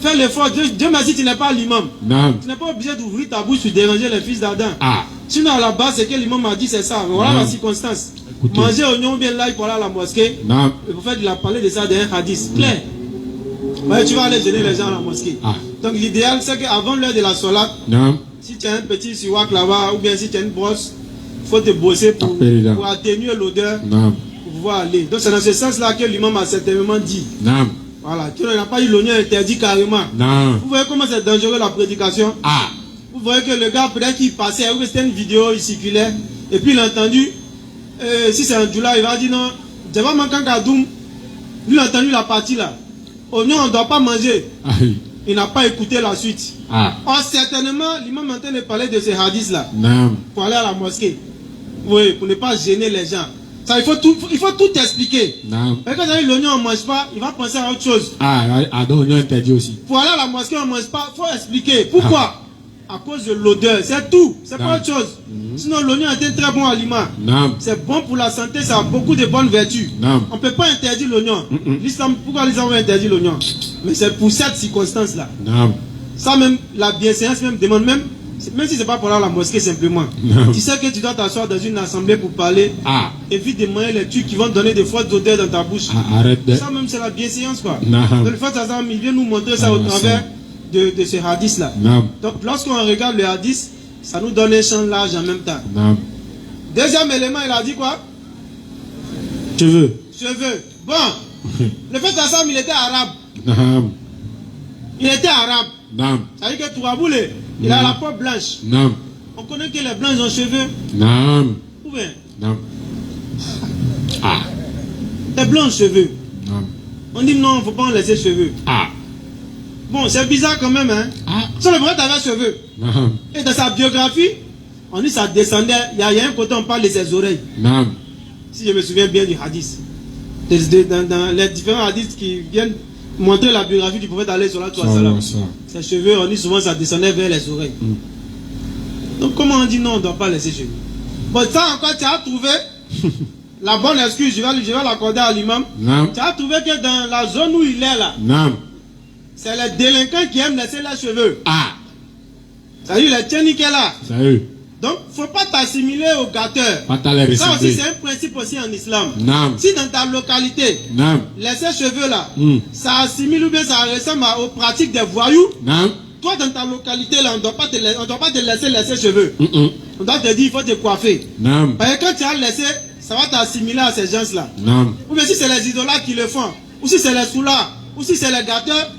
fais l'effort. Dieu merci, tu n'es pas l'imam. Tu n'es pas obligé d'ouvrir ta bouche pour déranger les fils d'Adam. Sinon, à la base, c'est que l'imam a dit, c'est ça. Voilà la circonstance. Manger oignon bien l'ail pour aller à la mosquée. Il faut faire de la parler de ça d'un hadith. Clair. Ouais, tu vas aller gêner les gens à la mosquée. Donc l'idéal, c'est qu'avant l'heure de la solat, si tu as un petit siwak là-bas, ou bien si tu as une brosse, il faut te bosser pour atténuer l'odeur, pour pouvoir aller. Donc c'est dans ce sens-là que l'imam a certainement dit. Voilà, tu n'as pas eu l'oignon interdit carrément. Vous voyez comment c'est dangereux la prédication. Vous voyez que le gars, peut-être qu'il passait, c'était une vidéo, il circulait, et puis il a entendu, si c'est un doula, il va dire non, j'ai pas manqué un kadoum. Lui, il a entendu la partie là. Oignon, on ne doit pas manger. Il n'a pas écouté la suite. Or, certainement, l'imam est en train de parler de ces hadiths là. Pour aller à la mosquée. Oui, pour ne pas gêner les gens. Ça, il faut tout expliquer. Et quand l'oignon, on ne mange pas, il va penser à autre chose. Donc l'oignon interdit aussi. Pour aller à la mosquée, on ne mange pas, il faut expliquer. Pourquoi? À cause de l'odeur, c'est tout, c'est pas autre chose. Sinon l'oignon est un très bon aliment. C'est bon pour la santé, ça a beaucoup de bonnes vertus. On ne peut pas interdire l'oignon. L'islam, pourquoi l'islam veut interdire l'oignon? Mais c'est pour cette circonstance là. Ça même, la bienséance même demande même si c'est pas pour aller à la mosquée simplement. Tu sais que tu dois t'asseoir dans une assemblée pour parler. Évite de manger les trucs qui vont donner des fois d'odeur dans ta bouche. Ça même c'est la bienséance quoi. Donc le fait il vient nous montrer ça au travers de ce hadith là. Donc lorsqu'on regarde le hadith, ça nous donne un champ large en même temps. Deuxième élément, il a dit quoi? Cheveux. Bon, le fait d'Assam, il était arabe. Il était arabe. Ça veut dire que Touraboulé, il a la peau blanche. On connaît que les blancs ont cheveux. Ou bien? Les blancs ont cheveux. On dit non, il ne faut pas en laisser cheveux. Bon, c'est bizarre quand même, hein. Sur le prophète avait cheveux. Et dans sa biographie, on dit que ça descendait. Il y a un côté, on parle de ses oreilles. Si je me souviens bien du hadith. Dans les différents hadiths qui viennent montrer la biographie du prophète alayhi salatu wa salam. Ses cheveux, on dit souvent ça descendait vers les oreilles. Donc comment on dit non, on ne doit pas laisser cheveux? Bon, ça encore, tu as trouvé la bonne excuse, je vais l'accorder à l'imam. Tu as trouvé que dans la zone où il est là, c'est les délinquants qui aiment laisser leurs cheveux. Ça veut dire les tchéniques là. Donc, il ne faut pas t'assimiler aux gâteurs. Ça aussi, c'est un principe aussi en islam. Si dans ta localité, laisser cheveux là, ça assimile ou bien ça ressemble aux pratiques des voyous, toi dans ta localité là, on ne doit pas te laisser cheveux. On doit te dire, il faut te coiffer. Parce que quand tu as laissé, ça va t'assimiler à ces gens là. Ou bien si c'est les idolâtres qui le font, ou si c'est les soulards, ou si c'est les gâteurs,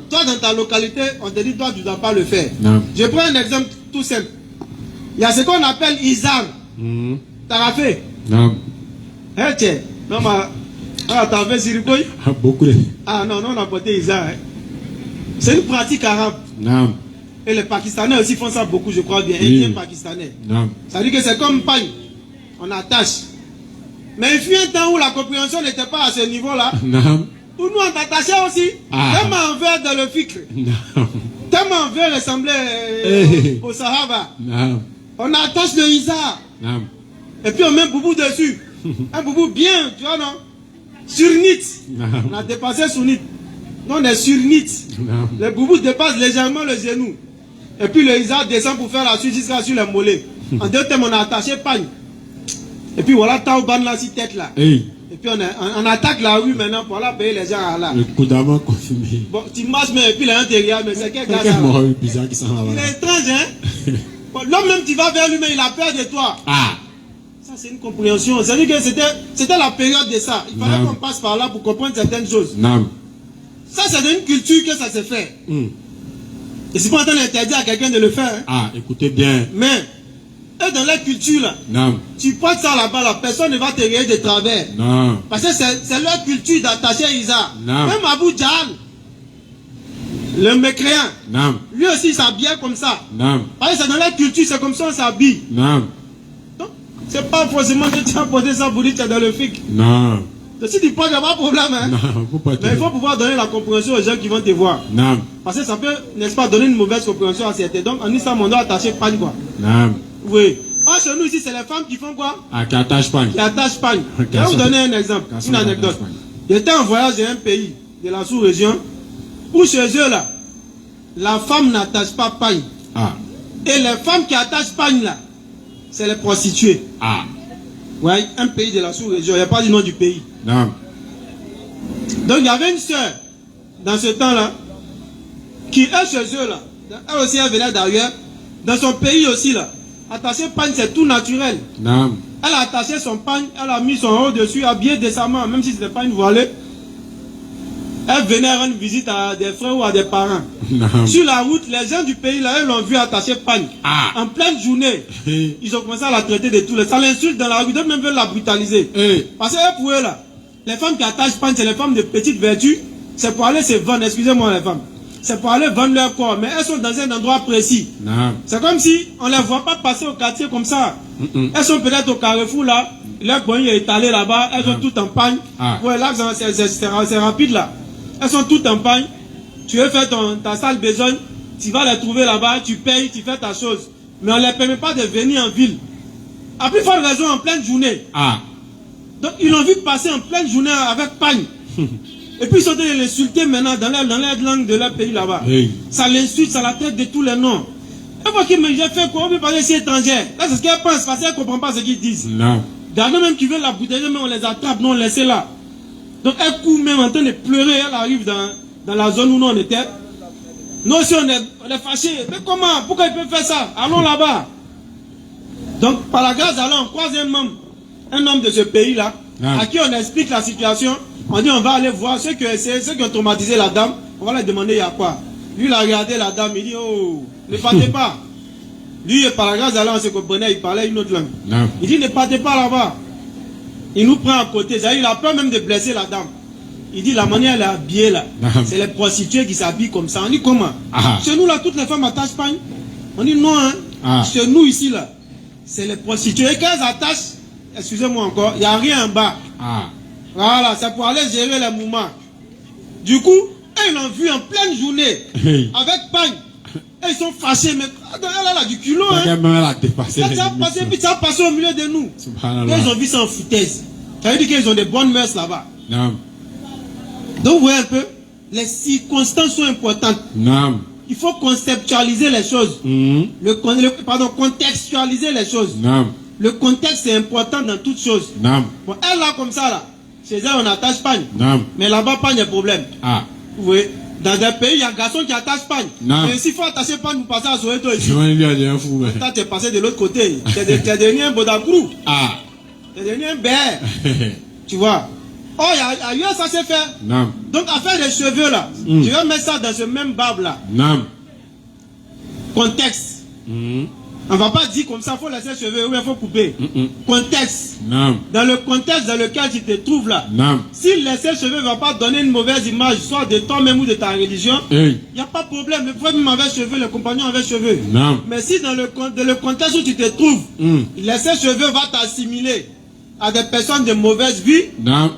toi dans ta localité, on te dit, toi tu ne dois pas le faire. Je prends un exemple tout simple. Il y a ce qu'on appelle Izar. T'as fait? Tiens. Non, mais. T'as fait Siriboy? Beaucoup. Non, on a porté Izar. C'est une pratique arabe. Naam. Et les Pakistanais aussi font ça beaucoup, je crois bien. Oui. Indiens, Pakistanais. Naam. Ça veut dire que c'est comme pagne. On attache. Mais il fut un temps où la compréhension n'était pas à ce niveau-là. Naam. Où nous on t'attachait aussi. Ah. Tellement en verre dans le fikr. Naam. Tellement en verre ressemblait Eh. au Sahaba. Naam. On attache le Isa. Naam. Et puis on met un boubou dessus. Un boubou bien, tu vois, non? Surnit. Naam. On a dépassé sunnite. Non, on est surnit. Naam. Le boubou dépasse légèrement le genou. Et puis le Isa descend pour faire la suite jusqu'à sur les mollets. En deux termes, on a attaché pagne. Et puis voilà, Taouban là, si tête là. Hey. Et puis on attaque la rue maintenant pour aller payer les gens à là. Le coup d'amant confirmé. Bon, tu marches, mais et puis l'intérieur, mais c'est quel gars Quel ça? mort bizarre qui s'en va Il là. est étrange, hein? Bon, l'homme même, tu vas vers lui, mais il a peur de toi. Ah. Ça, c'est une compréhension. C'est-à-dire que c'était la période de ça. Il fallait Non. qu'on passe par là pour comprendre certaines choses. Naam. Ça, c'est dans une culture que ça s'est fait. Hmm. Et c'est pas en train d'interdire à quelqu'un de le faire. Hein. Ah, écoutez bien. Mais, eux, dans leur culture, là, Naam. tu portes ça là-bas, la personne ne va te regarder de travers. Non. Parce que c'est leur culture d'attacher Isa. Non. Même Abu Jahl, le mécréant, Naam. lui aussi il s'habille comme ça. Naam. Parce que c'est dans leur culture, c'est comme ça on s'habille. Naam. Donc, c'est pas forcément que tu as porté ça pour dire que tu es dans le fiqh. Non. Donc, si tu portes, il n'y a pas de problème. Hein. Non, faut pas Mais il faut pouvoir donner la compréhension aux gens qui vont te voir. Naam. Parce que ça peut, n'est-ce pas, donner une mauvaise compréhension à certains. Donc, en islam, on doit attacher pagne, quoi. Naam. Oui. Ah, chez nous ici, c'est les femmes qui font quoi? Ah, qui attache pas. Qui attachent pagne. Ok, Je vais vous ça- donner un exemple, ça- une ça- anecdote. attache pagne. J'étais en voyage dans un pays de la sous-région où chez eux, là, la femme n'attache pas pagne. Ah. Et les femmes qui attachent pagne, là, c'est les prostituées. Ah. Ouais, un pays de la sous-région, il n'y a pas du nom du pays. Naam. Donc il y avait une sœur, dans ce temps-là, qui est chez eux là. Elle aussi, elle venait d'ailleurs. Dans son pays aussi là. Attacher pagne, c'est tout naturel. Naam. Elle a attaché son pagne, elle a mis son haut dessus, habillé décemment, même si ce n'était pas une voilée. Elle venait rendre visite à des frères ou à des parents. Naam. Sur la route, les gens du pays là, ils l'ont vu attacher pagne. Ah. En pleine journée. Hey. Ils ont commencé à la traiter de tous les. Ça l'insulte dans la rue, d'autres même veulent la brutaliser. Hey. Parce que pour eux là, les femmes qui attachent pagne, c'est les femmes de petite vertu. C'est pour aller se vendre, excusez-moi les femmes. C'est pour aller vendre leur corps, mais elles sont dans un endroit précis. Naam. C'est comme si on ne les voit pas passer au quartier comme ça. Mm-mm. Elles sont peut-être au carrefour là, leur poignet est étalé là-bas, elles ont tout en pagne. Ah. Ouais, là c'est rapide là. Elles sont toutes en pagne. Tu veux faire ta sale besogne, tu vas les trouver là-bas, tu payes, tu fais ta chose. Mais on ne les permet pas de venir en ville. À plus forte raison en pleine journée. Ah. Donc ils l'ont vu passer en pleine journée avec pagne. Et puis ils sont en train de l'insulter maintenant dans leur langue de leur pays là-bas. Hey. Ça l'insulte, ça la traite de tous les noms. Elle voit qu'il me dit, j'ai fait quoi? On peut parler si étrangère. Là c'est ce qu'elle pense parce qu'elle ne comprend pas ce qu'ils disent. Naam. Dernier même qui veut la bouteille, même on les attrape, non, laissez là. Donc elle court même en train de pleurer, elle arrive dans la zone où nous on était. Nous aussi on est fâchés. Mais comment? Pourquoi ils peuvent faire ça? Allons là-bas. Donc par la grâce d'Allah, on croise un homme de ce pays-là, Ah. à qui on explique la situation. On dit on va aller voir ceux qui ont traumatisé la dame, on va leur demander il y a quoi. Lui il a regardé la dame, il dit oh, ne partez pas. Lui par la grâce d'Allah on se comprenait, il parlait une autre langue. Naam. Il dit ne partez pas là-bas. Il nous prend à côté, c'est-à-dire, il a peur même de blesser la dame. Il dit la manière elle est habillée là, c'est les prostituées qui s'habillent comme ça. On dit comment? Ah. Chez nous là, toutes les femmes attachent pagne. On dit non, hein. Ah. Chez nous ici là, c'est les prostituées. Et quand elles attachent, excusez-moi encore, il n'y a rien en bas. Ah. Voilà, c'est pour aller gérer les mouvements. Du coup, ils l'ont vu en pleine journée, Hey. avec pagne. Et ils sont fâchés, mais elle a du culot, hein. Même elle a dépassé Ça les a passé, limites. puis ça a passé au milieu de nous. Subhanallah. Ils ont vu ça en foutaise. Ça veut dire qu'ils ont des bonnes mœurs là-bas. Naam. Donc vous voyez un peu, les circonstances sont importantes. Naam. Il faut conceptualiser les choses. Mhm. Contextualiser les choses. Naam. Le contexte est important dans toutes choses. Naam. Bon, elle là comme ça là, chez elle on attache pagne. Naam. Mais là-bas pas de problème. Ah. Vous voyez, dans des pays il y a un garçon qui attache pagne. Non. Mais s'il faut attacher pagne, vous passez à Soweto ici. Je vais lui dire un fou. Toi tu es passé de l'autre côté. Tu es devenu un Bodakrou. Ah. Tu es devenu un béar. Tu vois. Oh, ailleurs ça s'est fait. Naam. Donc, affaire des cheveux là, Mm. tu vas mettre ça dans ce même barbe là. Naam. Contexte. Mhm. On ne va pas dire comme ça, il faut laisser les cheveux ou il faut couper. Contexte. Non. Dans le contexte dans lequel tu te trouves là. Non. Si laisser les cheveux ne va pas donner une mauvaise image, soit de toi-même ou de ta religion, il n'y a pas de problème. Le prophète même avec cheveux, les compagnons avec cheveux. Non. Mais si dans le contexte où tu te trouves, laisser les cheveux va t'assimiler à des personnes de mauvaise vie,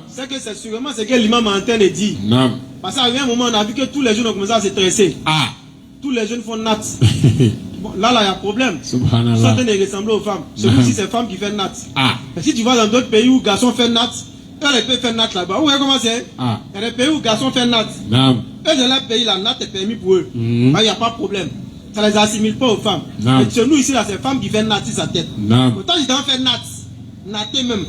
c'est que c'est sûrement ce que l'imam est en train de dire. Non. Parce qu'à un moment, on a vu que tous les jeunes ont commencé à se tresser. Ah. Tous les jeunes font nat. Bon, là, il y a problème. Subhanallah. Ils sont en train de ressembler aux femmes. Celui-ci, c'est femmes qui font nat. Ah. Mais si tu vas dans d'autres pays où garçons font nat, eux, les peuvent faire nat là-bas. Vous voyez comment c'est? Ah. Il y a des pays où garçons font nat. Non. Eux, dans leur pays, la nat est permis pour eux. Il n'y a pas de problème. Ça ne les assimile pas aux femmes. Non. Mais chez nous, ici, là, c'est femmes qui font nat sur sa tête. Non. Autant ils t'en font nat. Naté même.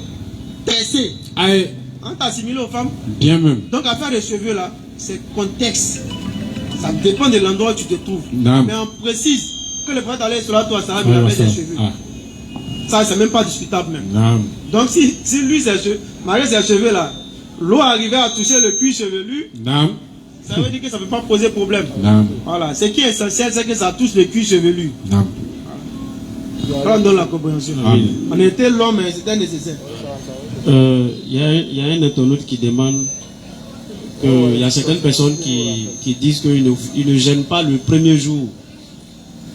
Tressé. Aïe. On t'assimile aux femmes. Bien même. Donc, à faire les cheveux là, c'est contexte. Ça dépend de l'endroit où tu te trouves. Non. Mais on précise que le prophète allait sur la toile, ça va avec des cheveux. Ah. Ça, c'est même pas discutable même. Non. Donc, si lui, malgré ses cheveux là, l'eau arrivait à toucher le cuir chevelu, non. Ça veut dire que ça ne peut pas poser problème. Non. Voilà. Ce qui est essentiel, c'est que ça touche le cuir chevelu. Non. Voilà. On donne la compréhension. On était long, mais c'était nécessaire. Il y a un internaute qui demande qu'il y a certaines personnes qui disent qu'ils ne gênent pas le premier jour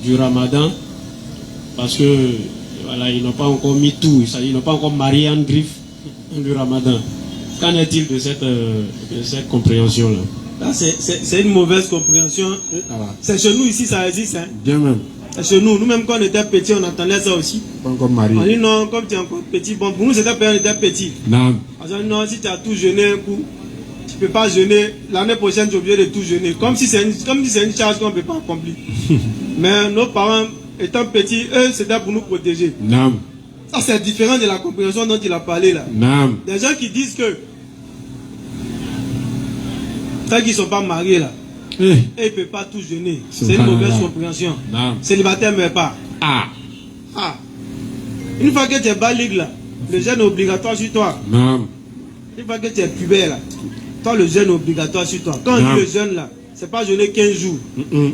du Ramadan parce que voilà, ils n'ont pas encore mis tout, ils n'ont pas encore marié en griffe le Ramadan. Qu'en est-il de cette compréhension-là? C'est une mauvaise compréhension. C'est chez nous ici, ça existe. Hein. Bien même. C'est chez nous. Nous-mêmes, quand on était petits, on entendait ça aussi. Pas encore marié. On dit non, comme tu es encore petit. Bon, pour nous, c'était quand on était petit. Non. On dit non, si tu as tout jeûné un coup, tu ne peux pas jeûner. L'année prochaine, tu es obligé de tout jeûner. Comme si c'est une charge qu'on ne peut pas accomplir. Mais nos parents, étant petits, eux, c'était pour nous protéger. Non. Ça, c'est différent de la compréhension dont il a parlé là. Non. Des gens qui disent que ceux qui ne sont pas mariés là, et ils ne peuvent pas tout jeûner. C'est une mauvaise compréhension. Non. Célibataire ne meurt pas. Ah. Ah. Une fois que tu es balig là, le jeûne est obligatoire sur toi. Non. Une fois que tu es pubère là, toi le jeûne est obligatoire sur toi. Quand on dit le jeûne là, c'est pas jeûner 15 jours.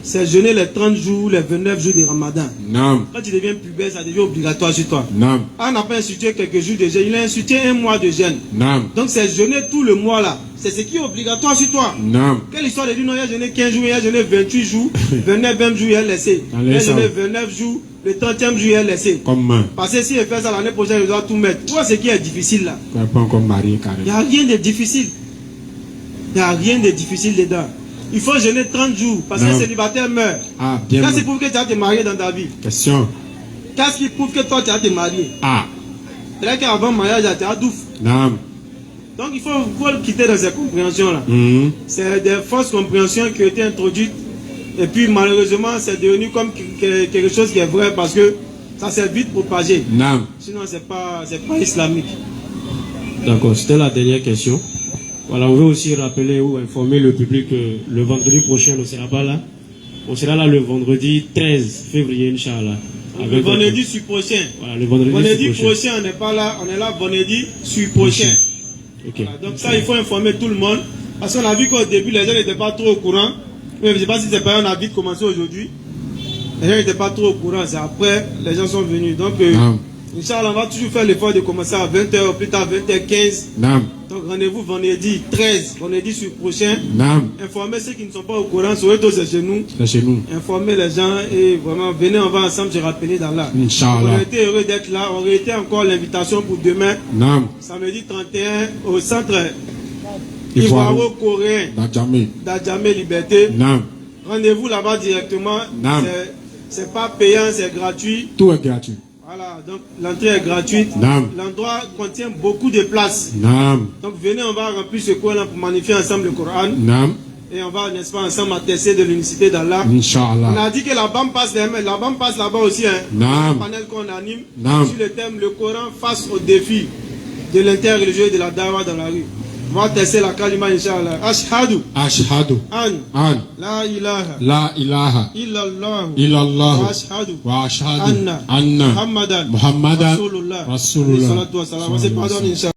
C'est jeûner les 30 jours, les 29 jours de Ramadan. Non. Quand tu deviens pubère, ça devient obligatoire sur toi. Non. On n'a pas institué quelques jours de jeûne, il a institué un mois de jeûne. Non. Donc c'est jeûner tout le mois là. C'est ce qui est obligatoire sur toi. Non. Quelle histoire de dire non, il a jeûné 15 jours, il a jeûné 28 jours, 29 jours, il a laissé. Il a jeûné 29 jours, le 30e jour, il a laissé. Comment? Parce que si il fait ça l'année prochaine, il doit tout mettre. Tu vois ce qui est difficile là? Tu n'es pas encore marié carrément. Il n'y a rien de difficile. Il n'y a rien de difficile dedans. Il faut jeûner 30 jours parce qu'un célibataire meurt. Ah, bien. Qu'est-ce qui prouve que tu as te marier dans ta vie? Question. Qu'est-ce qui prouve que toi tu as te marier? Ah. C'est-à-dire qu'avant le mariage, tu as douf. Non. Donc il faut quitter dans ces compréhensions-là. C'est des fausses compréhensions qui ont été introduites. Et puis malheureusement, c'est devenu comme quelque chose qui est vrai parce que ça s'est vite propagé. Non. Sinon, c'est pas islamique. D'accord, c'était la dernière question. Voilà, on veut aussi rappeler ou informer le public que le vendredi prochain, on ne sera pas là. On sera là le vendredi 13 février, Inch'Allah. Le vendredi sur prochain. Voilà, le vendredi prochain, on n'est pas là. On est là vendredi sur prochain. Okay. Voilà, donc ça, il faut informer tout le monde. Parce qu'on a vu qu'au début, les gens n'étaient pas trop au courant. Mais je ne sais pas si c'est pas on a vite commencé aujourd'hui. Les gens n'étaient pas trop au courant. C'est après, les gens sont venus. Donc, Inch'Allah, on va toujours faire l'effort de commencer à 20h, plus tard 20h15. Non. Donc rendez-vous vendredi 13, vendredi sur prochain. Non. Informez ceux qui ne sont pas au courant, c'est chez nous. C'est chez nous. Informez les gens et vraiment venez, on va ensemble se rappeler d'Allah. Inch'Allah. On aurait été heureux d'être là. On aurait été encore l'invitation pour demain. Non. Samedi 31 au centre ivoiro-coréen d'Adjamé Liberté. Non. Rendez-vous là-bas directement. Non. C'est pas payant, c'est gratuit. Tout est gratuit. Voilà, donc l'entrée est gratuite. L'endroit contient beaucoup de places. Donc venez, on va remplir ce coin-là pour magnifier ensemble le Coran. Et on va, n'est-ce pas, ensemble attester de l'unicité d'Allah. Inch'Allah. On a dit que la BAM passe là-bas aussi. Hein. Un panel qu'on anime sur le thème le Coran face au défi de l'interreligieux et de la dawa dans la rue. On va tester la kalima, Inch'Allah. Ashhadu. An. La ilaha. Illallah. Wa ashhadu. Anna. Muhammadan. Rasulullah. On se pardonne, Inch'Allah.